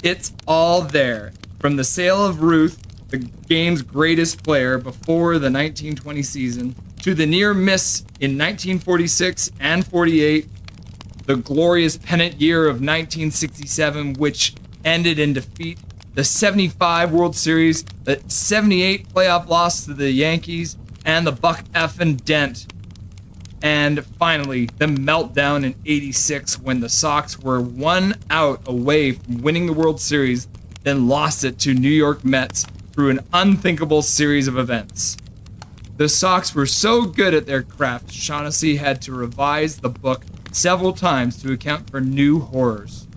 It's all there. From the sale of Ruth, the game's greatest player before the 1920 season, to the near miss in 1946 and 48, the glorious pennant year of 1967, which ended in defeat, the 75 World Series, the 78 playoff loss to the Yankees, and the Buck effing dent. And finally, the meltdown in 86 when the Sox were 1 out away from winning the World Series, then lost it to New York Mets through an unthinkable series of events. The Sox were so good at their craft, Shaughnessy had to revise the book several times to account for new horrors.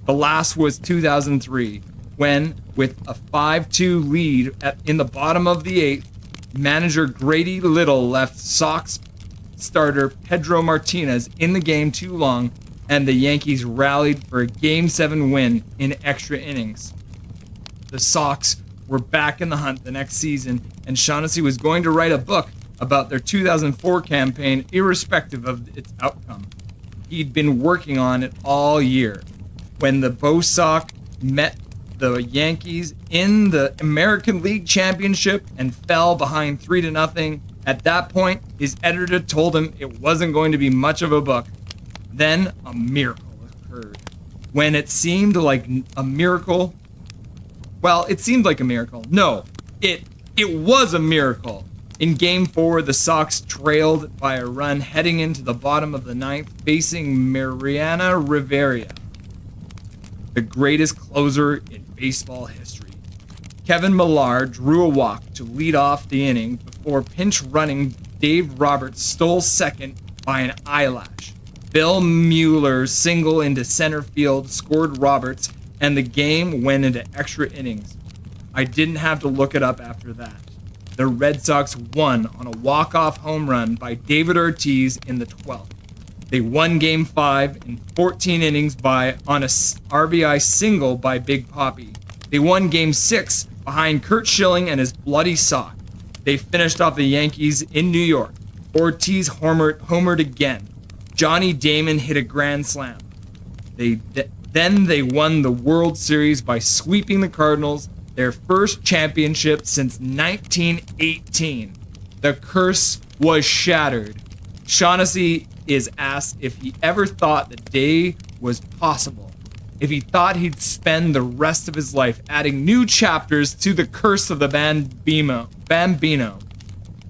The last was 2003, when, with a 5-2 lead in the bottom of the 8th, manager Grady Little left Sox starter Pedro Martinez in the game too long, and the Yankees rallied for a Game 7 win in extra innings. The Sox were back in the hunt the next season, and Shaughnessy was going to write a book about their 2004 campaign, irrespective of its outcome. He'd been working on it all year. When the Bo Sox met the Yankees in the American League Championship and fell behind 3-0, at that point, his editor told him it wasn't going to be much of a book. Then a miracle occurred. When it seemed like a miracle, well, it seemed like a miracle. No, it was a miracle. In Game 4, the Sox trailed by a run heading into the bottom of the 9th, facing Mariano Rivera, the greatest closer in baseball history. Kevin Millar drew a walk to lead off the inning before pinch-running Dave Roberts stole second by an eyelash. Bill Mueller's single into center field scored Roberts, and the game went into extra innings. I didn't have to look it up after that. The Red Sox won on a walk-off home run by David Ortiz in the 12th. They won Game 5 in 14 innings on a RBI single by Big Papi. They won Game 6 behind Curt Schilling and his bloody sock. They finished off the Yankees in New York. Ortiz homered again. Johnny Damon hit a grand slam. Then they won the World Series by sweeping the Cardinals, their first championship since 1918. The curse was shattered. Shaughnessy is asked if he ever thought the day was possible, if he thought he'd spend the rest of his life adding new chapters to the curse of the Bambino.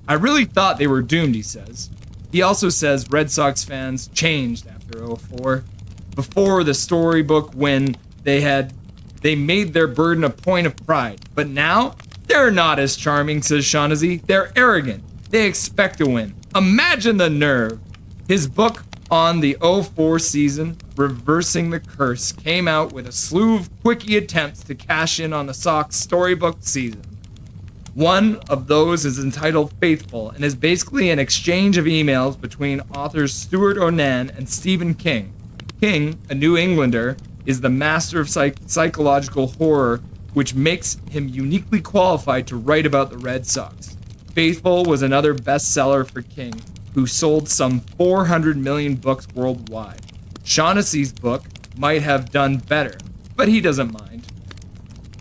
I really thought they were doomed, he says. He also says Red Sox fans changed after '04. Before the storybook win, they made their burden a point of pride. But now, they're not as charming, says Shaughnessy. They're arrogant. They expect to win. Imagine the nerve. His book on the '04 season, Reversing the Curse, came out with a slew of quickie attempts to cash in on the Sox storybook season. One of those is entitled Faithful and is basically an exchange of emails between authors Stuart Onan and Stephen King. King, a New Englander, is the master of psychological horror, which makes him uniquely qualified to write about the Red Sox. Faithful was another bestseller for King, who sold some 400 million books worldwide. Shaughnessy's book might have done better, but he doesn't mind.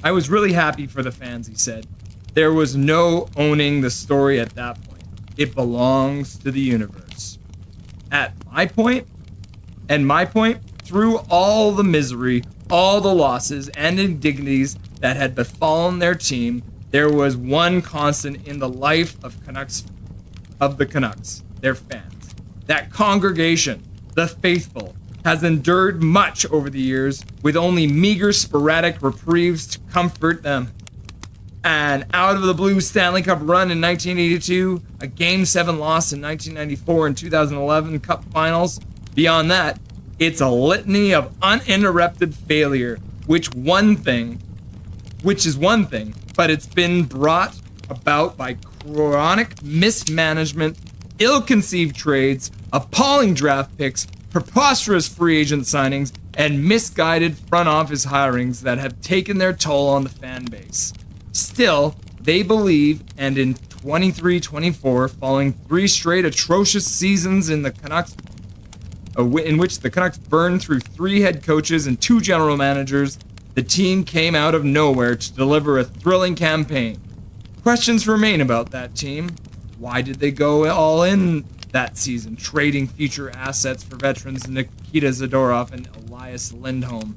I was really happy for the fans, he said. There was no owning the story at that point. It belongs to the universe. At my point, through all the misery, all the losses and indignities that had befallen their team, there was one constant in the life of the Canucks, their fans. That congregation, the faithful, has endured much over the years with only meager sporadic reprieves to comfort them. An out-of-the-blue Stanley Cup run in 1982, a Game 7 loss in 1994 and 2011 Cup Finals. Beyond that, it's a litany of uninterrupted failure, which is one thing, but it's been brought about by chronic mismanagement, ill-conceived trades, appalling draft picks, preposterous free agent signings, and misguided front office hirings that have taken their toll on the fan base. Still, they believe, and in 23-24, following 3 straight atrocious seasons in the Canucks, in which the Canucks burned through 3 head coaches and 2 general managers, the team came out of nowhere to deliver a thrilling campaign. Questions remain about that team. Why did they go all in that season, trading future assets for veterans Nikita Zadorov and Elias Lindholm?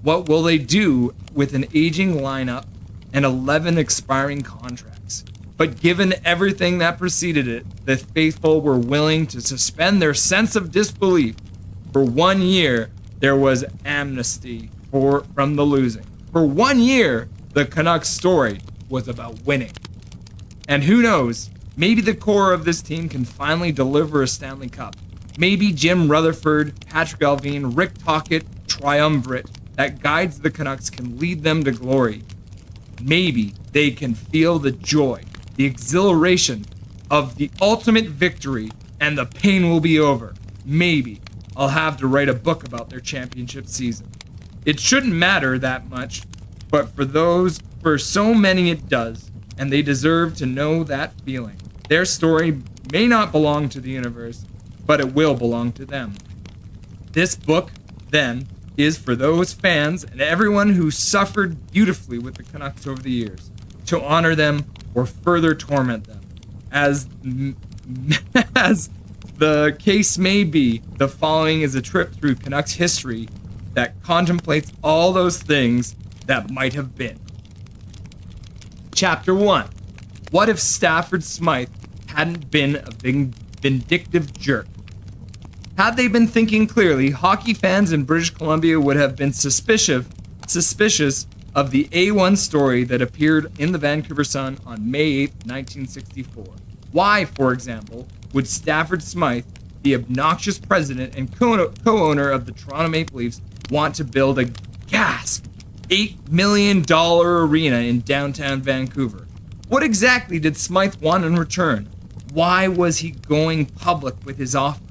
What will they do with an aging lineup and 11 expiring contracts? But given everything that preceded it, the faithful were willing to suspend their sense of disbelief. For 1 year, there was amnesty from the losing. For 1 year, the Canucks story was about winning. And who knows, maybe the core of this team can finally deliver a Stanley Cup. Maybe Jim Rutherford, Patrick Allvin, Rick Tocchet triumvirate that guides the Canucks can lead them to glory. Maybe they can feel the joy, the exhilaration of the ultimate victory, and the pain will be over. Maybe I'll have to write a book about their championship season. It shouldn't matter that much, but for so many it does, and they deserve to know that feeling. Their story may not belong to the universe, but it will belong to them. This book, then, is for those fans and everyone who suffered beautifully with the Canucks over the years, to honor them or further torment them. As the case may be, the following is a trip through Canucks history that contemplates all those things that might have been. Chapter 1. What if Stafford Smythe hadn't been a vindictive jerk? Had they been thinking clearly, hockey fans in British Columbia would have been suspicious of the A1 story that appeared in the Vancouver Sun on May 8, 1964. Why, for example, would Stafford Smythe, the obnoxious president and co-owner of the Toronto Maple Leafs, want to build a gasp $8 million arena in downtown Vancouver? What exactly did Smythe want in return? Why was he going public with his offer?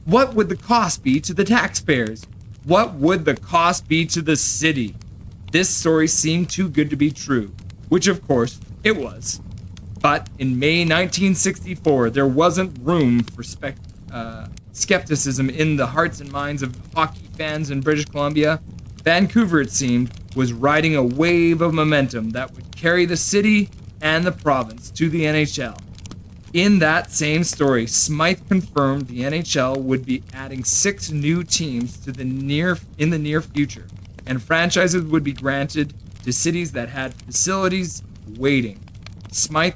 What would the cost be to the taxpayers? What would the cost be to the city? This story seemed too good to be true, which of course it was. But in May 1964, there wasn't room for skepticism in the hearts and minds of hockey fans in British Columbia. Vancouver, it seemed, was riding a wave of momentum that would carry the city and the province to the NHL. In that same story, Smythe confirmed the NHL would be adding 6 new teams in the near future, and franchises would be granted to cities that had facilities waiting. Smythe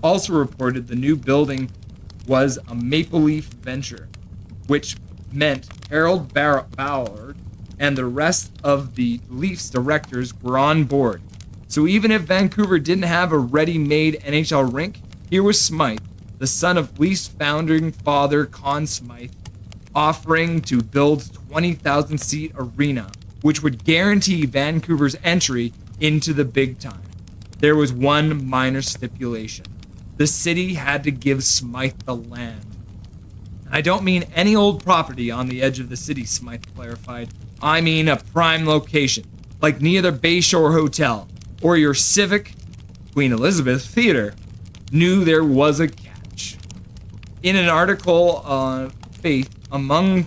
also reported the new building was a Maple Leaf venture, which meant Harold Ballard and the rest of the Leafs directors were on board. So even if Vancouver didn't have a ready-made NHL rink, here was Smythe, the son of Leafs founding father Conn Smythe, offering to build 20,000-seat arena, which would guarantee Vancouver's entry into the big time. There was one minor stipulation. The city had to give Smythe the land. I don't mean any old property on the edge of the city, Smythe clarified. I mean a prime location, like near the Bayshore Hotel or your civic Queen Elizabeth Theater. Knew there was a catch. In an article on Faith among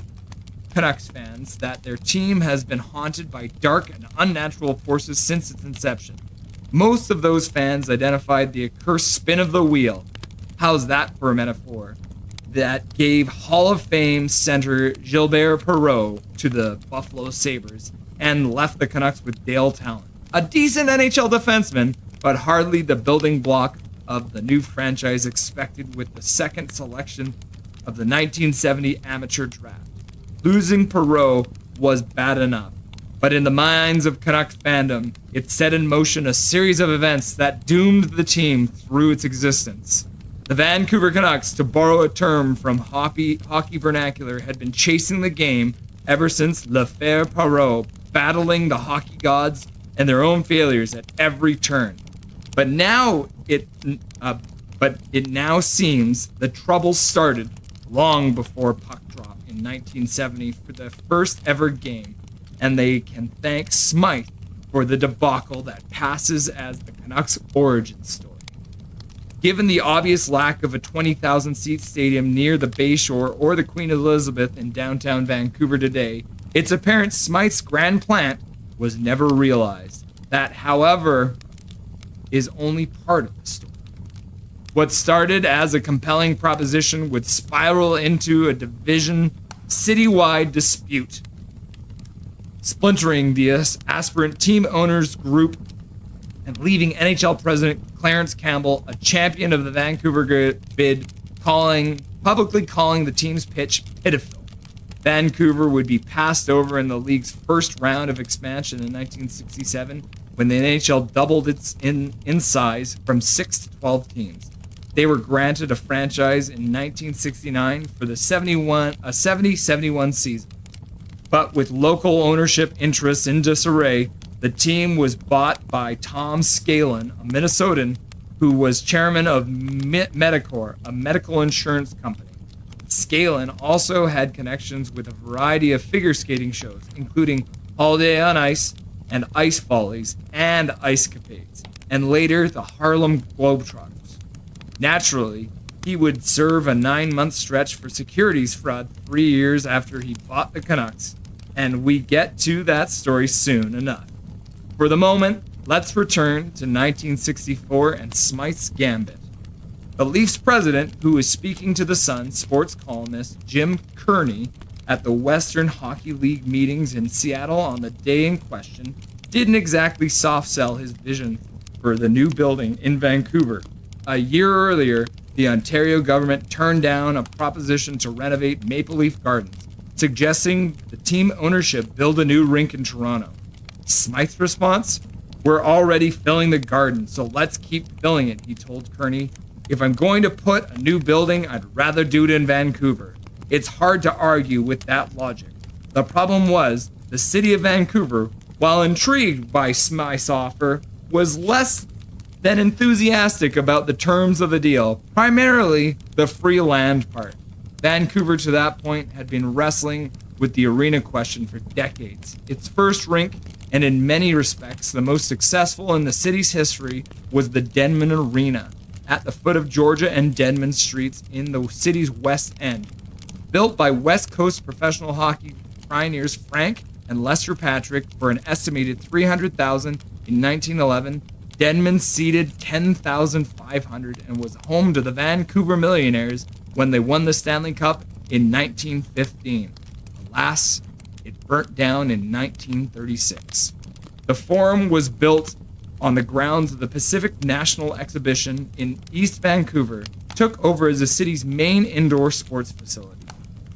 Canucks fans that their team has been haunted by dark and unnatural forces since its inception. Most of those fans identified the accursed spin of the wheel. How's that for a metaphor? That gave Hall of Fame center Gilbert Perreault to the Buffalo Sabres and left the Canucks with Dale Talon. A decent NHL defenseman, but hardly the building block of the new franchise expected with the second selection of the 1970 amateur draft. Losing Perreault was bad enough, but in the minds of Canucks fandom, it set in motion a series of events that doomed the team through its existence. The Vancouver Canucks, to borrow a term from hockey vernacular, had been chasing the game ever since L'Affaire Perreault, battling the hockey gods and their own failures at every turn. But it now seems the trouble started long before puck drop in 1970 for the first ever game, and they can thank Smythe for the debacle that passes as the Canucks' origin story. Given the obvious lack of a 20,000-seat stadium near the Bayshore or the Queen Elizabeth in downtown Vancouver today, it's apparent Smythe's grand plan was never realized. That, however, is only part of the story. What started as a compelling proposition would spiral into a citywide dispute, splintering the aspirant team owners group and leaving NHL president Clarence Campbell, a champion of the Vancouver bid, publicly calling the team's pitch pitiful. Vancouver would be passed over in the league's first round of expansion in 1967 when the NHL doubled its in size from 6 to 12 teams. They were granted a franchise in 1969 for the 70-71 season. But with local ownership interests in disarray, the team was bought by Tom Skalin, a Minnesotan who was chairman of Medicor, a medical insurance company. Skalin also had connections with a variety of figure skating shows, including Holiday on Ice and Ice Follies and Ice Capades, and later the Harlem Globetrotters. Naturally, he would serve a 9-month stretch for securities fraud 3 years after he bought the Canucks, and we get to that story soon enough. For the moment, let's return to 1964 and Smythe's gambit. The Leafs president, who was speaking to the Sun sports columnist Jim Kearney at the Western Hockey League meetings in Seattle on the day in question, didn't exactly soft sell his vision for the new building in Vancouver. A year earlier, the Ontario government turned down a proposition to renovate Maple Leaf Gardens, suggesting the team ownership build a new rink in Toronto. Smythe's response? We're already filling the garden, so let's keep filling it, he told Kearney. If I'm going to put a new building, I'd rather do it in Vancouver. It's hard to argue with that logic. The problem was, the city of Vancouver, while intrigued by Smythe's offer, was less than enthusiastic about the terms of the deal, primarily the free land part. Vancouver to that point had been wrestling with the arena question for decades. Its first rink, and in many respects the most successful in the city's history, was the Denman Arena, at the foot of Georgia and Denman Streets in the city's West End. Built by West Coast professional hockey pioneers Frank and Lester Patrick for an estimated $300,000 in 1911, Denman seated 10,500 and was home to the Vancouver Millionaires when they won the Stanley Cup in 1915. Alas, it burnt down in 1936. The Forum was built on the grounds of the Pacific National Exhibition in East Vancouver took over as the city's main indoor sports facility.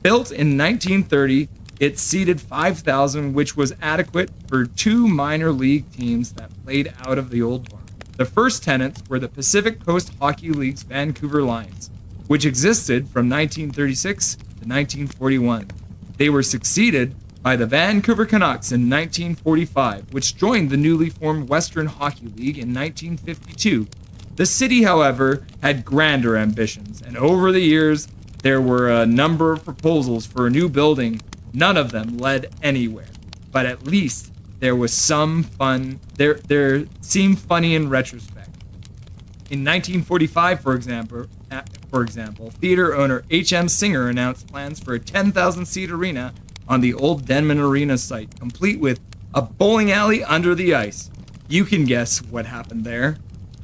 Built in 1930, it seated 5,000, which was adequate for 2 minor league teams that played out of the old barn. The first tenants were the Pacific Coast Hockey League's Vancouver Lions, which existed from 1936 to 1941. They were succeeded by the Vancouver Canucks in 1945, which joined the newly formed Western Hockey League in 1952. The city, however, had grander ambitions, and over the years, there were a number of proposals for a new building. None of them led anywhere, but at least there was some fun. There seemed funny in retrospect. In 1945, for example, theater owner H.M. Singer announced plans for a 10,000-seat arena on the old Denman Arena site, complete with a bowling alley under the ice. You can guess what happened there.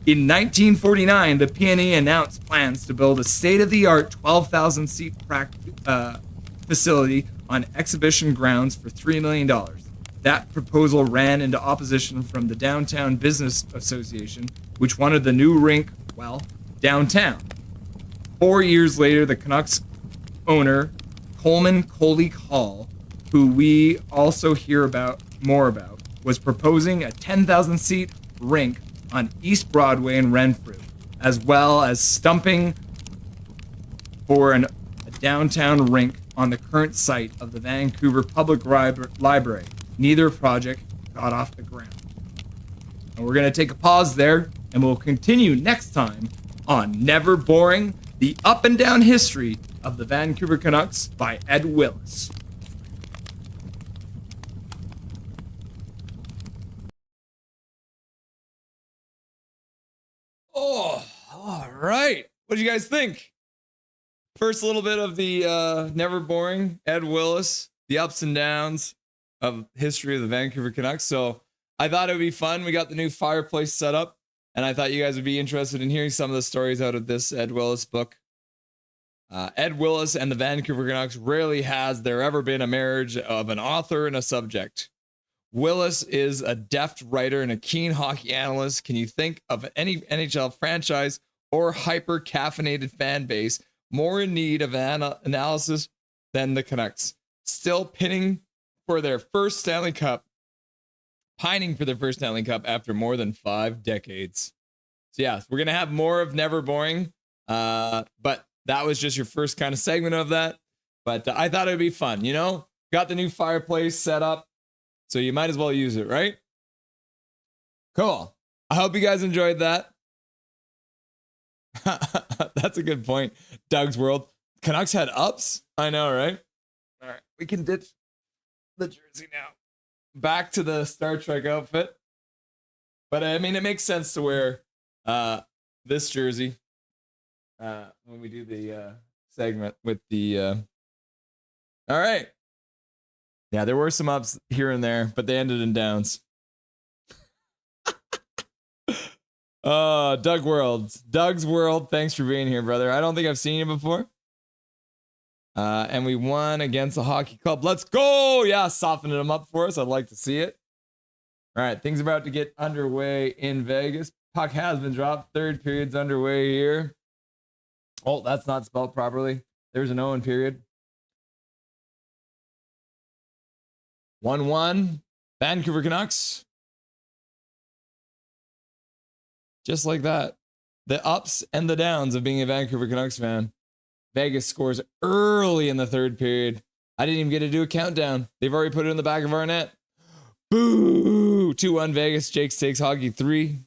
In 1949, the PNE announced plans to build a state-of-the-art 12,000-seat facility on exhibition grounds for $3 million. That proposal ran into opposition from the Downtown Business Association, which wanted the new rink, downtown. 4 years later, the Canucks owner, Coleman Coley Hall, who we also hear more about, was proposing a 10,000-seat rink on East Broadway in Renfrew, as well as stumping for a downtown rink on the current site of the Vancouver Public Library. Neither project got off the ground. And we're going to take a pause there, and we'll continue next time on Never Boring, the up and down history of the Vancouver Canucks by Ed Willis. Oh, all right. What do you guys think? First little bit of the Never Boring, Ed Willis, the ups and downs of history of the Vancouver Canucks. So I thought it would be fun. We got the new fireplace set up, and I thought you guys would be interested in hearing some of the stories out of this Ed Willis book. Ed Willis and the Vancouver Canucks rarely has there ever been a marriage of an author and a subject. Willis is a deft writer and a keen hockey analyst. Can you think of any NHL franchise or hyper-caffeinated fan base more in need of analysis than the Canucks? Still pining for their first Stanley Cup after more than 5 decades. So yeah, we're going to have more of Never Boring, but that was just your first kind of segment of that. But I thought it'd be fun, Got the new fireplace set up, so you might as well use it, right? Cool. I hope you guys enjoyed that. That's a good point. Doug's World. Canucks had ups? I know, right? All right, we can ditch the jersey now. Back to the Star Trek outfit. But I mean, it makes sense to wear this jersey when we do the segment with the... All right. Yeah, there were some ups here and there, but they ended in downs. Doug World. Doug's World, thanks for being here, brother. I don't think I've seen you before. And we won against the hockey club. Let's go! Yeah, softening them up for us. I'd like to see it. All right, things are about to get underway in Vegas. Puck has been dropped. Third period's underway here. Oh, that's not spelled properly. There's an O in period. 1-1. Vancouver Canucks. Just like that. The ups and the downs of being a Vancouver Canucks fan. Vegas scores early in the third period. I didn't even get to do a countdown. They've already put it in the back of our net. Boo! 2-1 Vegas. Jake takes hockey 3.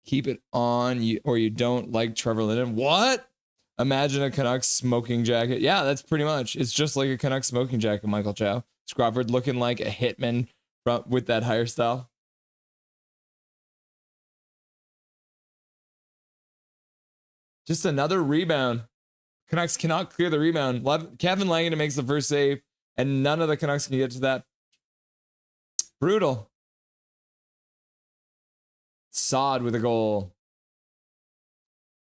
Keep it on, or you don't like Trevor Linden. What? Imagine a Canucks smoking jacket. Yeah, that's pretty much. It's just like a Canucks smoking jacket, Michael Chow. Crawford looking like a hitman with that hairstyle. Just another rebound. Canucks cannot clear the rebound. Kevin Langdon makes the first save, and none of the Canucks can get to that. Brutal. Saad with a goal.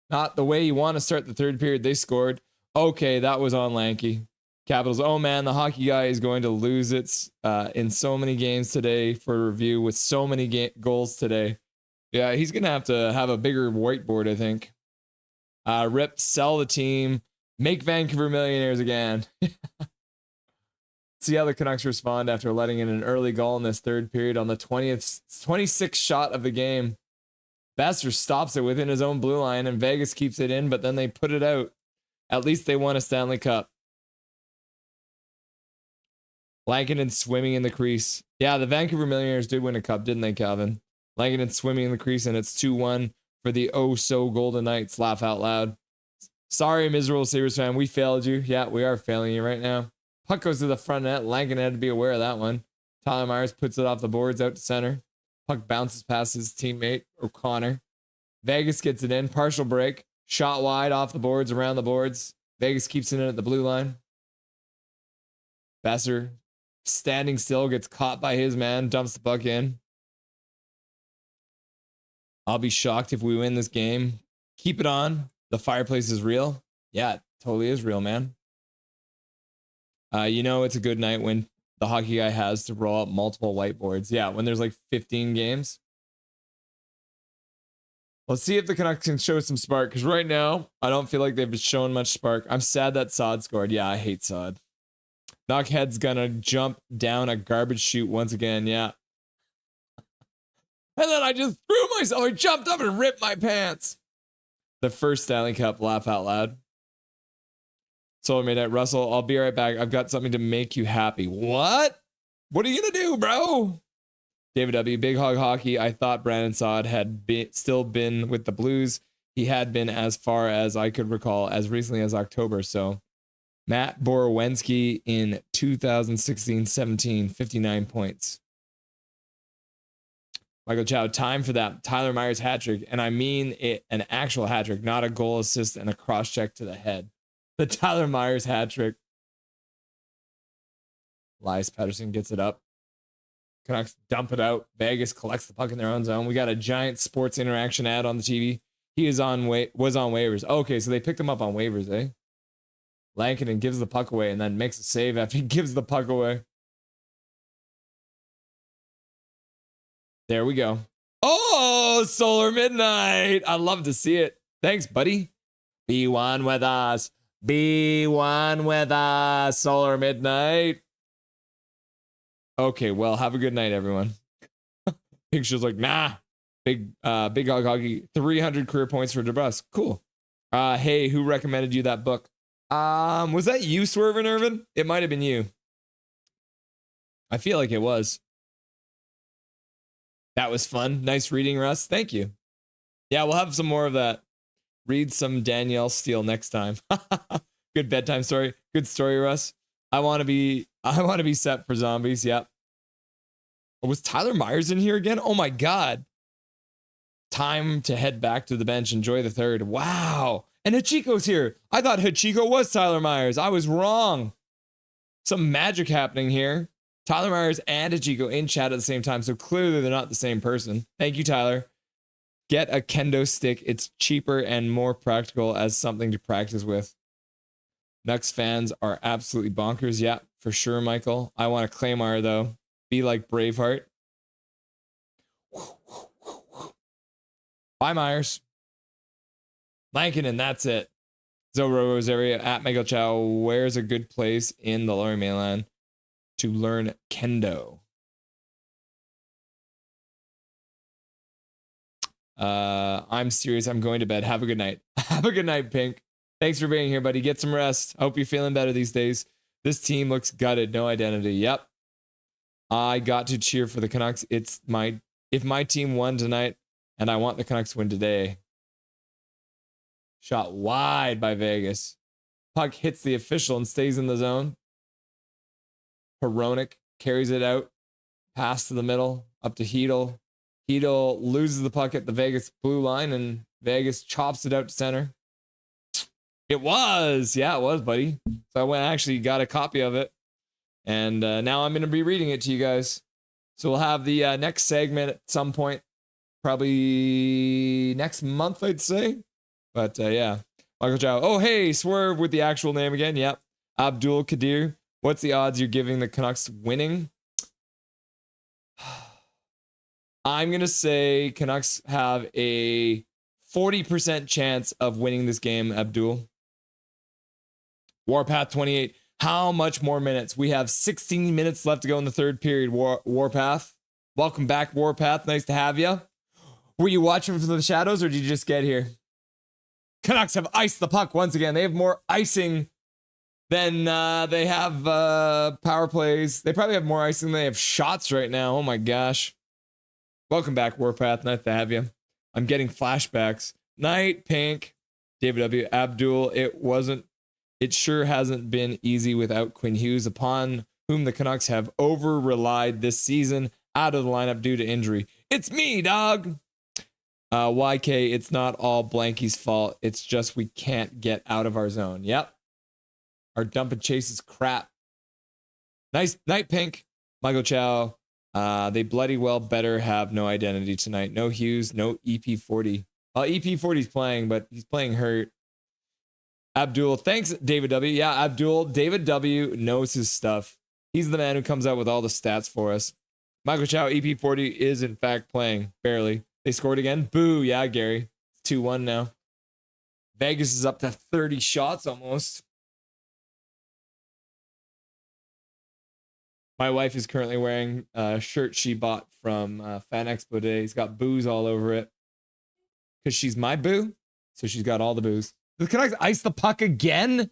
Not the way you want to start the third period. They scored. Okay, that was on Lanky. Capitals. Oh man, the hockey guy is going to lose it in so many games today for review with so many goals today. Yeah, he's going to have a bigger whiteboard, I think. Rip, sell the team, make Vancouver millionaires again. See how the Canucks respond after letting in an early goal in this third period on the 26th shot of the game. Besser stops it within his own blue line, and Vegas keeps it in, but then they put it out. At least they won a Stanley Cup. Lankinen swimming in the crease. Yeah, the Vancouver Millionaires did win a cup, didn't they, Calvin? Lankinen swimming in the crease, and it's 2-1 for the oh-so Golden Knights. Laugh out loud. Sorry, miserable Sabres fan. We failed you. Yeah, we are failing you right now. Puck goes to the front net. Lankinen had to be aware of that one. Tyler Myers puts it off the boards out to center. Puck bounces past his teammate, O'Connor. Vegas gets it in. Partial break. Shot wide off the boards, around the boards. Vegas keeps it in at the blue line. Besser, standing still, gets caught by his man, dumps the puck in. I'll be shocked if we win this game. Keep it on. The fireplace is real. Yeah, it totally is real, man. You know it's a good night when the hockey guy has to roll up multiple whiteboards. Yeah, when there's like 15 games. Let's see if the Canucks can show some spark, because right now, I don't feel like they've shown much spark. I'm sad that Sod scored. Yeah, I hate Sod. Knockhead's gonna jump down a garbage chute once again. Yeah. And then I just threw myself. I jumped up and ripped my pants. The first Stanley Cup, laugh out loud. Solar Midnight, Russell, I'll be right back. I've got something to make you happy. What? What are you gonna do, bro? David W. Big Hog Hockey. I thought Brandon Saad had still been with the Blues. He had been as far as I could recall as recently as October. So Matt Borowensky in 2016-17, 59 points. Michael Chow, time for that Tyler Myers hat trick. And I mean it, an actual hat trick, not a goal assist and a cross check to the head. The Tyler Myers hat trick. Elias Pettersson gets it up. Canucks dump it out. Vegas collects the puck in their own zone. We got a giant Sports Interaction ad on the TV. He was on waivers. Okay, so they picked him up on waivers, eh? Lankinen gives the puck away and then makes a save after he gives the puck away. There we go. Oh, Solar Midnight. I love to see it. Thanks, buddy. Be one with us. Be one with us, Solar Midnight. Okay, well, have a good night, everyone. Picture's like, nah. Big Hog Hockey, 300 career points for DeBrusque. Cool. Hey, who recommended you that book? Was that you, Swervin' Irvin? It might have been you. I feel like it was. That was fun. Nice reading, Russ. Thank you. Yeah, we'll have some more of that. Read some Danielle Steele next time. Good bedtime story. Good story, Russ. I want to be set for zombies. Yep. Oh, was Tyler Myers in here again? Oh my God. Time to head back to the bench. Enjoy the third. Wow. And Hachiko's here. I thought Hachiko was Tyler Myers. I was wrong. Some magic happening here. Tyler Myers and Hachiko in chat at the same time. So clearly they're not the same person. Thank you, Tyler. Get a kendo stick. It's cheaper and more practical as something to practice with. Nucks fans are absolutely bonkers. Yeah, for sure, Michael. I want a Claymore, though. Be like Braveheart. Bye, Myers. Lankinen, that's it. Zoro Rosario at Michael Chow. Where's a good place in the Lower Mainland to learn kendo? I'm serious. I'm going to bed. Have a good night. Have a good night, Pink. Thanks for being here, buddy. Get some rest. I hope you're feeling better these days. This team looks gutted. No identity. Yep. I got to cheer for the Canucks. If my team won tonight, and I want the Canucks to win today. Shot wide by Vegas. Puck hits the official and stays in the zone. Hronek carries it out. Pass to the middle. Up to Hedl. Hedl loses the puck at the Vegas blue line, and Vegas chops it out to center. It was. Yeah, it was, buddy. So I went actually got a copy of it. And now I'm going to be reading it to you guys. So we'll have the next segment at some point. Probably next month, I'd say. But yeah. Michael Chow. Oh, hey, Swerve with the actual name again. Yep. Abdul Kadir. What's the odds you're giving the Canucks winning? I'm going to say Canucks have a 40% chance of winning this game, Abdul. Warpath 28. How much more minutes? We have 16 minutes left to go in the third period, Warpath. Welcome back, Warpath. Nice to have you. Were you watching from the shadows or did you just get here? Canucks have iced the puck once again. They have more icing than they have power plays. They probably have more icing than they have shots right now. Oh my gosh. Welcome back, Warpath. Nice to have you. I'm getting flashbacks. Night, Pink. David W. Abdul. It sure hasn't been easy without Quinn Hughes, upon whom the Canucks have over-relied this season, out of the lineup due to injury. It's me, dog. YK, it's not all Blanky's fault. It's just we can't get out of our zone. Yep. Our dump and chase is crap. Nice night, Pink. Michael Chow. They bloody well better have no identity tonight. No Hughes, no EP40. Well, EP40's playing, but he's playing hurt. Abdul, thanks, David W. Yeah, Abdul, David W. knows his stuff. He's the man who comes out with all the stats for us. Michael Chow, EP40 is in fact playing, barely. They scored again. Boo, yeah, Gary. It's 2-1 now. Vegas is up to 30 shots almost. My wife is currently wearing a shirt she bought from Fan Expo Day. It's got booze all over it. Because she's my boo, so she's got all the booze. The Canucks ice the puck again?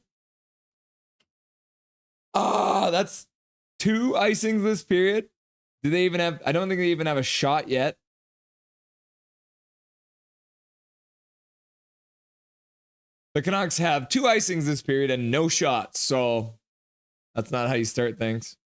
That's 2 icings this period. Do they even have... I don't think they even have a shot yet. The Canucks have 2 icings this period and no shots, so that's not how you start things.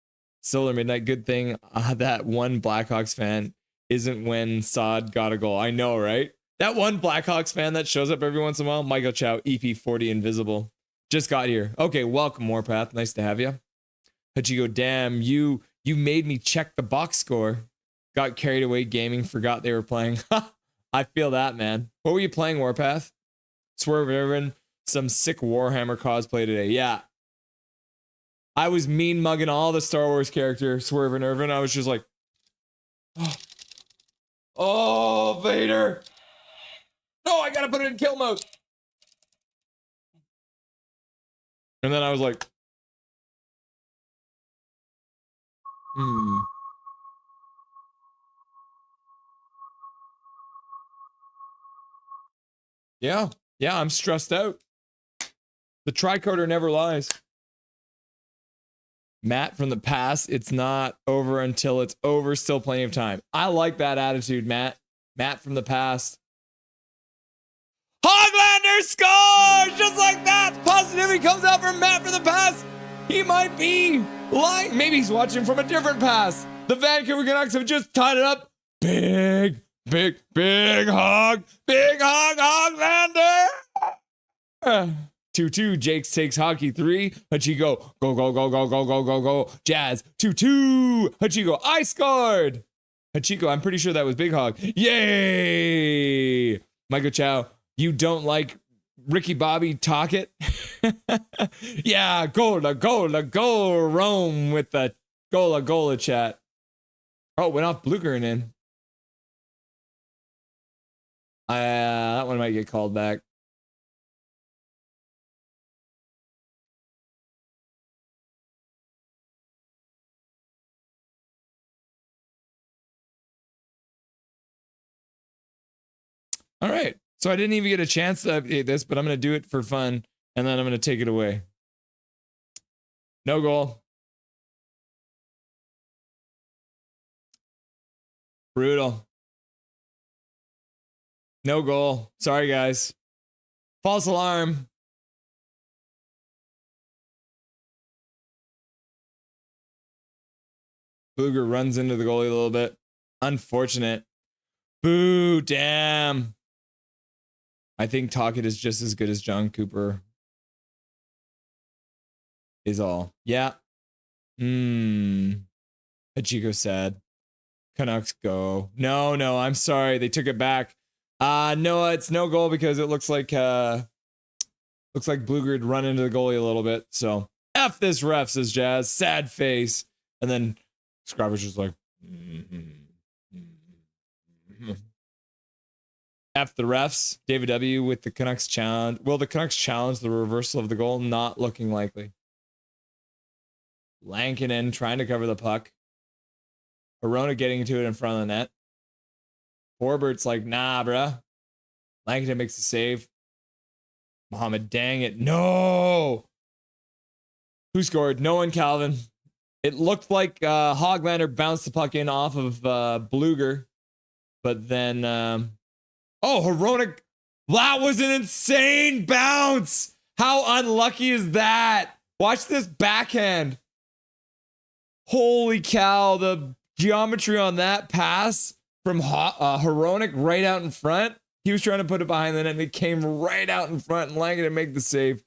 Solar Midnight, good thing that one Blackhawks fan isn't when Saad got a goal. I know, right? That one Blackhawks fan that shows up every once in a while, Michael Chow, EP40 Invisible. Just got here. Okay, welcome, Warpath. Nice to have you. Hachiko, damn, you made me check the box score. Got carried away gaming, forgot they were playing. I feel that, man. What were you playing, Warpath? Swerve Irvin, some sick Warhammer cosplay today. Yeah. I was mean mugging all the Star Wars characters, Swerve and Irvin. I was just like, oh, Vader. No, I gotta put it in kill mode. And then I was like, Yeah, I'm stressed out. The tricorder never lies. Matt from the past, it's not over until it's over. Still plenty of time. I like that attitude, Matt. Matt from the past. Hoglander scores! Just like that! Positivity comes out from Matt from the past. He might be lying. Maybe he's watching from a different past. The Vancouver Canucks have just tied it up. Big hog. Big hog, Hoglander! 2-2, Jakes takes hockey 3. Hachiko, go. Jazz, 2-2. Hachiko, I scored. Hachiko, I'm pretty sure that was Big Hog. Yay! Michael Chow, you don't like Ricky Bobby talk it? Yeah, goal, Rome with the goal chat. Oh, went off Bluegern in. That one might get called back. All right. So I didn't even get a chance to update this, but I'm going to do it for fun, and then I'm going to take it away. No goal. Brutal. No goal. Sorry, guys. False alarm. Booger runs into the goalie a little bit. Unfortunate. Boo, damn. I think Tocchet is just as good as John Cooper. Is all. Yeah. Hachiko said. Canucks go. No, I'm sorry. They took it back. No, it's no goal because it looks like Blueger had run into the goalie a little bit. So F this ref, says Jazz. Sad face. And then Scrabber's just like, F the refs. David W. with the Canucks challenge. Will the Canucks challenge the reversal of the goal? Not looking likely. Lankinen trying to cover the puck. Arona getting to it in front of the net. Forbert's like, nah, bruh. Lankinen makes the save. Mohammed, dang it. No! Who scored? No one, Calvin. It looked like Hoglander bounced the puck in off of Bluger. But then, Hronek. That was an insane bounce. How unlucky is that? Watch this backhand. Holy cow. The geometry on that pass from Hronek right out in front. He was trying to put it behind the net and it came right out in front and Langen to make the save.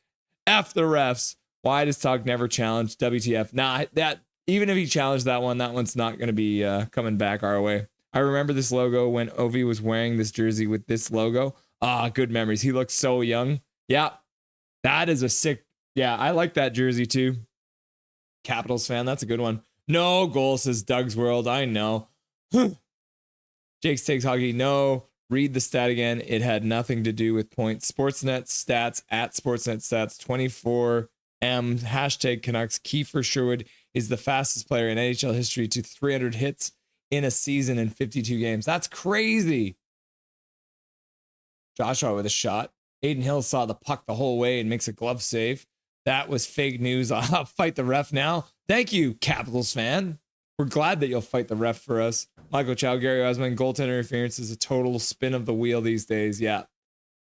F the refs. Why does Tuck never challenge? WTF. Nah, that even if he challenged that one's not going to be coming back our way. I remember this logo when Ovi was wearing this jersey with this logo. Good memories. He looks so young. Yeah, that is a sick. Yeah, I like that jersey too. Capitals fan. That's a good one. No goal, says Doug's World. I know. Jake's takes hockey. No. Read the stat again. It had nothing to do with points. Sportsnet stats at Sportsnet stats 24M hashtag Canucks. Kiefer Sherwood is the fastest player in NHL history to 300 hits in a season in 52 games. That's crazy. Joshua with a shot. Aiden Hill saw the puck the whole way and makes a glove save. That was fake news. I'll fight the ref now. Thank you, Capitals fan. We're glad that you'll fight the ref for us. Michael Chow, Gary Osmond, goaltender interference is a total spin of the wheel these days. Yeah.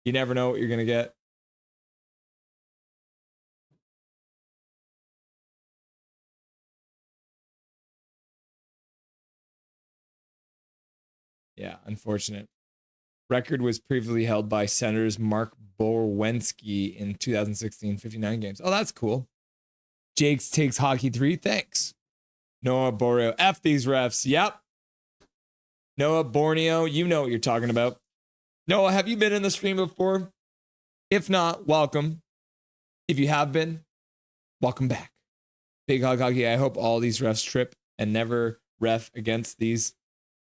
You never know what you're going to get. Yeah, unfortunate. Record was previously held by Senators Mark Borwensky in 2016, 59 games. Oh, that's cool. Jakes takes hockey 3. Thanks. Noah Borreo. F these refs. Yep. Noah Borneo, you know what you're talking about. Noah, have you been in the stream before? If not, welcome. If you have been, welcome back. Big Hog Hockey, I hope all these refs trip and never ref against these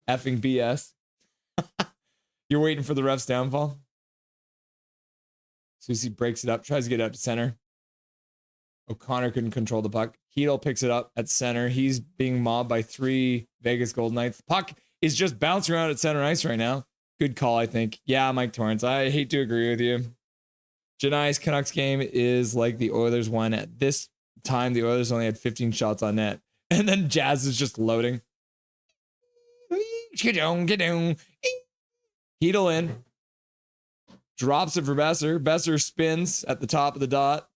effing BS. You're waiting for the refs' downfall? Susie breaks it up, tries to get it up to center. O'Connor couldn't control the puck. Heedle picks it up at center. He's being mobbed by 3 Vegas Golden Knights. The puck is just bouncing around at center ice right now. Good call, I think. Yeah, Mike Torrance. I hate to agree with you. Janai's Canucks game is like the Oilers one. At this time, the Oilers only had 15 shots on net. And then Jazz is just loading. Heedle in. Drops it for Besser. Besser spins at the top of the dot.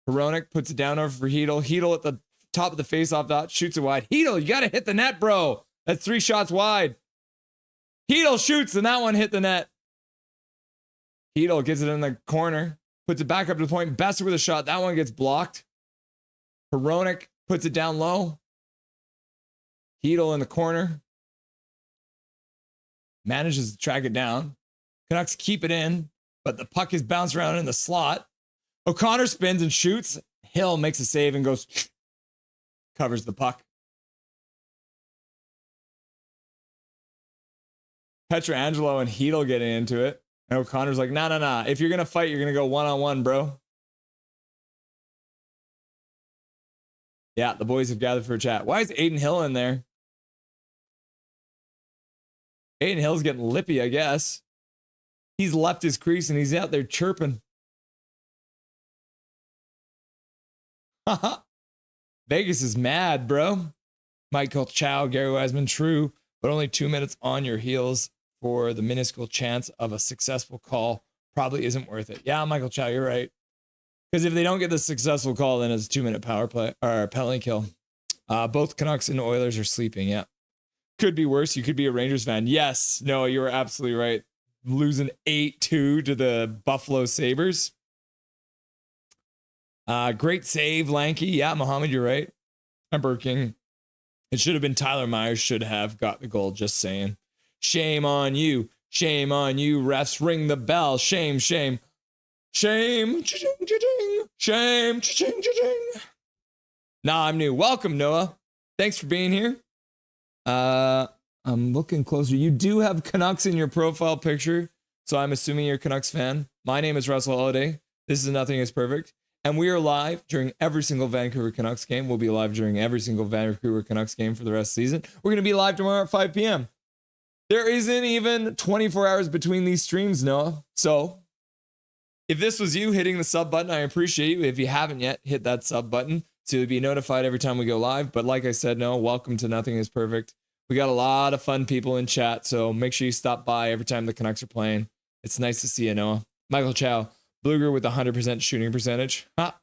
Hronek puts it down over for Heedle. Heedle at the top of the faceoff dot. Shoots it wide. Heedle, you got to hit the net, bro. That's 3 shots wide. Heedle shoots, and that one hit the net. Heedle gets it in the corner. Puts it back up to the point. Besser with a shot. That one gets blocked. Hronek puts it down low. Heedle in the corner. Manages to track it down. Canucks keep it in, but the puck is bounced around in the slot. O'Connor spins and shoots. Hill makes a save and goes, covers the puck. Petrangelo and Heedle getting into it. And O'Connor's like, nah. If you're going to fight, you're going to go one-on-one, bro. Yeah, the boys have gathered for a chat. Why is Aiden Hill in there? Aiden Hill's getting lippy, I guess. He's left his crease and he's out there chirping. Vegas is mad, bro. Michael Chow, Gary Wiseman, true, but only 2 minutes on your heels for the minuscule chance of a successful call probably isn't worth it. Yeah, Michael Chow, you're right. Because if they don't get the successful call, then it's a 2-minute power play or penalty kill. Both Canucks and Oilers are sleeping. Yeah. Could be worse. You could be a Rangers fan. Yes. No, you were absolutely right. Losing 8-2 to the Buffalo Sabres. Great save, Lanky. Yeah, Mohammed, you're right. Emperor King. It should have been Tyler Myers should have got the goal. Just saying. Shame on you. Shame on you, refs. Ring the bell. Shame, shame. Shame. Cha-ching, cha-ching. Shame. Cha-ching, cha-ching. Nah, I'm new. Welcome, Noah. Thanks for being here. I'm looking closer. You do have Canucks in your profile picture. so I'm assuming you're a Canucks fan. My name is Russell Holiday. This is Nothing is Perfect. And we are live during every single Vancouver Canucks game. We'll be live during every single Vancouver Canucks game for the rest of the season. We're going to be live tomorrow at 5 p.m. There isn't even 24 hours between these streams, Noah. So if this was you hitting the sub button, I appreciate you. If you haven't yet, hit that sub button to be notified every time we go live. But like I said, Noah, welcome to Nothing is Perfect. We got a lot of fun people in chat, so make sure you stop by every time the Canucks are playing. It's nice to see you, Noah. Michael Chow, Bluger with 100% shooting percentage. Ha.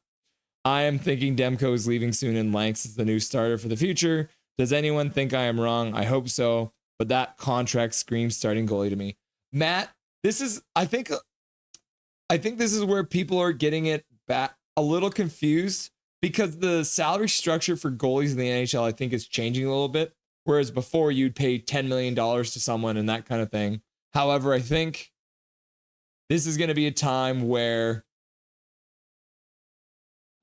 I am thinking Demko is leaving soon and Lanks is the new starter for the future. Does anyone think I am wrong? I hope so, but that contract screams starting goalie to me. Matt, this is, I think this is where people are getting it back a little confused because the salary structure for goalies in the NHL, I think, is changing a little bit. Whereas before you'd pay $10 million to someone and that kind of thing. However, I think this is going to be a time where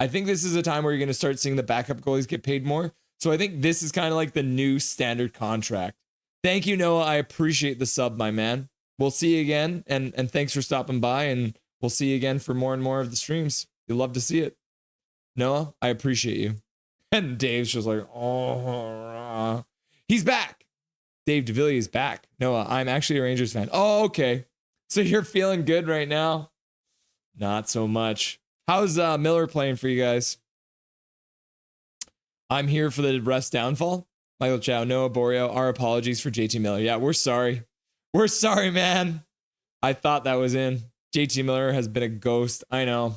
you're going to start seeing the backup goalies get paid more. So I think this is kind of like the new standard contract. Thank you, Noah. I appreciate the sub, my man. We'll see you again. And thanks for stopping by. And we'll see you again for more and more of the streams. You'll love to see it. Noah, I appreciate you. And Dave's just like, oh, he's back. Dave DeVilliers is back. Noah, I'm actually a Rangers fan. Oh, okay. So you're feeling good right now? Not so much. How's Miller playing for you guys? I'm here for the rest downfall. Michael Chow, Noah Borio, our apologies for JT Miller. Yeah, we're sorry. We're sorry, man. I thought that was in. JT Miller has been a ghost. I know.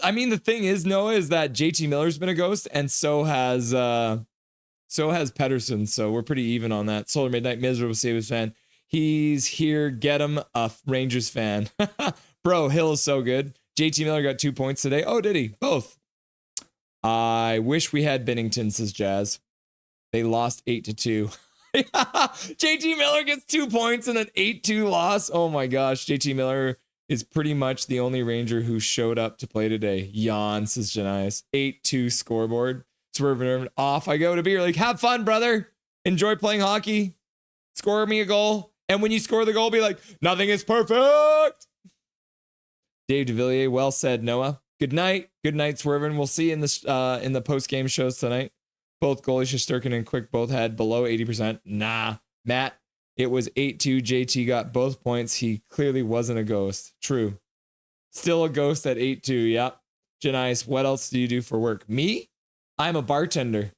I mean, the thing is, Noah, is that JT Miller's been a ghost, and so has Pettersson. So we're pretty even on that. Solar Midnight, miserable Sabres fan. He's here. Get him, a Rangers fan. Bro, Hill is so good. JT Miller got 2 points today. Oh, did he? Both. I wish we had Binnington, says Jazz. They lost 8-2. JT Miller gets 2 points in an 8-2 loss. Oh my gosh. JT Miller is pretty much the only Ranger who showed up to play today. Yawn, says Janice. 8-2 scoreboard. Swerve off I go to beer league. Have fun, brother. Enjoy playing hockey. Score me a goal. And when you score the goal, be like, nothing is perfect. Dave DeVilliers, well said, Noah. Good night. Good night, Swervin. We'll see you in the post-game shows tonight. Both goalies, Shesterkin and Quick, both had below 80%. Nah. Matt, it was 8-2. JT got both points. He clearly wasn't a ghost. True. Still a ghost at 8-2. Yep. Janice, what else do you do for work? Me? I'm a bartender.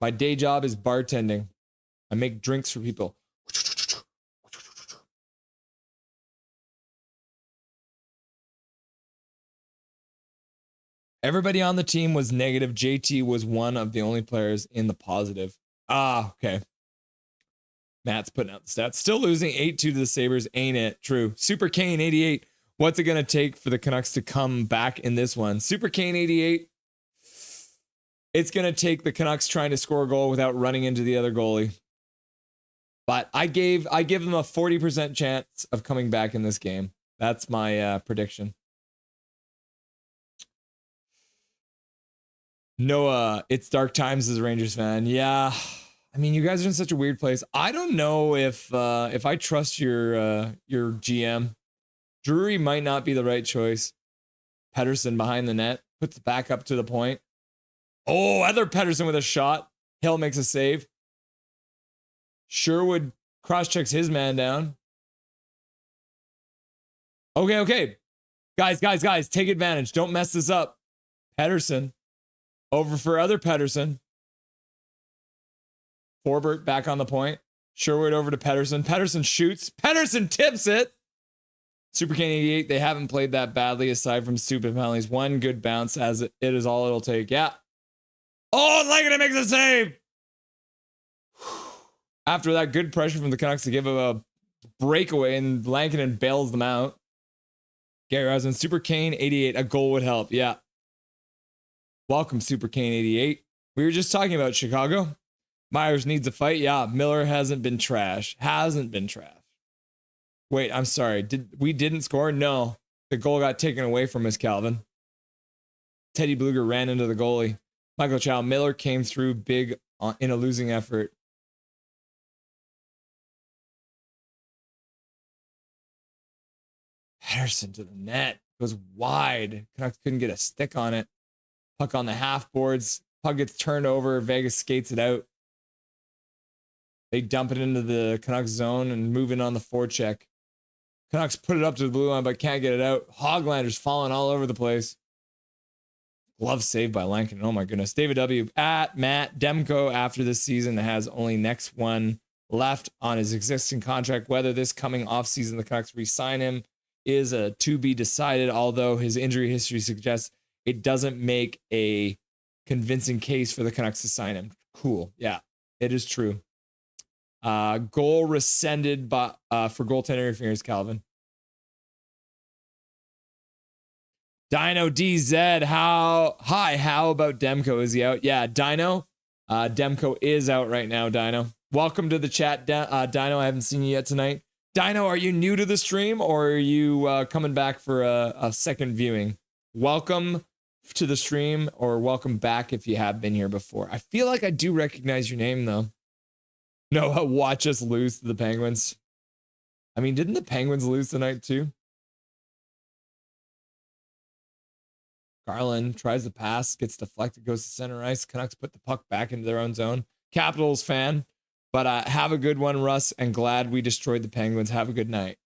My day job is bartending. I make drinks for people. Everybody on the team was negative. JT was one of the only players in the positive. Ah, okay. Matt's putting out the stats. Still losing 8-2 to the Sabres, ain't it? True. Super Kane 88. What's it going to take for the Canucks to come back in this one? Super Kane 88. It's going to take the Canucks trying to score a goal without running into the other goalie. But I give them a 40% chance of coming back in this game. That's my prediction. Noah, it's dark times as a Rangers fan. Yeah. I mean, you guys are in such a weird place. I don't know if I trust your GM. Drury might not be the right choice. Pettersson behind the net. Puts it back up to the point. Oh, other Pettersson with a shot. Hill makes a save. Sherwood cross-checks his man down. Okay. Guys, take advantage. Don't mess this up. Pettersson. Over for other Pettersson. Forbert back on the point. Sherwood over to Pettersson. Pettersson shoots. Pettersson tips it. Super Kane 88. They haven't played that badly aside from stupid penalties. One good bounce as it is all it'll take. Yeah. Oh, Lankin makes a save. After that good pressure from the Canucks to give a breakaway and Lankinen bails them out. Gary Rosen, Super Kane 88. A goal would help. Yeah. Welcome, Super Kane 88. We were just talking about Chicago. Myers needs a fight. Yeah, Miller hasn't been trash. Wait, I'm sorry. We didn't score? No. The goal got taken away from us, Calvin. Teddy Bluger ran into the goalie. Michael Chow, Miller came through big in a losing effort. Pedersen to the net. Goes wide. Canucks couldn't get a stick on it. Puck on the half boards. Puck gets turned over. Vegas skates it out. They dump it into the Canucks zone and move in on the forecheck. Canucks put it up to the blue line, but can't get it out. Hoglander's falling all over the place. Glove saved by Lankin. Oh my goodness. David W. at Matt Demko after this season has only next one left on his existing contract. Whether this coming offseason the Canucks re-sign him is a to be decided, although his injury history suggests it doesn't make a convincing case for the Canucks to sign him. Cool. Yeah, it is true. Goal rescinded by, for goaltender interference, Calvin. Dino DZ, how about Demko? Is he out? Yeah, Dino. Demko is out right now, Dino. Welcome to the chat, Dino. I haven't seen you yet tonight. Dino, are you new to the stream or are you coming back for a second viewing? Welcome to the stream or welcome back if you have been here before. I feel like I do recognize your name though. No, watch us lose to the Penguins. I mean, didn't the Penguins lose tonight too? Garland tries the pass, gets deflected, goes to center ice. Canucks put the puck back into their own zone. Capitals fan, but have a good one, Russ, and glad we destroyed the Penguins. Have a good night.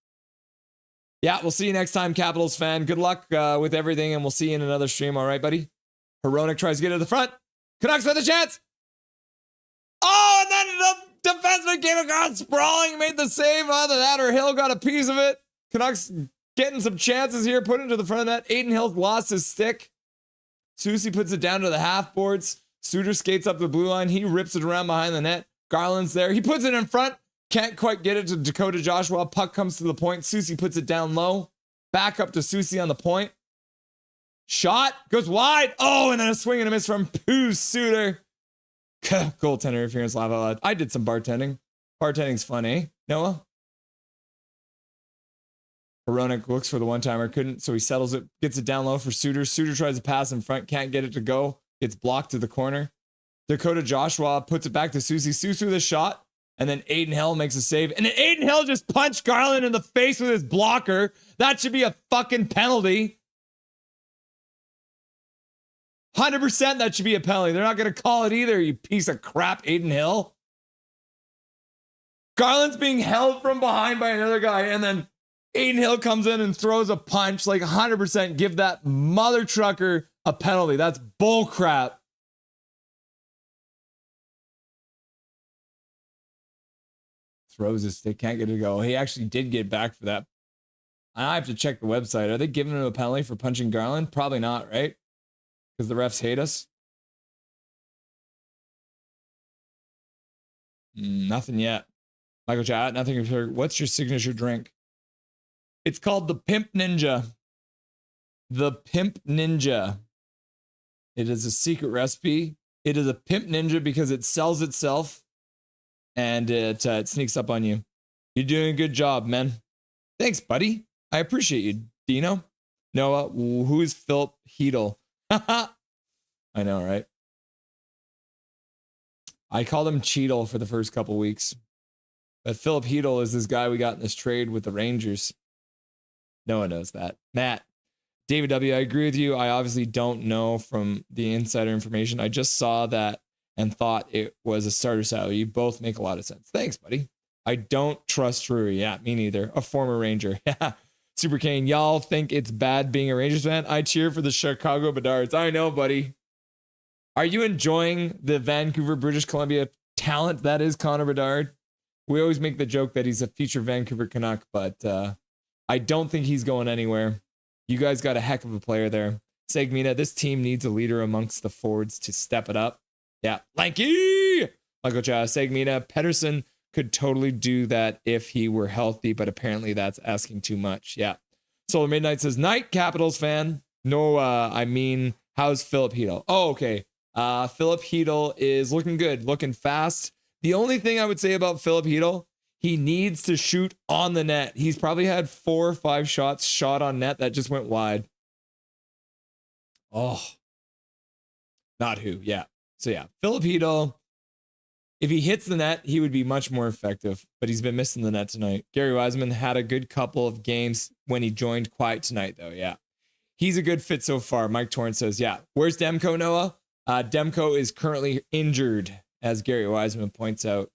Yeah, we'll see you next time, Capitals fan. Good luck with everything, and we'll see you in another stream. All right, buddy? Hronek tries to get to the front. Canucks with a chance. Oh, and then the defenseman came across sprawling, made the save. Either that or Hill got a piece of it. Canucks getting some chances here, put it to the front of that. Aiden Hill's lost his stick. Susie puts it down to the half boards. Suter skates up the blue line. He rips it around behind the net. Garland's there. He puts it in front. Can't quite get it to Dakota Joshua. Puck comes to the point. Susie puts it down low. Back up to Susie on the point. Shot. Goes wide. Oh, and then a swing and a miss from Pooh Suter. Goaltender interference, laugh out loud. I did some bartending. Bartending's fun, eh, Noah? Hronek looks for the one-timer. Couldn't, so he settles it. Gets it down low for Suter. Suter tries to pass in front. Can't get it to go. Gets blocked to the corner. Dakota Joshua puts it back to Susie. Susie with a shot. And then Aiden Hill makes a save. And then Aiden Hill just punched Garland in the face with his blocker. That should be a fucking penalty. 100% that should be a penalty. They're not going to call it either, you piece of crap, Aiden Hill. Garland's being held from behind by another guy. And then Aiden Hill comes in and throws a punch. Like 100% give that mother trucker a penalty. That's bull crap. Throws his stick, can't get it to go. He actually did get back for that. I have to check the website. Are they giving him a penalty for punching Garland? Probably not, right? Because the refs hate us. Nothing yet. Michael Chat, nothing. What's your signature drink? It's called the Pimp Ninja. The Pimp Ninja. It is a secret recipe. It is a Pimp Ninja because it sells itself. And it sneaks up on you. You're doing a good job, man. Thanks, buddy. I appreciate you, Dino. Noah, who's Philip Hedel? I know, right? I called him Cheadle for the first couple weeks. But Philip Hedel is this guy we got in this trade with the Rangers. No one knows that. Matt, David W., I agree with you. I obviously don't know from the insider information. I just saw that and thought it was a starter salary. You both make a lot of sense. Thanks, buddy. I don't trust Drury. Yeah, me neither. A former Ranger. Yeah. Super Kane, y'all think it's bad being a Rangers fan? I cheer for the Chicago Bedards. I know, buddy. Are you enjoying the Vancouver, British Columbia talent that is Connor Bedard? We always make the joke that he's a future Vancouver Canuck, but I don't think he's going anywhere. You guys got a heck of a player there. Segmina, this team needs a leader amongst the forwards to step it up. Yeah, Lanky! Michael Chow, Segmina, Pedersen could totally do that if he were healthy, but apparently that's asking too much. Yeah. Solar Midnight says, Night, Capitals fan. No, I mean, how's Philip Hedel? Oh, okay. Philip Hedel is looking good, looking fast. The only thing I would say about Philip Hedel, he needs to shoot on the net. He's probably had 4 or 5 shots shot on net that just went wide. Oh, not who. Yeah. So yeah, Philip Hedel, If he hits the net, he would be much more effective, but he's been missing the net tonight. Gary Wiseman had a good couple of games when he joined quiet tonight, though. Yeah. He's a good fit so far. Mike Torrance says, yeah. Where's Demko, Noah? Demko is currently injured, as Gary Wiseman points out.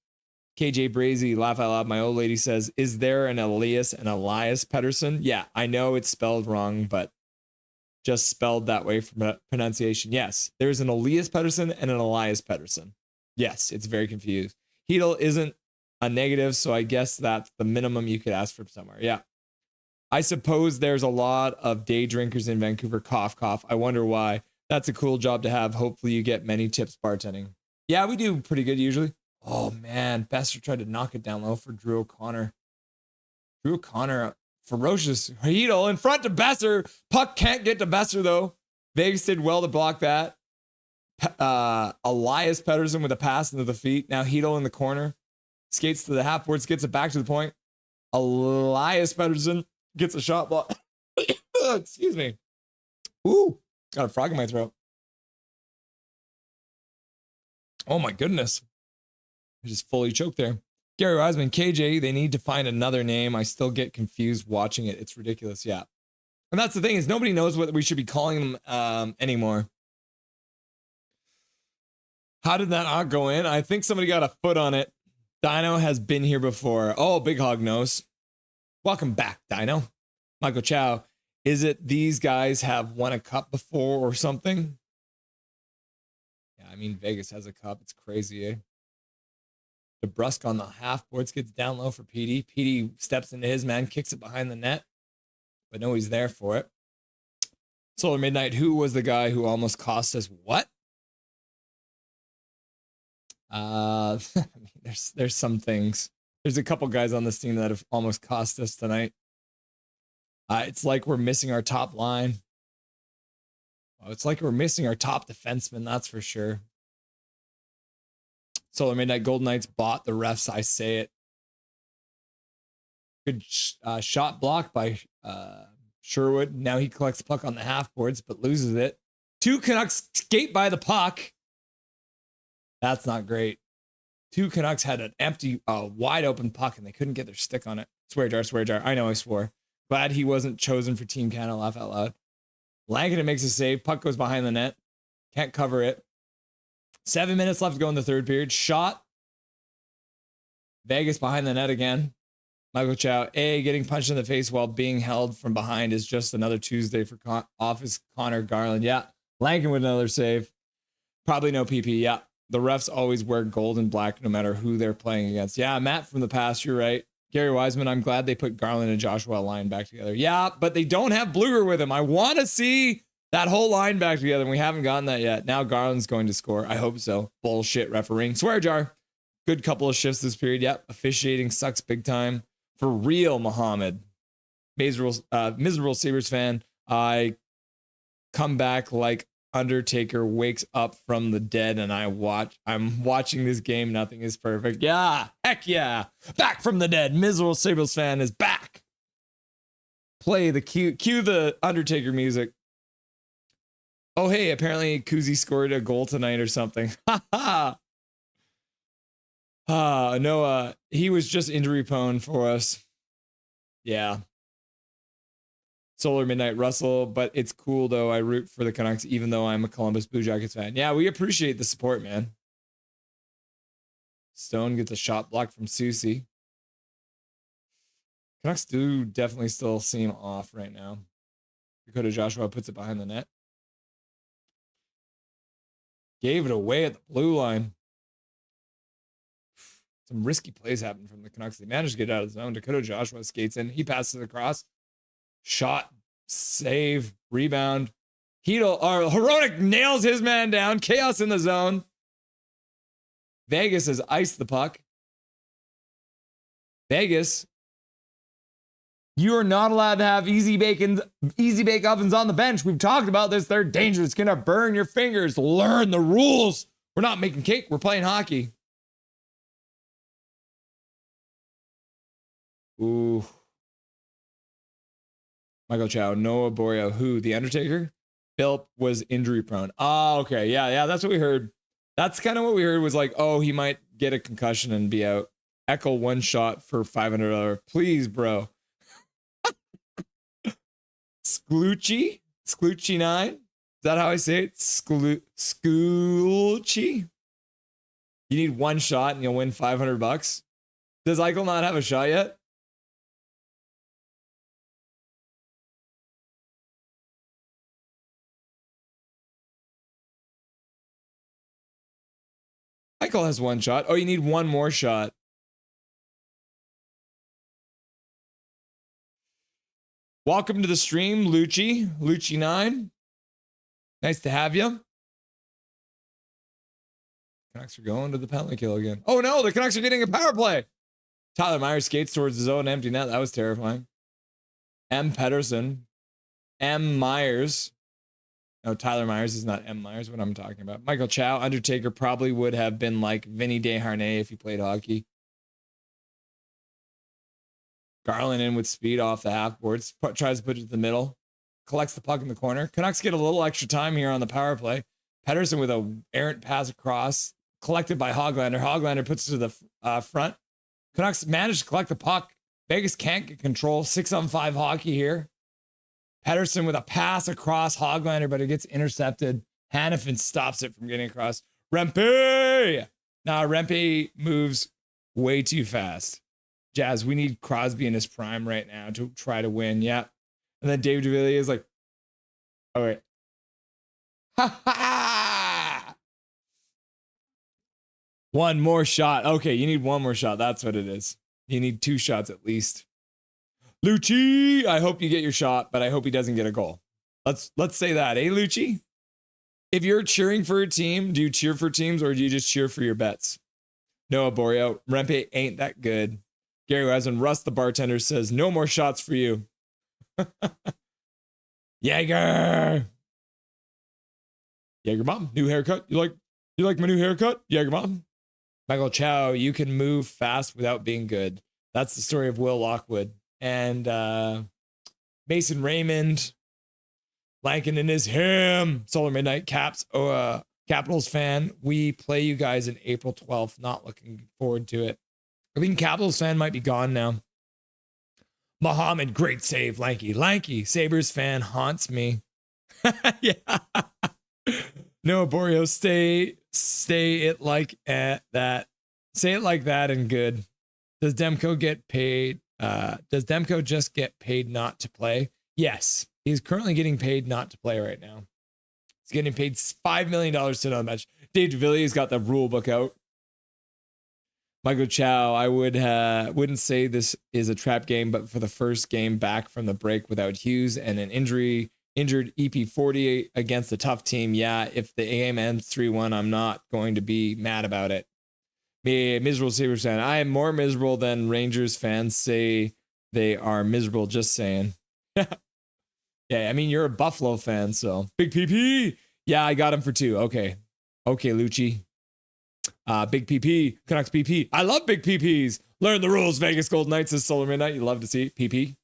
KJ Brazy, laugh out loud. My old lady says, is there an Elias and Elias Pettersson? Yeah, I know it's spelled wrong, but just spelled that way for pronunciation. Yes, there's an Elias Pettersson and an Elias Pettersson. Yes, it's very confused. Hedel isn't a negative, so I guess that's the minimum you could ask for somewhere. Yeah. I suppose there's a lot of day drinkers in Vancouver. Cough, cough. I wonder why. That's a cool job to have. Hopefully you get many tips bartending. Yeah, we do pretty good usually. Oh, man. Besser tried to knock it down low for Drew O'Connor. Drew O'Connor, ferocious. Hedel in front to Besser. Puck can't get to Besser, though. Vegas did well to block that. Elias Pettersson with a pass into the feet. Now Hedel in the corner. Skates to the half boards, gets it back to the point. Elias Pettersson gets a shot block. Excuse me. Ooh, got a frog in my throat. Oh my goodness. I just fully choked there. Gary Wiseman, KJ, they need to find another name. I still get confused watching it. It's ridiculous. Yeah. And that's the thing is nobody knows what we should be calling them anymore. How did that not go in? I think somebody got a foot on it. Dino has been here before. Oh, Big Hog knows. Welcome back, Dino. Michael Chow. Is it these guys have won a cup before or something? Yeah, I mean, Vegas has a cup. It's crazy, eh? DeBrusque on the half boards gets down low for PD. PD steps into his man, kicks it behind the net. But no, he's there for it. Solar Midnight, who was the guy who almost cost us what? There's some things. There's a couple guys on this team that have almost cost us tonight. It's like we're missing our top line. Oh, it's like we're missing our top defenseman, that's for sure. Solar Midnight Golden Knights bought the refs. I say it. Good shot block by Sherwood. Now he collects the puck on the half boards, but loses it. Two Canucks skate by the puck. That's not great. Two Canucks had an empty, wide open puck, and they couldn't get their stick on it. Swear jar, swear jar. I know I swore. Glad he wasn't chosen for Team Canada. Laugh out loud. Langdon makes a save. Puck goes behind the net. Can't cover it. 7 minutes left to go in the third period. Shot. Vegas behind the net again. Michael Chow, getting punched in the face while being held from behind is just another Tuesday for Office Connor Garland. Yeah. Lankin with another save. Probably no PP. Yeah. The refs always wear gold and black no matter who they're playing against. Yeah, Matt from the past, you're right. Gary Wiseman, I'm glad they put Garland and Joshua line back together. Yeah, but they don't have Bluger with him. I want to see that whole line back together, and we haven't gotten that yet. Now Garland's going to score. I hope so. Bullshit refereeing. Swear jar. Good couple of shifts this period. Yep, officiating sucks big time. For real, Muhammad. Miserable Sabres fan. I come back like Undertaker wakes up from the dead, and I'm watching this game. Nothing is perfect. Yeah, heck yeah. Back from the dead. Miserable Sabres fan is back. Play the cue the Undertaker music. Oh, hey, apparently Kuzi scored a goal tonight or something. Ha ha. No, he was just injury prone for us. Yeah. Solar Midnight Russell, but it's cool though. I root for the Canucks, even though I'm a Columbus Blue Jackets fan. Yeah, we appreciate the support, man. Stone gets a shot block from Susie. Canucks do definitely still seem off right now. Dakota Joshua puts it behind the net. Gave it away at the blue line. Some risky plays happened from the Canucks. They managed to get out of the zone. Dakota Joshua skates in. He passes it across. Shot, save, rebound. Heronic nails his man down. Chaos in the zone. Vegas has iced the puck. Vegas, you are not allowed to have easy bake ovens on the bench. We've talked about this. They're dangerous. It's gonna burn your fingers. Learn the rules. We're not making cake. We're playing hockey. Ooh. Michael Chow, Noah Borio, who? The Undertaker? Philip was injury prone. Oh, okay. Yeah, that's what we heard. That's kind of what we heard was like, oh, he might get a concussion and be out. Echo one shot for $500. Please, bro. Skloochy 9. Is that how I say it? Skloochy. You need one shot and you'll win $500. Does Eichel not have a shot yet? Eichel has one shot. Oh, you need one more shot. Welcome to the stream, Lucci9. Nice to have you. Canucks are going to the penalty kill again. Oh no, the Canucks are getting a power play. Tyler Myers skates towards his own empty net. That was terrifying. M. Pedersen. M. Myers. No, Tyler Myers is not M. Myers, what I'm talking about. Michael Chow, Undertaker probably would have been like Vinny Desharnais if he played hockey. Garland in with speed off the half boards. Tries to put it to the middle. Collects the puck in the corner. Canucks get a little extra time here on the power play. Pedersen with a errant pass across. Collected by Hoglander. Hoglander puts it to the front. Canucks manage to collect the puck. Vegas can't get control. 6-on-5 hockey here. Pedersen with a pass across Hoglander, but it gets intercepted. Hannafin stops it from getting across. Rempe! Nah, Rempe moves way too fast. Jazz, we need Crosby in his prime right now to try to win. Yeah. And then Dave DeVilliers is like, oh, wait. Ha ha! One more shot. Okay, you need one more shot. That's what it is. You need 2 shots at least. Lucci, I hope you get your shot, but I hope he doesn't get a goal. Let's say that, eh, Lucci? If you're cheering for a team, do you cheer for teams or do you just cheer for your bets? Noah Borio, Rempe ain't that good. Gary Wesman, Russ the bartender says, no more shots for you. Jaeger mom, new haircut. You like my new haircut? Jaeger mom. Michael Chow, you can move fast without being good. That's the story of Will Lockwood. And Mason Raymond, Lankinen is him. Solar Midnight Caps, Capitals fan. We play you guys in April 12th. Not looking forward to it. I think Capitals fan might be gone now. Muhammad, great save, Lanky. Sabres fan haunts me. Yeah. No, Borio, stay it like that. Say it like that and good. Does Demko get paid? Does Demko just get paid not to play? Yes. He's currently getting paid not to play right now. He's getting paid $5 million to sit on the bench. Dave DeVilliers got the rule book out. Michael Chow, I wouldn't say this is a trap game, but for the first game back from the break without Hughes and an injured EP40 against a tough team, yeah, if the game ends 3-1, I'm not going to be mad about it. Me, miserable Sabres fan. I am more miserable than Rangers fans say they are miserable, just saying. Yeah, I mean, you're a Buffalo fan, so. Big PP. Yeah, I got him for 2. Okay, Lucci. Big PP, Canucks PP. I love big PPs. Learn the rules. Vegas Golden Knights is Solar Midnight. You love to see PP.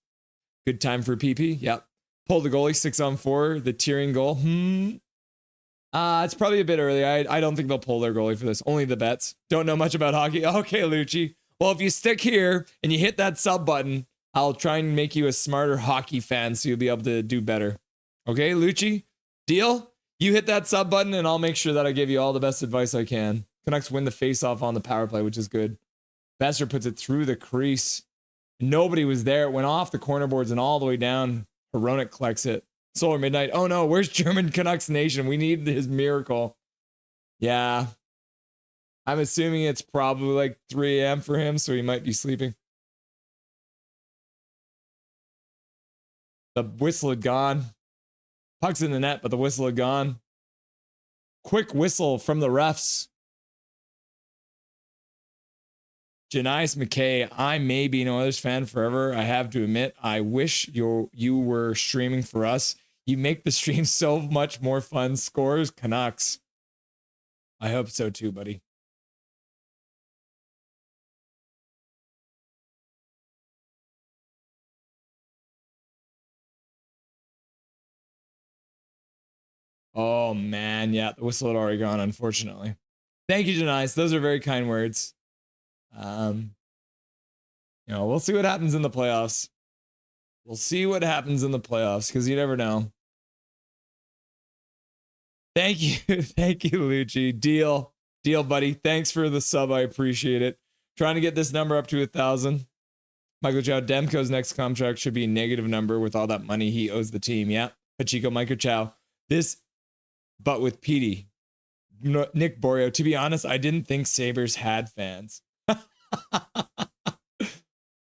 Good time for PP. Yep. Pull the goalie 6-on-4. The tearing goal. It's probably a bit early. I don't think they'll pull their goalie for this. Only the bets. Don't know much about hockey. Okay, Lucci. Well, if you stick here and you hit that sub button, I'll try and make you a smarter hockey fan so you'll be able to do better. Okay, Lucci? Deal? You hit that sub button and I'll make sure that I give you all the best advice I can. Canucks win the faceoff on the power play, which is good. Besser puts it through the crease. Nobody was there. It went off the corner boards and all the way down. Hronek collects it. Solar Midnight. Oh no, where's German Canucks Nation? We need his miracle. Yeah. I'm assuming it's probably like 3 a.m. for him, so he might be sleeping. The whistle had gone. Puck's in the net, but the whistle had gone. Quick whistle from the refs. Janice McKay, I may be an Oilers fan forever. I have to admit, I wish you were streaming for us. You make the stream so much more fun. Scores, Canucks. I hope so too, buddy. Oh man, yeah, the whistle had already gone, unfortunately. Thank you, Janice. Those are very kind words. We'll see what happens in the playoffs. We'll see what happens in the playoffs because you never know. Thank you. Thank you, Lucci. Deal, buddy. Thanks for the sub. I appreciate it. Trying to get this number up to 1,000. Michael Chow, Demko's next contract should be a negative number with all that money he owes the team. Yeah. Hachiko, Michael Chow. But with Petey. Nick Borio, to be honest, I didn't think Sabres had fans.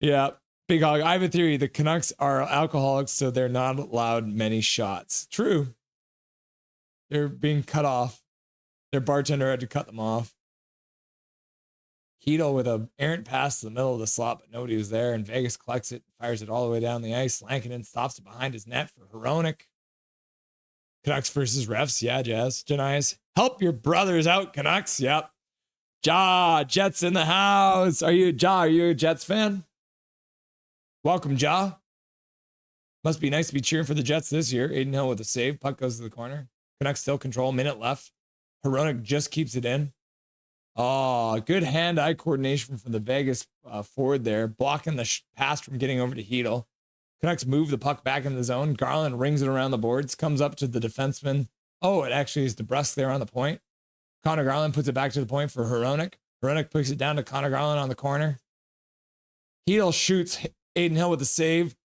Yeah. Big Hog, I have a theory. The Canucks are alcoholics, so they're not allowed many shots. True. They're being cut off. Their bartender had to cut them off. Keto with an errant pass to the middle of the slot, but nobody was there. And Vegas collects it, fires it all the way down the ice. Lankinen stops it behind his net for Hronek. Canucks versus refs. Yeah, Jazz. Janias. Help your brothers out, Canucks. Yep. Jets in the house. Are you a Jets fan? Welcome, Must be nice to be cheering for the Jets this year. Aiden Hill with a save. Puck goes to the corner. Canucks still control. Minute left. Hronek just keeps it in. Oh, good hand-eye coordination from the Vegas forward there, blocking the pass from getting over to Hedel. Canucks move the puck back in the zone. Garland rings it around the boards, comes up to the defenseman. Oh, it actually is DeBrusk there on the point. Connor Garland puts it back to the point for Hronek. Hronek puts it down to Connor Garland on the corner. Hedel shoots Aiden Hill with a save.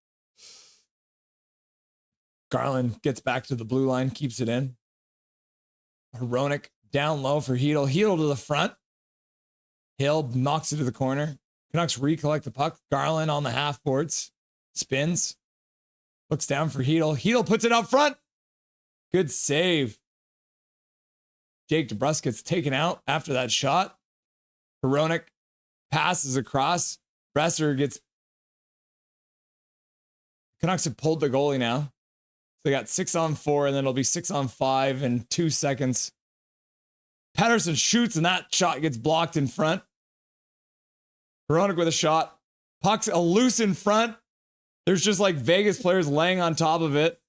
Garland gets back to the blue line, keeps it in. Hronek down low for Hedel. Hedel to the front. Hill knocks it to the corner. Canucks recollect the puck. Garland on the half boards. Spins. Looks down for Hedel. Hedel puts it out front. Good save. Jake DeBrusk gets taken out after that shot. Hronek passes across. Bresser gets... Canucks have pulled the goalie now. They got 6-on-4, and then it'll be 6-on-5 in 2 seconds. Patterson shoots, and that shot gets blocked in front. Hronek with a shot. Puck's loose in front. There's just like Vegas players laying on top of it.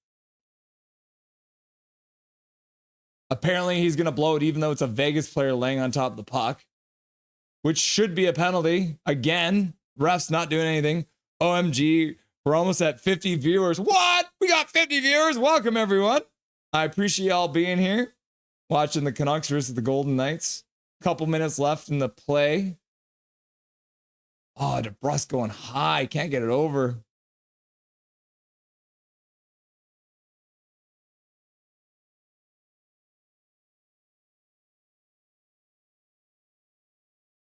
Apparently, he's going to blow it, even though it's a Vegas player laying on top of the puck, which should be a penalty. Again, refs not doing anything. OMG, we're almost at 50 viewers. What? We got 50 viewers. Welcome, everyone. I appreciate y'all being here, watching the Canucks versus the Golden Knights. Couple minutes left in the play. Oh, DeBrusk going high. Can't get it over.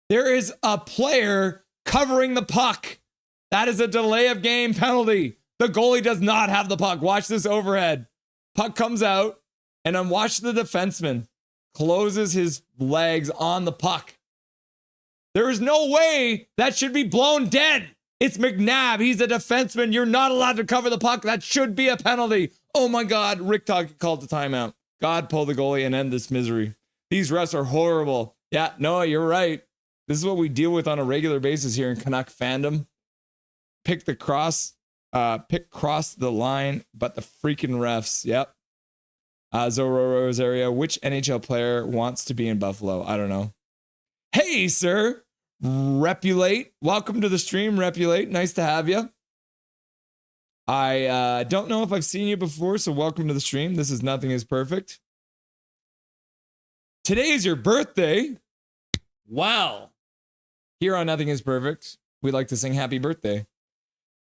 There is a player covering the puck. That is a delay of game penalty. The goalie does not have the puck. Watch this overhead. Puck comes out, and then watch the defenseman closes his legs on the puck. There is no way that should be blown dead. It's McNabb. He's a defenseman. You're not allowed to cover the puck. That should be a penalty. Oh my God. Rick Todd called the timeout. God, pull the goalie and end this misery. These refs are horrible. Yeah, Noah, you're right. This is what we deal with on a regular basis here in Canuck fandom. Pick cross the line, but the freaking refs. Yep. Zorro Rosario, which NHL player wants to be in Buffalo? I don't know. Hey, sir. Repulate. Welcome to the stream, Repulate. Nice to have you. I don't know if I've seen you before, so welcome to the stream. This is Nothing is Perfect. Today is your birthday. Wow. Here on Nothing is Perfect, we like to sing happy birthday.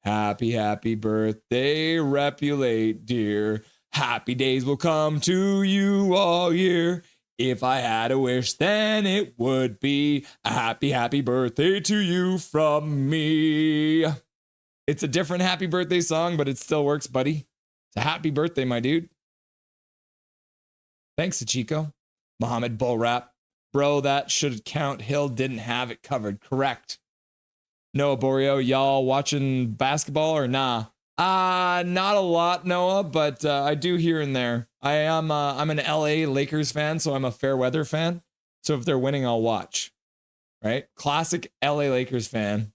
Happy, happy birthday, Repulate, dear. Happy days will come to you all year. If I had a wish, then it would be a happy, happy birthday to you from me. It's a different happy birthday song, but it still works, buddy. It's a happy birthday, my dude. Thanks, Chico. Mohammed Bull Rap. Bro, that should count. Hill didn't have it covered. Correct. Noah Borio, y'all watching basketball or nah? Not a lot, Noah, but I do here and there. I'm an LA Lakers fan, so I'm a fair weather fan. So if they're winning, I'll watch. Right? Classic LA Lakers fan.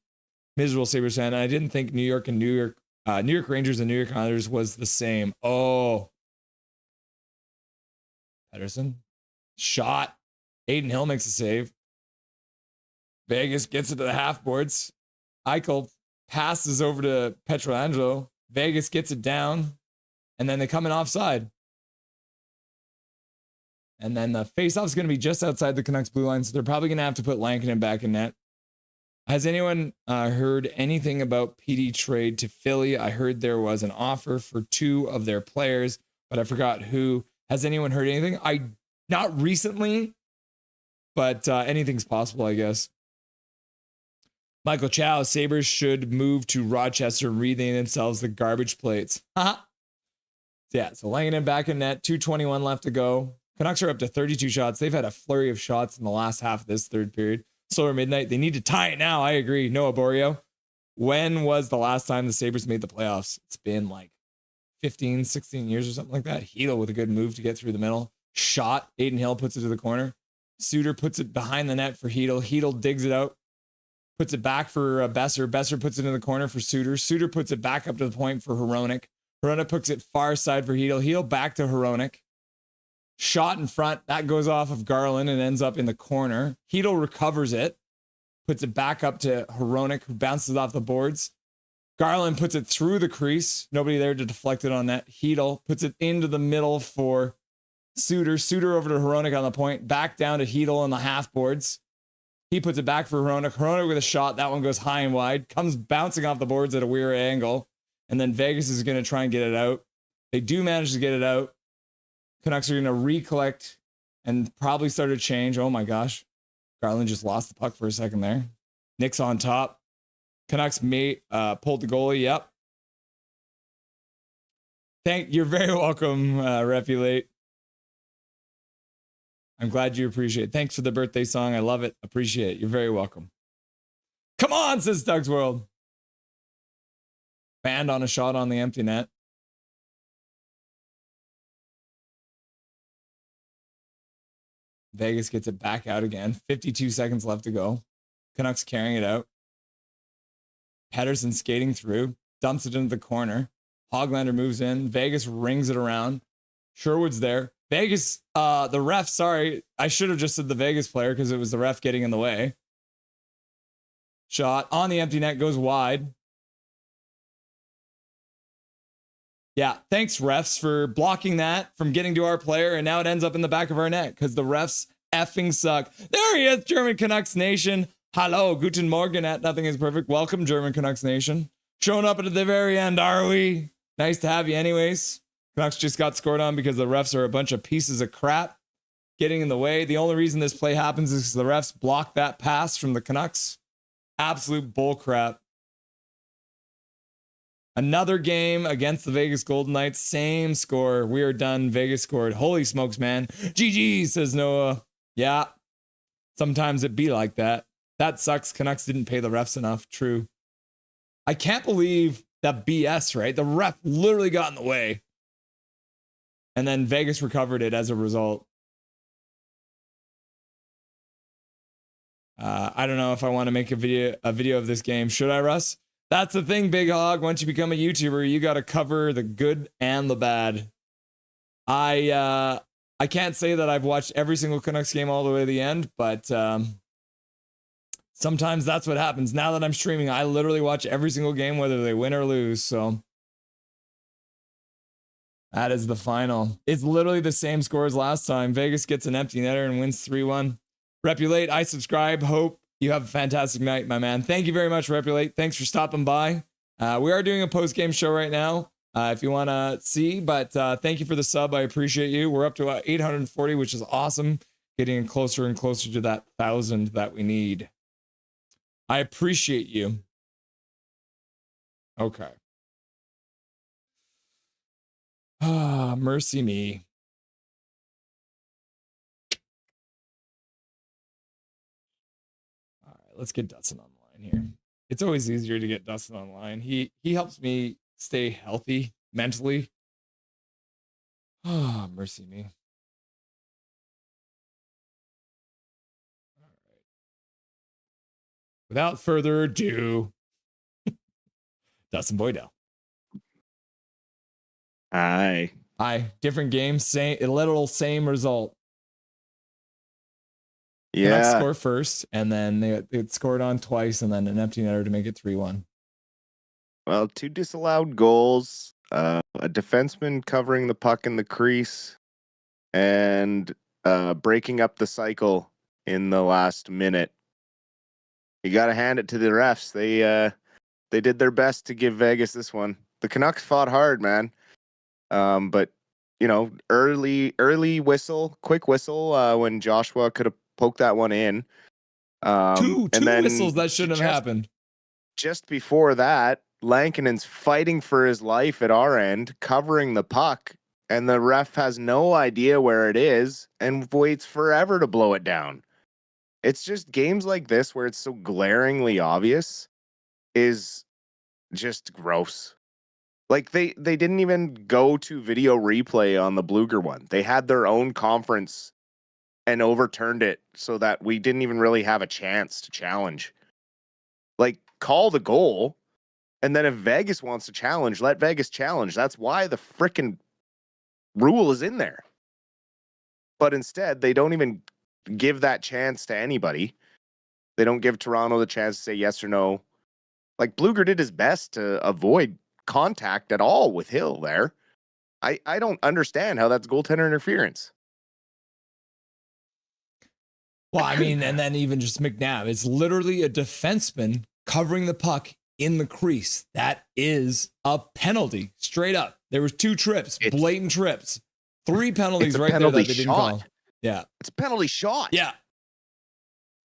Miserable Sabres fan. And I didn't think New York Rangers and New York Islanders was the same. Oh. Pedersen. Shot. Aiden Hill makes a save. Vegas gets it to the half boards. Eichel passes over to Petrolangelo. Vegas gets it down. And then they come in offside. And then the faceoff is going to be just outside the Canucks blue line. So they're probably going to have to put Lankinen back in net. Has anyone heard anything about PD trade to Philly? I heard there was an offer for 2 of their players, but I forgot who. Has anyone heard anything? Not recently, but anything's possible, I guess. Michael Chow, Sabres should move to Rochester, rename themselves the garbage plates. Yeah, so Lankinen back in net, 2:21 left to go. Canucks are up to 32 shots. They've had a flurry of shots in the last half of this third period. Slower midnight. They need to tie it now. I agree. Noah Borio. When was the last time the Sabres made the playoffs? It's been like 15, 16 years or something like that. Hedl with a good move to get through the middle. Shot. Aiden Hill puts it to the corner. Suter puts it behind the net for Hedl. Hedl digs it out. Puts it back for Besser. Besser puts it in the corner for Suter. Suter puts it back up to the point for Hronek. Hronek puts it far side for Hedl. Hedl back to Hronek. Shot in front. That goes off of Garland and ends up in the corner. Hedl recovers it. Puts it back up to Hronek, who bounces off the boards. Garland puts it through the crease. Nobody there to deflect it on that. Hedl puts it into the middle for Suter. Suter over to Hronek on the point. Back down to Hedl on the half boards. He puts it back for Hronek. Hronek with a shot. That one goes high and wide. Comes bouncing off the boards at a weird angle. And then Vegas is going to try and get it out. They do manage to get it out. Canucks are going to recollect and probably start a change. Oh my gosh. Garland just lost the puck for a second there. Nick's on top. Canucks pulled the goalie. Yep. You're very welcome, Repulate. I'm glad you appreciate it. Thanks for the birthday song. I love it. Appreciate it. You're very welcome. Come on, says Doug's World. Banned on a shot on the empty net. Vegas gets it back out again. 52 seconds left to go. Canucks carrying it out. Pedersen skating through. Dumps it into the corner. Hoglander moves in. Vegas rings it around. Sherwood's there. Vegas, the ref, sorry. I should have just said the Vegas player because it was the ref getting in the way. Shot on the empty net goes wide. Yeah, thanks, refs, for blocking that from getting to our player, and now it ends up in the back of our net because the refs effing suck. There he is, German Canucks Nation. Hello, guten Morgen at Nothing is Perfect. Welcome, German Canucks Nation. Showing up at the very end, are we? Nice to have you anyways. Canucks just got scored on because the refs are a bunch of pieces of crap getting in the way. The only reason this play happens is because the refs blocked that pass from the Canucks. Absolute bull crap. Another game against the Vegas Golden Knights. Same score. We are done. Vegas scored. Holy smokes, man. GG, says Noah. Yeah. Sometimes it be like that. That sucks. Canucks didn't pay the refs enough. True. I can't believe that BS, right? The ref literally got in the way. And then Vegas recovered it as a result. I don't know if I want to make a video of this game. Should I, Russ? That's the thing, Big Hog. Once you become a YouTuber, you got to cover the good and the bad. I can't say that I've watched every single Canucks game all the way to the end, but sometimes that's what happens. Now that I'm streaming, I literally watch every single game, whether they win or lose. So that is the final. It's literally the same score as last time. Vegas gets an empty netter and wins 3-1. Repulate, I subscribe. Hope you have a fantastic night, my man. Thank you very much, Repulate. Thanks for stopping by. We are doing a post-game show right now if you want to see, but thank you for the sub. I appreciate you. We're up to 840, which is awesome. Getting closer and closer to that 1,000 that we need. I appreciate you. Okay. Ah, mercy me. All right, let's get Dustin online here. It's always easier to get Dustin online. He helps me stay healthy mentally. Ah, mercy me. All right. Without further ado, Dustin Boydell. Hi. Different game, same literal same result. Canucks Yeah. score first, and then they scored on twice, and then an empty netter to make it 3-1. Well, 2 disallowed goals, a defenseman covering the puck in the crease, and breaking up the cycle in the last minute. You got to hand it to the refs. They did their best to give Vegas this one. The Canucks fought hard, man. But early whistle, quick whistle when Joshua could have poked that one in. Two and then whistles that shouldn't have happened. Just before that, Lankinen's fighting for his life at our end, covering the puck, and the ref has no idea where it is and waits forever to blow it down. It's just games like this where it's so glaringly obvious is just gross. Like they didn't even go to video replay on the Bluger one. They had their own conference and overturned it so that we didn't even really have a chance to challenge. Like, call the goal, and then if Vegas wants to challenge, let Vegas challenge. That's why the frickin' rule is in there. But instead, they don't even give that chance to anybody. They don't give Toronto the chance to say yes or no. Like, Bluger did his best to avoid contact at all with Hill there. I don't understand how that's goaltender interference. Well, I mean, and then even just McNabb, it's literally a defenseman covering the puck in the crease. That is a penalty, straight up. There was 2 trips, blatant trips, 3 penalties right there that they didn't call. Yeah, it's a penalty shot. Yeah,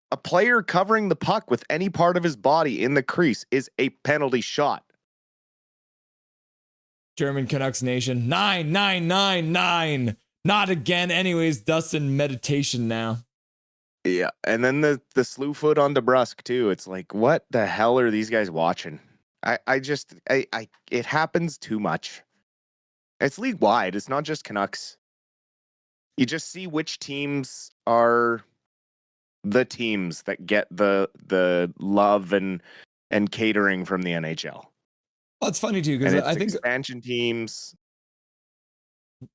a player covering the puck with any part of his body in the crease is a penalty shot. German Canucks Nation, 9-9-9-9. Not again. Anyways, Dustin meditation now. Yeah, and then the slew foot on DeBrusque too. It's like, what the hell are these guys watching? It happens too much. It's league wide. It's not just Canucks. You just see which teams are the teams that get the love and catering from the NHL. Well, it's funny too because I think expansion teams.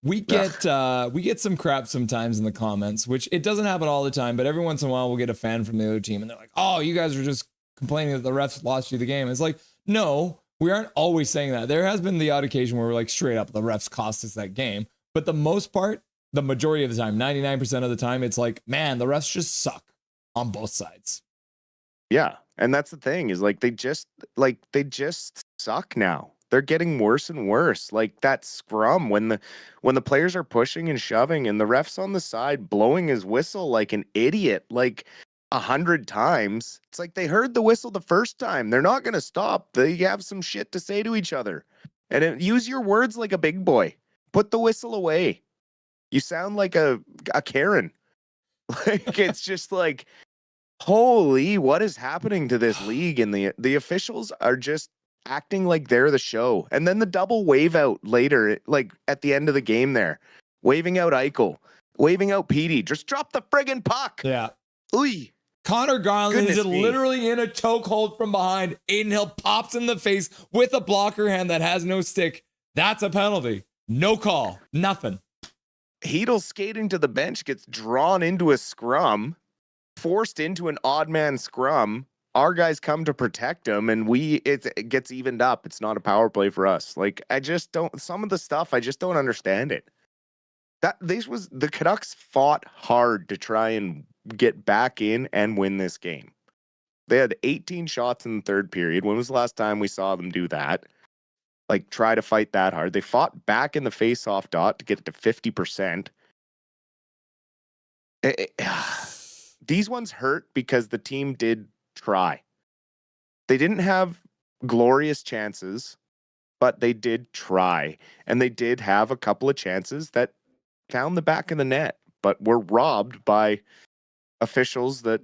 We get some crap sometimes in the comments, which it doesn't happen all the time, but every once in a while we'll get a fan from the other team and they're like, "Oh, you guys are just complaining that the refs lost you the game." It's like, no, we aren't always saying that. There has been the odd occasion where we're like, straight up, the refs cost us that game. But the most part, the majority of the time, 99% of the time, it's like, man, the refs just suck on both sides. Yeah, and that's the thing is they just suck now. They're getting worse and worse. Like that scrum when the players are pushing and shoving and the ref's on the side blowing his whistle like an idiot, like 100 times. It's like they heard the whistle the first time. They're not going to stop. They have some shit to say to each other. And use your words like a big boy. Put the whistle away. You sound like a Karen. Like it's just like, holy, what is happening to this league? And the officials are just acting like they're the show. And then the double wave out later, like at the end of the game there, waving out Eichel, waving out Petey. Just drop the friggin' puck. Yeah. Oy. Connor Garland is literally in a chokehold from behind. Aiden Hill pops in the face with a blocker hand that has no stick. That's a penalty. No call. Nothing. Hedl skating to the bench gets drawn into a scrum, forced into an odd man scrum. Our guys come to protect him, and it gets evened up. It's not a power play for us. Like I just don't. Some of the stuff I just don't understand it. The Canucks fought hard to try and get back in and win this game. They had 18 shots in the third period. When was the last time we saw them do that? Like try to fight that hard. They fought back in the face-off dot to get it to 50%. These ones hurt because the team did try. They didn't have glorious chances, but they did try. And they did have a couple of chances that found the back of the net, but were robbed by officials that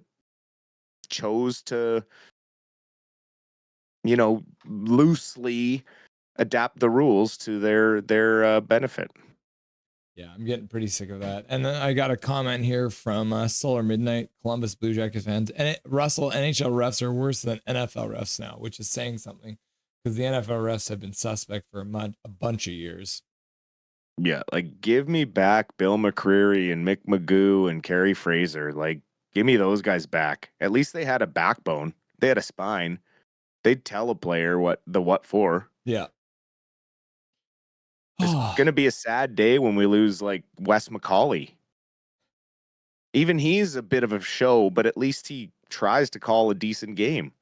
chose to, loosely adapt the rules to their benefit. Yeah, I'm getting pretty sick of that. And then I got a comment here from Solar Midnight, Columbus Blue Jackets fans. And Russell, NHL refs are worse than NFL refs now, which is saying something because the NFL refs have been suspect for a bunch of years. Yeah, like give me back Bill McCreary and Mick Magoo and Kerry Fraser. Like Give me those guys back. At least they had a backbone. They had a spine. They'd tell a player what for. Yeah. It's going to be a sad day when we lose like Wes McCauley. Even he's a bit of a show, but at least he tries to call a decent game.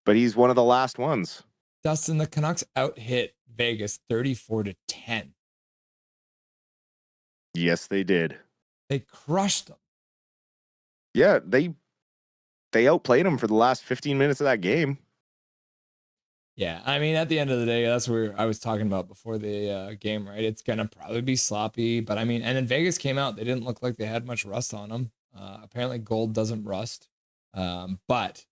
But he's one of the last ones. Dustin, the Canucks out-hit Vegas 34-10. Yes, they did. They crushed them. Yeah, they outplayed them for the last 15 minutes of that game. Yeah, I mean, at the end of the day, that's where I was talking about before the game, right? It's going to probably be sloppy, but I mean, and then Vegas came out. They didn't look like they had much rust on them. Apparently, gold doesn't rust, but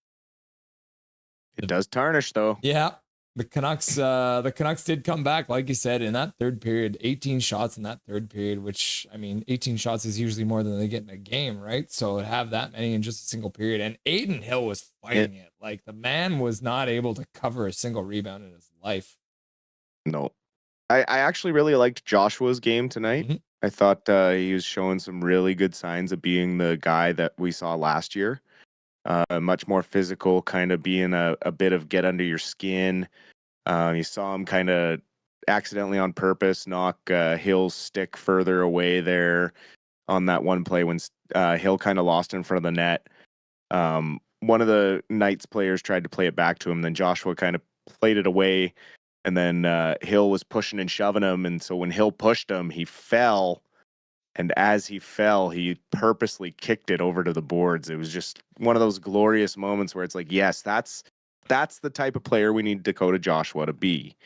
it does tarnish, though. Yeah, the Canucks did come back, like you said, in that third period. 18 shots in that third period, which, I mean, 18 shots is usually more than they get in a game, right? So to have that many in just a single period, and Aiden Hill was fighting it. Like, the man was not able to cover a single rebound in his life. No. I actually really liked Joshua's game tonight. Mm-hmm. I thought he was showing some really good signs of being the guy that we saw last year. Much more physical, kind of being a bit of get under your skin. You saw him kind of accidentally on purpose knock Hill's stick further away there on that one play when Hill kind of lost in front of the net. One of the Knights players tried to play it back to him, then Joshua kind of played it away, and then Hill was pushing and shoving him, and so when Hill pushed him, he fell. And as he fell, he purposely kicked it over to the boards. It was just one of those glorious moments where it's like, yes, that's the type of player we need Dakota Joshua to be.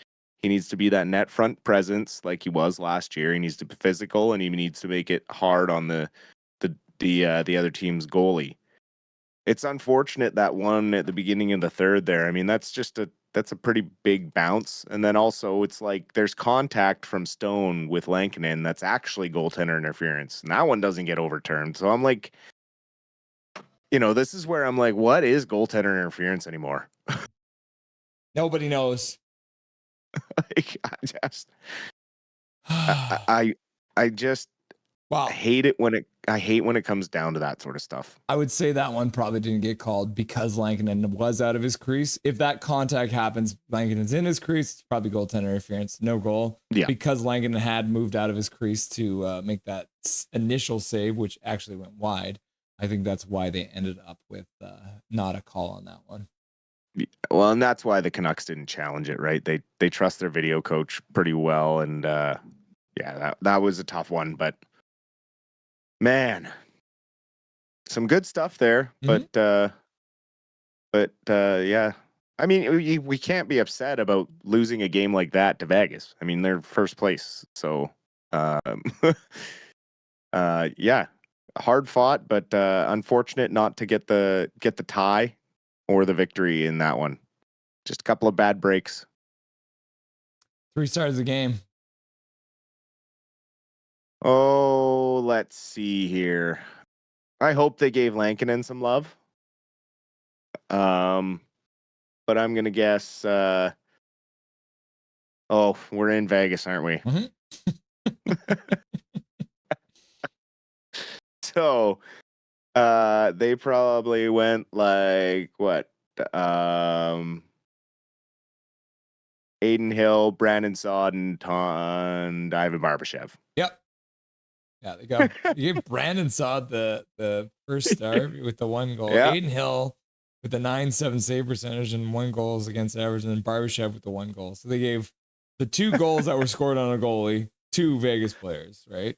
He needs to be that net front presence like he was last year. He needs to be physical, and he needs to make it hard on the other team's goalie. It's unfortunate that one at the beginning of the third there. I mean, that's a pretty big bounce. And then also it's like there's contact from Stone with Lankinen that's actually goaltender interference. And that one doesn't get overturned. So I'm like, this is where I'm like, what is goaltender interference anymore? Nobody knows. Like, I just wow. I hate when it comes down to that sort of stuff. I would say that one probably didn't get called because Lankinen was out of his crease. If that contact happens, Lankinen's in his crease, it's probably goaltender interference, no goal. Yeah. Because Lankinen had moved out of his crease to make that initial save, which actually went wide. I think that's why they ended up with not a call on that one. Well, and that's why the Canucks didn't challenge it, right? They trust their video coach pretty well, and that was a tough one, but man, some good stuff there. Mm-hmm. But yeah, I mean, we can't be upset about losing a game like that to Vegas. I mean, they're first place, so yeah, hard fought, but unfortunate not to get the tie or the victory in that one. Just a couple of bad breaks. 3 stars of the game. Oh, let's see here. I hope they gave Lankinen some love. But I'm gonna guess. We're in Vegas, aren't we? Mm-hmm. So, they probably went like what? Aiden Hill, Brandon Saad, and Ivan Barbashev. Yep. Yeah, they got you gave Brandon Saad the first star with the 1 goal. Yeah. Aiden Hill with the 9.7 save percentage and 1 goals against average, and then Barbashev with the 1 goal. So they gave the 2 goals that were scored on a goalie, 2 Vegas players, right?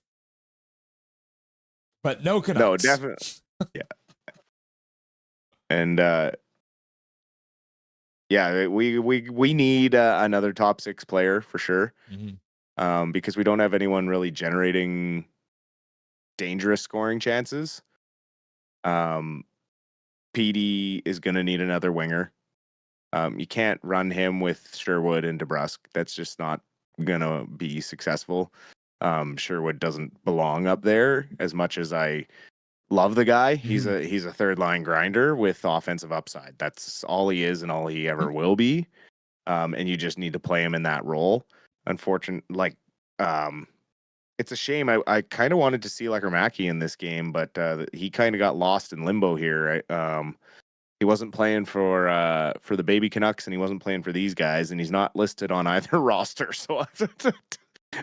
But no Canucks. No, definitely. Yeah. And yeah, we need another top 6 player for sure. Mm-hmm. Because we don't have anyone really generating dangerous scoring chances. PD is going to need another winger. You can't run him with Sherwood and DeBrusk. That's just not going to be successful. Sherwood doesn't belong up there as much as I love the guy. He's a third line grinder with offensive upside. That's all he is and all he ever will be. And you just need to play him in that role. Unfortunately, it's a shame. I kind of wanted to see Lekermacki in this game, but he kind of got lost in limbo here. He wasn't playing for the baby Canucks, and he wasn't playing for these guys, and he's not listed on either roster. So I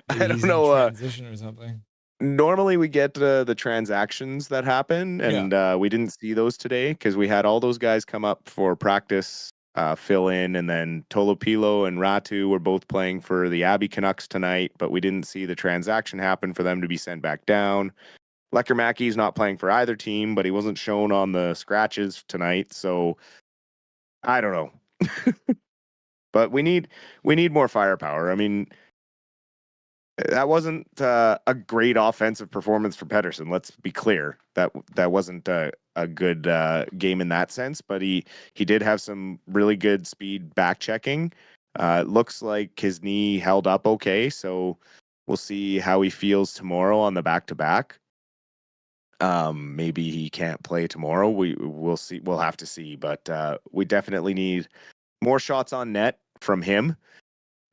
Maybe don't he's in know. transition or something. Normally we get the transactions that happen, and we didn't see those today because we had all those guys come up for practice, fill in, and then Tolopilo and Ratu were both playing for the Abbey Canucks tonight, but we didn't see the transaction happen for them to be sent back down. Lekermacki's not playing for either team, but he wasn't shown on the scratches tonight, so I don't know. But we need more firepower. I mean, that wasn't a great offensive performance for Pettersson. Let's be clear. That wasn't a good game in that sense, but he did have some really good speed back checking. It looks like his knee held up okay, so we'll see how he feels tomorrow on the back-to-back. Maybe he can't play tomorrow. We'll see. We'll have to see, but we definitely need more shots on net from him.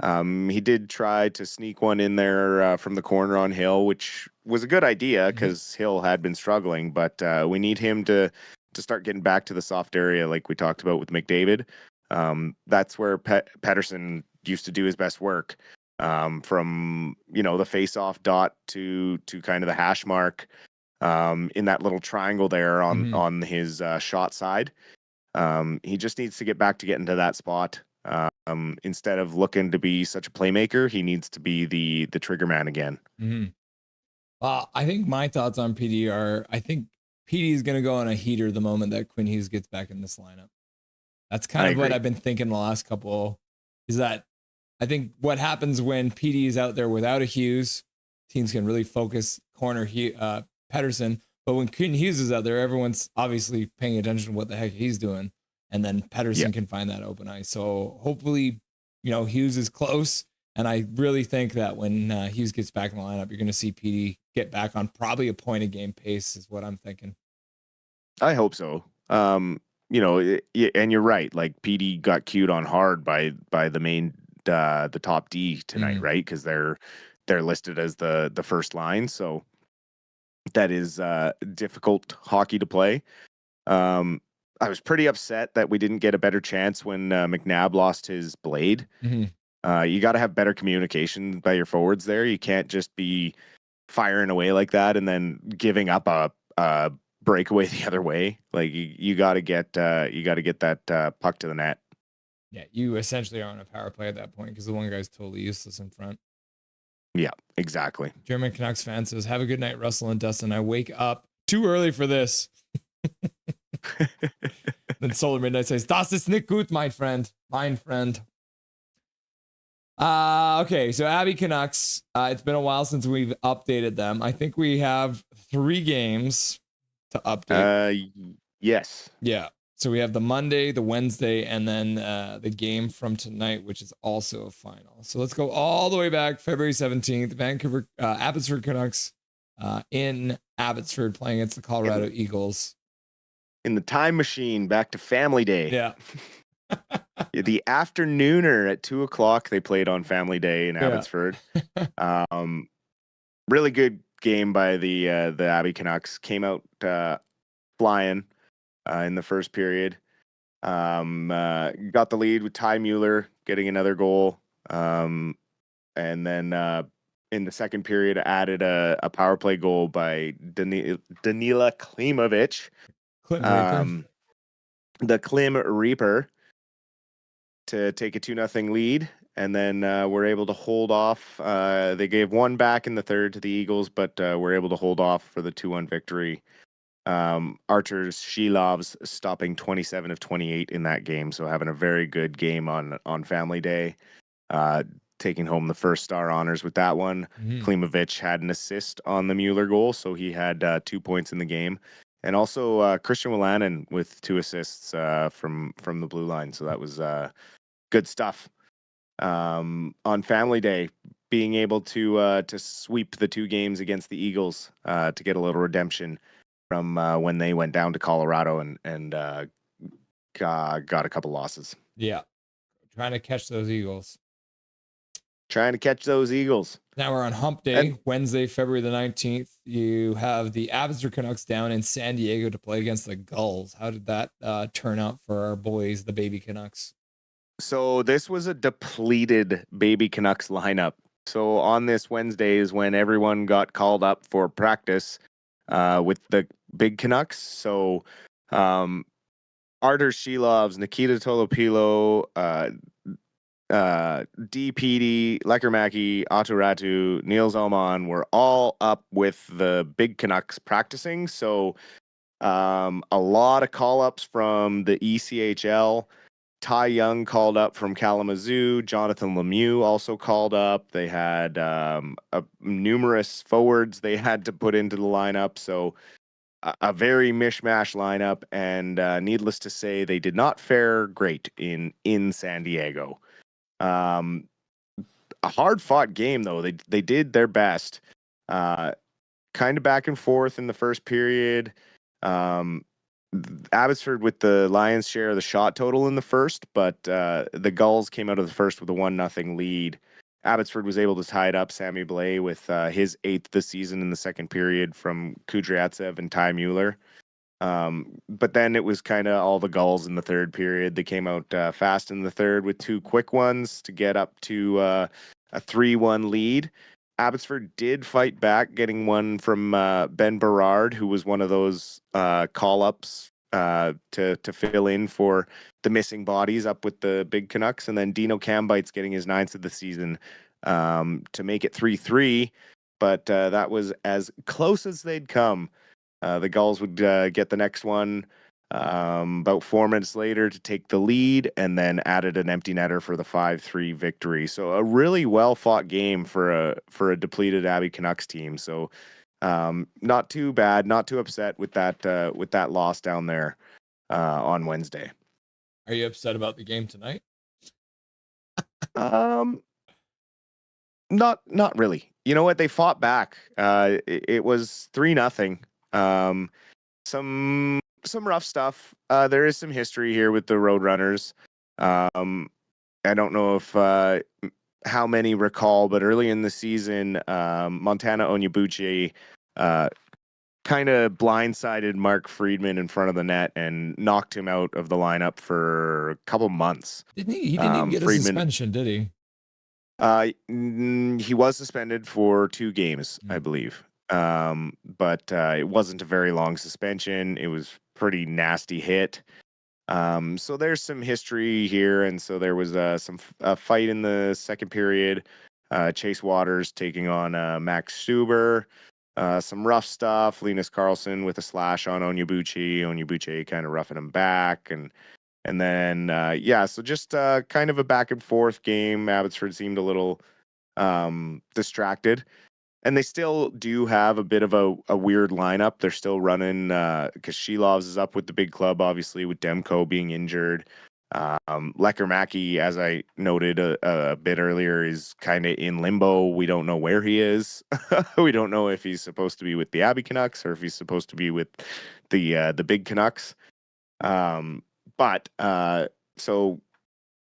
He did try to sneak one in there from the corner on Hill, which was a good idea because Hill had been struggling. But we need him to start getting back to the soft area, like we talked about with McDavid. That's where Pettersson used to do his best work, from the face-off dot to kind of the hash mark, in that little triangle there on his shot side. He just needs to get back to getting to that spot. Instead of looking to be such a playmaker, he needs to be the trigger man again. I think my thoughts on PD are, I think PD is going to go on a heater the moment that Quinn Hughes gets back in this lineup. That's kind of what I've been thinking the last couple, is that I think what happens when PD is out there without a Hughes, teams can really focus corner Pettersson. But when Quinn Hughes is out there, everyone's obviously paying attention to what the heck he's doing. And then Pettersson can find that open ice. So hopefully, Hughes is close. And I really think that when Hughes gets back in the lineup, you're going to see PD get back on probably a point a game pace is what I'm thinking. I hope so. And you're right. Like PD got queued on hard by the main, the top D tonight, right? Because they're listed as the first line. So that is difficult hockey to play. I was pretty upset that we didn't get a better chance when McNabb lost his blade. You got to have better communication by your forwards there. You can't just be firing away like that and then giving up a breakaway the other way. Like you got to get that puck to the net. Yeah, you essentially are on a power play at that point because the one guy's totally useless in front. Yeah, exactly. German Canucks fan says, "Have a good night, Russell and Dustin. I wake up too early for this." Then Solar Midnight says, "Das ist nicht gut, mein friend." Okay, so Abbey Canucks. It's been a while since we've updated them. I think we have 3 games to update. Yes. Yeah. So we have the Monday, the Wednesday, and then the game from tonight, which is also a final. So let's go all the way back, February 17th, Vancouver Abbotsford Canucks in Abbotsford playing against the Colorado Eagles. In the time machine, back to Family Day. Yeah. The afternooner at 2:00, they played on Family Day in Abbotsford. Really good game by the Abbey Canucks. Came out flying in the first period. Got the lead with Ty Mueller getting another goal. And then in the second period, added a power play goal by Danila Klimovic. The Klim Reaper, to take a 2-0 lead, and then we're able to hold off. They gave one back in the third to the Eagles, but we're able to hold off for the 2-1 victory. Arturs Shilovs stopping 27 of 28 in that game, so having a very good game on Family Day, taking home the first star honors with that one. Klimovic had an assist on the Mueller goal, so he had 2 points in the game. And also Christian Wolanin with 2 assists from the blue line. So that was good stuff. On Family Day, being able to sweep the 2 games against the Eagles to get a little redemption from when they went down to Colorado and got a couple losses. Yeah. Trying to catch those Eagles. trying to catch those Eagles. Now we're on hump day, Wednesday, February the 19th. You have the Abbotsford Canucks down in San Diego to play against the Gulls. How did that turn out for our boys, the baby Canucks? So this was a depleted baby Canucks lineup. So on this Wednesday is when everyone got called up for practice with the big Canucks. So Artur Shilovs, Nikita Tolopilo, DPD, Lekermaki, Aturatu, Niels Oman were all up with the big Canucks practicing. So a lot of call-ups from the ECHL. Ty Young called up from Kalamazoo. Jonathan Lemieux also called up. They had numerous forwards they had to put into the lineup. So a very mishmash lineup. And needless to say, they did not fare great in San Diego. A hard-fought game, though. They did their best. Kind of back and forth in the first period. Abbotsford with the lion's share of the shot total in the first, but the Gulls came out of the first with a 1-0 lead. Abbotsford was able to tie it up. Sammy Blais with his 8th this season in the second period from Kudryavtsev and Ty Mueller. But then it was kind of all the Gulls in the third period. They came out fast in the third with 2 quick ones to get up to a 3-1 lead. Abbotsford did fight back, getting one from Ben Berard, who was one of those call-ups to fill in for the missing bodies up with the big Canucks. And then Dino Cambites getting his 9th of the season to make it 3-3. But that was as close as they'd come. The Gulls would get the next one about 4 minutes later to take the lead, and then added an empty netter for the 5-3 victory. So a really well-fought game for a depleted Abbey Canucks team. So not too bad, not too upset with that loss down there on Wednesday. Are you upset about the game tonight? Not really. You know what? They fought back. It was 3-0. Some rough stuff. There is some history here with the Roadrunners. I don't know if how many recall, but early in the season, Montana Onyebuchi kind of blindsided Mark Friedman in front of the net and knocked him out of the lineup for a couple months. He didn't even get a suspension, did he? He was suspended for 2 games, I believe. But it wasn't a very long suspension. It was pretty nasty hit. So there's some history here, and so there was some fight in the second period. Chase Waters taking on Max Stuber. Some rough stuff. Linus Carlson with a slash on Onyebuchi. Onyebuchi kind of roughing him back, and then so just kind of a back and forth game. Abbotsford seemed a little distracted. And they still do have a bit of a weird lineup. They're still running because Shilovs is up with the big club, obviously, with Demko being injured. Lekermaki, as I noted a bit earlier, is kind of in limbo. We don't know where he is. We don't know if he's supposed to be with the Abbey Canucks or if he's supposed to be with the big Canucks. So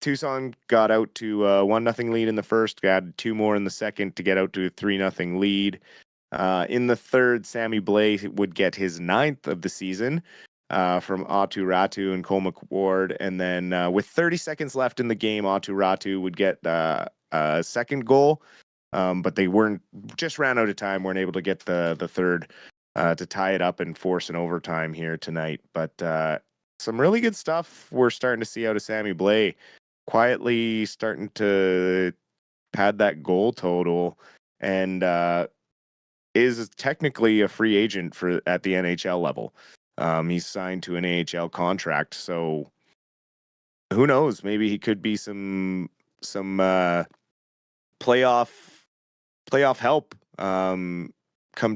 Tucson got out to a 1-0 lead in the first, added 2 more in the second to get out to a 3-0 lead. In the third, Sammy Blais would get his 9th of the season from Aturatu and Cole McWard. And then with 30 seconds left in the game, Aturatu would get a second goal. But they just ran out of time, weren't able to get the third to tie it up and force an overtime here tonight. But some really good stuff we're starting to see out of Sammy Blais. Quietly starting to pad that goal total, and is technically a free agent at the NHL level. He's signed to an AHL contract, so who knows? Maybe he could be some playoff help come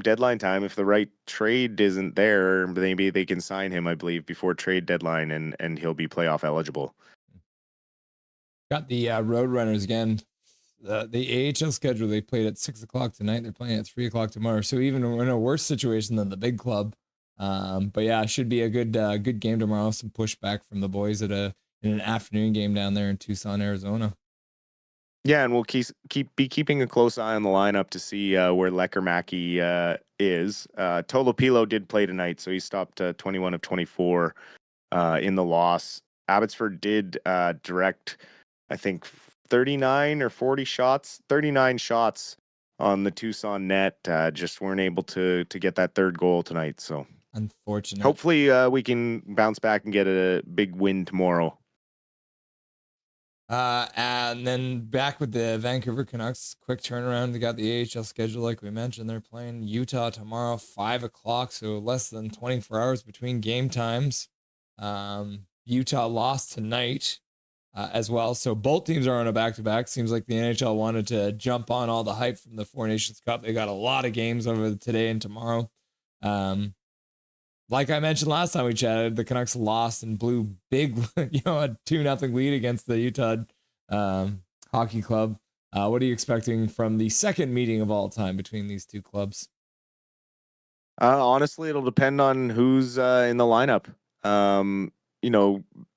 deadline time. If the right trade isn't there, maybe they can sign him, I believe, before trade deadline, and he'll be playoff eligible. Got the Roadrunners again. The AHL schedule, they played at 6:00 tonight. They're playing at 3:00 tomorrow. So even in a worse situation than the big club. But yeah, it should be a good game tomorrow. Some pushback from the boys in an afternoon game down there in Tucson, Arizona. Yeah, and we'll be keeping a close eye on the lineup to see where Lekkerimäki is. Tolopilo did play tonight, so he stopped 21 of 24 in the loss. Abbotsford did direct, I think, 39 or 40 shots, 39 shots on the Tucson net. Just weren't able to get that third goal tonight. So Unfortunate. hopefully we can bounce back and get a big win tomorrow. And then back with the Vancouver Canucks, quick turnaround. They got the AHL schedule, like we mentioned. They're playing Utah tomorrow, 5:00, so less than 24 hours between game times. Utah lost tonight as well, so both teams are on a back-to-back. Seems like the NHL wanted to jump on all the hype from the Four Nations Cup. They got a lot of games over today and tomorrow. Like I mentioned last time we chatted, the Canucks lost and blew big, a 2-0 lead against the Utah Hockey Club. What are you expecting from the second meeting of all time between these two clubs? Honestly, it'll depend on who's in the lineup.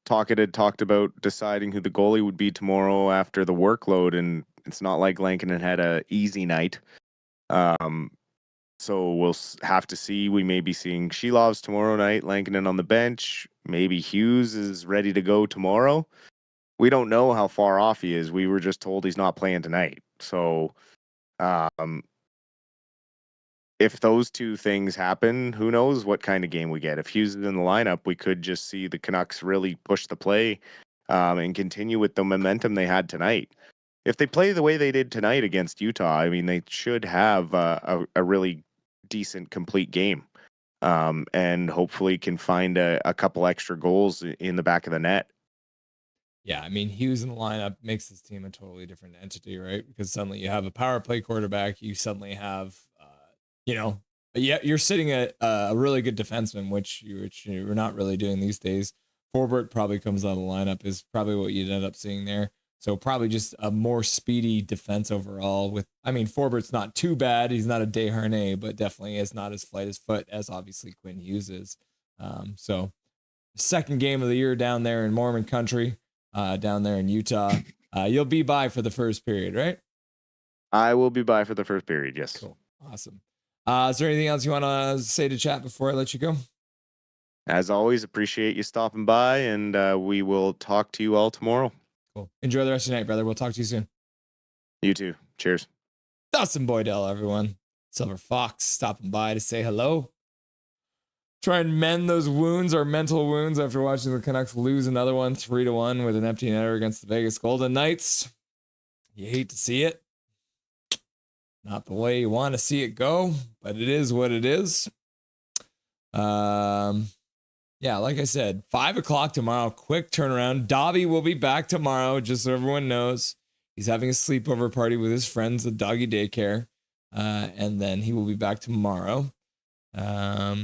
Tocchet had talked about deciding who the goalie would be tomorrow after the workload, and it's not like Lankinen had an easy night. So we'll have to see. We may be seeing Shilovs tomorrow night, Lankinen on the bench. Maybe Hughes is ready to go tomorrow. We don't know how far off he is. We were just told he's not playing tonight. So if those two things happen, who knows what kind of game we get. If Hughes is in the lineup, we could just see the Canucks really push the play and continue with the momentum they had tonight. If they play the way they did tonight against Utah, I mean, they should have a really decent, complete game, and hopefully can find a couple extra goals in the back of the net. Yeah, I mean, Hughes in the lineup makes this team a totally different entity, right? Because suddenly you have a power play quarterback. You suddenly have, you're sitting at a really good defenseman, which you're not really doing these days. Forbort probably comes out of the lineup is probably what you'd end up seeing there. So probably just a more speedy defense overall. Forbort's not too bad. He's not a Desharnais, but definitely is not as flight as foot as obviously Quinn Hughes is. So second game of the year down there in Mormon country, down there in Utah. You'll be by for the first period, right? I will be by for the first period, yes. Cool. Awesome. Is there anything else you want to say to chat before I let you go? As always, appreciate you stopping by, and we will talk to you all tomorrow. Cool. Enjoy the rest of your night, brother. We'll talk to you soon. You too. Cheers. Dustin Boydell, everyone. Silver Fox stopping by to say hello. Try and mend those wounds, our mental wounds, after watching the Canucks lose another one 3-1 with an empty netter against the Vegas Golden Knights. You hate to see it. Not the way you want to see it go, but it is what it is. Yeah, like I said, 5:00 tomorrow, quick turnaround. Dobby will be back tomorrow, just so everyone knows. He's having a sleepover party with his friends at doggy daycare. And then he will be back tomorrow. Yeah,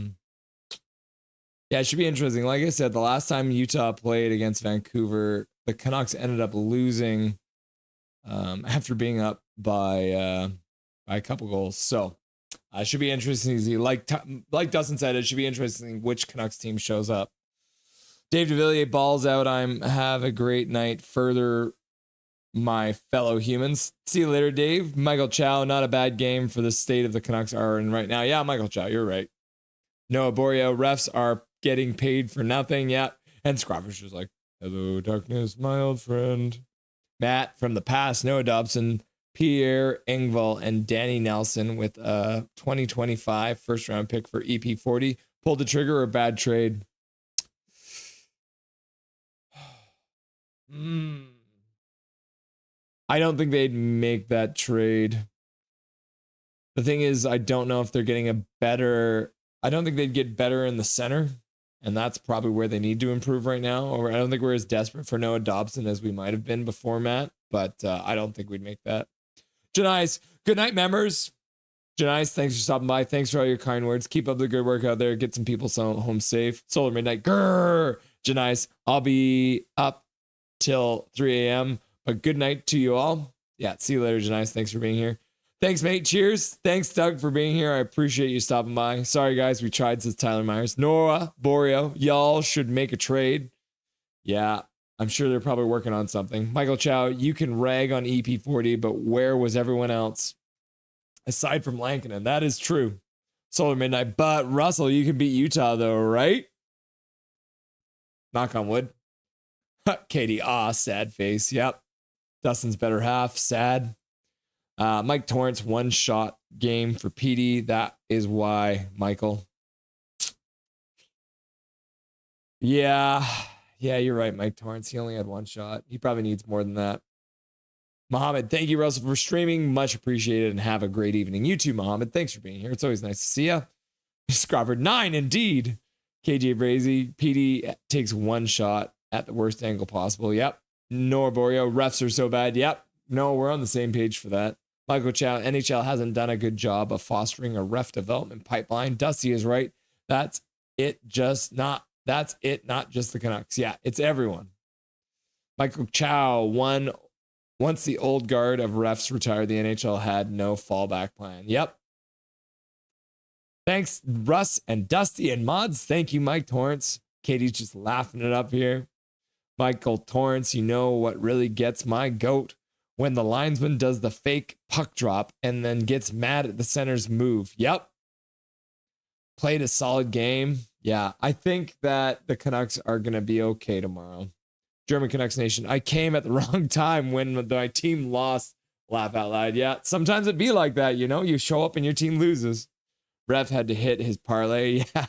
it should be interesting. Like I said, the last time Utah played against Vancouver, the Canucks ended up losing after being up by a couple goals. So it should be interesting. Like Dustin said, it should be interesting which Canucks team shows up. Dave DeVilliers balls out. Have a great night. Further, my fellow humans. See you later, Dave. Michael Chow, not a bad game for the state of the Canucks are in right now. Yeah, Michael Chow, you're right. Noah Borio, refs are getting paid for nothing. Yeah. And Scrawfish was like, hello, darkness, my old friend. Matt from the past, Noah Dobson, Pierre Engvall, and Danny Nelson with a 2025 first round pick for EP40. Pulled the trigger or bad trade? I don't think they'd make that trade. The thing is, I don't know if they're getting I don't think they'd get better in the center. And that's probably where they need to improve right now. Or I don't think we're as desperate for Noah Dobson as we might have been before, Matt. But I don't think we'd make that. Janice, good night, members. Janice, thanks for stopping by. Thanks for all your kind words. Keep up the good work out there. Get some people home safe. Solar Midnight. Grrr. Janice, I'll be up till 3 a.m. But good night to you all. Yeah, see you later, Janice. Thanks for being here. Thanks, mate. Cheers. Thanks, Doug, for being here. I appreciate you stopping by. Sorry, guys. We tried, says Tyler Myers. Nora, Borio, y'all should make a trade. Yeah, I'm sure they're probably working on something. Michael Chow, you can rag on EP40, but where was everyone else? Aside from Lankinen, that is true. Solar Midnight, but Russell, you can beat Utah though, right? Knock on wood. Katie, sad face. Yep. Dustin's better half, sad. Mike Torrance, 1-shot game for PD. That is why, Michael. Yeah, you're right, Mike Torrance. He only had 1 shot. He probably needs more than that. Mohammed, thank you, Russell, for streaming. Much appreciated, and have a great evening. You too, Mohammed. Thanks for being here. It's always nice to see you. Scrofford, 9 indeed. KJ Brazy, PD takes 1 shot at the worst angle possible. Yep. Nor Borio, refs are so bad. Yep. No, we're on the same page for that. Michael Chow, NHL hasn't done a good job of fostering a ref development pipeline. Dusty is right. That's it, not just the Canucks. Yeah, it's everyone. Michael Chow, once the old guard of refs retired, the NHL had no fallback plan. Yep. Thanks, Russ and Dusty and Mods. Thank you, Mike Torrance. Katie's just laughing it up here. Michael Torrance, you know what really gets my goat? When the linesman does the fake puck drop and then gets mad at the center's move. Yep. Played a solid game. Yeah, I think that the Canucks are going to be okay tomorrow. German Canucks Nation, I came at the wrong time when my team lost. Laugh out loud. Yeah, sometimes it'd be like that, you know? You show up and your team loses. Ref had to hit his parlay. Yeah.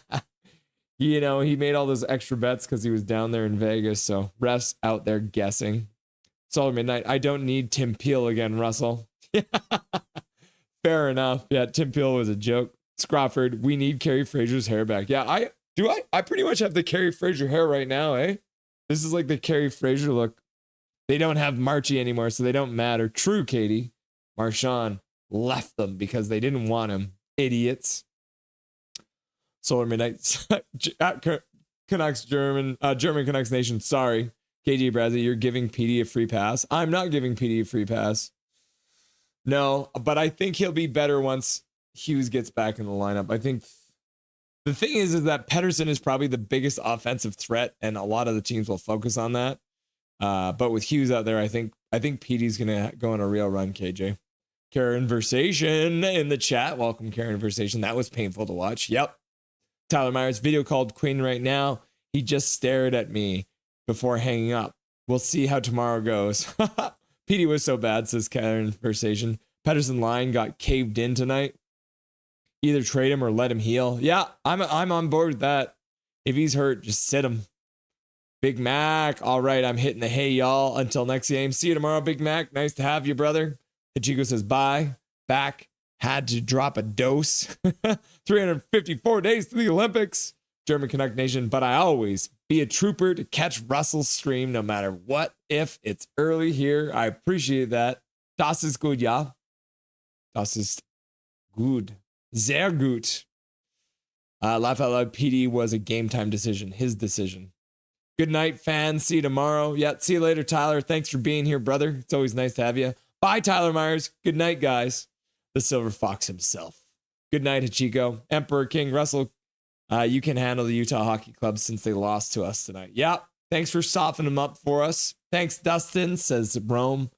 You know, he made all those extra bets because he was down there in Vegas. So refs out there guessing. Solar Midnight, I don't need Tim Peel again, Russell. Fair enough. Yeah, Tim Peel was a joke. Scrofford, we need Carrie Fraser's hair back. Yeah, I pretty much have the Carrie Fraser hair right now, eh? This is like the Carrie Fraser look. They don't have Marchie anymore, so they don't matter. True, Katie. Marchand left them because they didn't want him. Idiots. Solar Midnight. Canucks German Canucks Nation. Sorry. KJ Bradley, you're giving PD a free pass. I'm not giving PD a free pass. No, but I think he'll be better once Hughes gets back in the lineup. I think the thing is that Pettersson is probably the biggest offensive threat, and a lot of the teams will focus on that. But with Hughes out there, I think PD's gonna go on a real run. KJ, Karen Versation in the chat. Welcome, Karen Versation. That was painful to watch. Yep. Tyler Myers video called Quinn right now. He just stared at me before hanging up. We'll see how tomorrow goes. PD was so bad, says Karen Versation. Pettersson line got caved in tonight. Either trade him or let him heal. Yeah, I'm on board with that. If he's hurt, just sit him. Big Mac. All right, I'm hitting the hay, y'all. Until next game. See you tomorrow, Big Mac. Nice to have you, brother. Hachiko says bye. Back. Had to drop a dose. 354 days to the Olympics. German Canuck Nation. But I always be a trooper to catch Russell's stream no matter what. If it's early here, I appreciate that. Das ist gut, ja. Das ist gut. Sehr gut. Laugh Out Loud PD was a game time decision. His decision. Good night, fans. See you tomorrow. Yeah, see you later, Tyler. Thanks for being here, brother. It's always nice to have you. Bye, Tyler Myers. Good night, guys. The Silver Fox himself. Good night, Hachiko. Emperor King Russell, you can handle the Utah Hockey Club since they lost to us tonight. Yeah, thanks for softening them up for us. Thanks, Dustin, says Rome.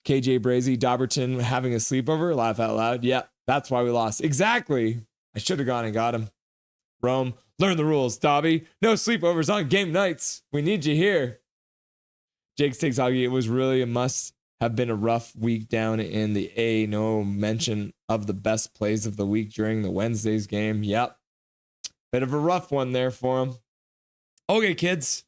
KJ Brazy, Dobberton having a sleepover. Laugh out loud. Yeah, that's why we lost. Exactly. I should have gone and got him. Rome, learn the rules, Dobby. No sleepovers on game nights. We need you here. Jake's Takes Hockey. It was really a must have been a rough week down in the A. No mention of the best plays of the week during the Wednesday's game. Yep. Bit of a rough one there for him. Okay, kids.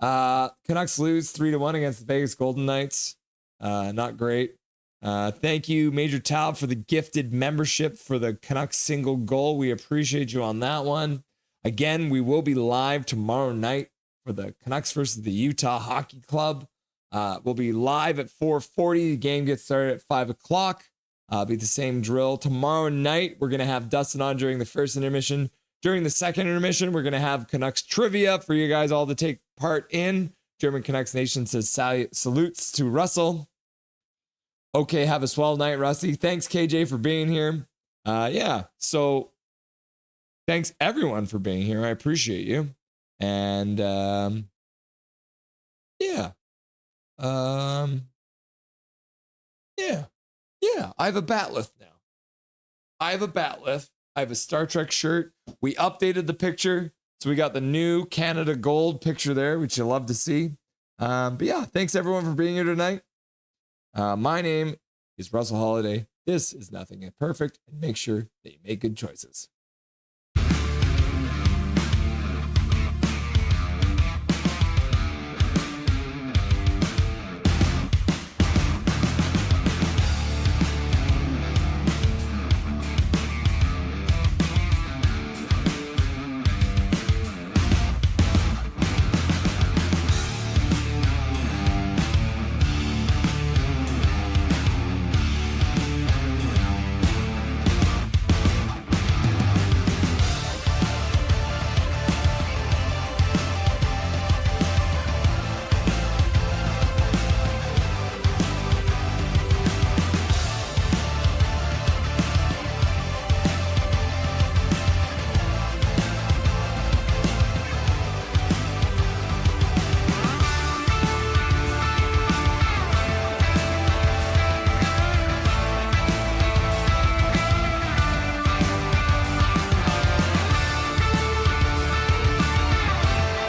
Canucks lose 3-1 against the Vegas Golden Knights. Not great. Thank you, Major Tal, for the gifted membership for the Canucks single goal. We appreciate you on that one. Again, we will be live tomorrow night for the Canucks versus the Utah Hockey Club. We'll be live at 4:40. The game gets started at 5 o'clock. Be the same drill. Tomorrow night, we're going to have Dustin on during the first intermission. During the second intermission, we're going to have Canucks trivia for you guys all to take part in. German Canucks Nation says salutes to Russell. Okay, have a swell night, Rusty. Thanks, KJ, for being here. Yeah, so thanks, everyone, for being here. I appreciate you. And Yeah. Yeah. Yeah. I have a batleth now. I have a Star Trek shirt. We updated the picture. So we got the new Canada Gold picture there, which you'll love to see. But yeah, thanks everyone for being here tonight. My name is Russell Holiday. This is Nothing Perfect, and make sure that you make good choices.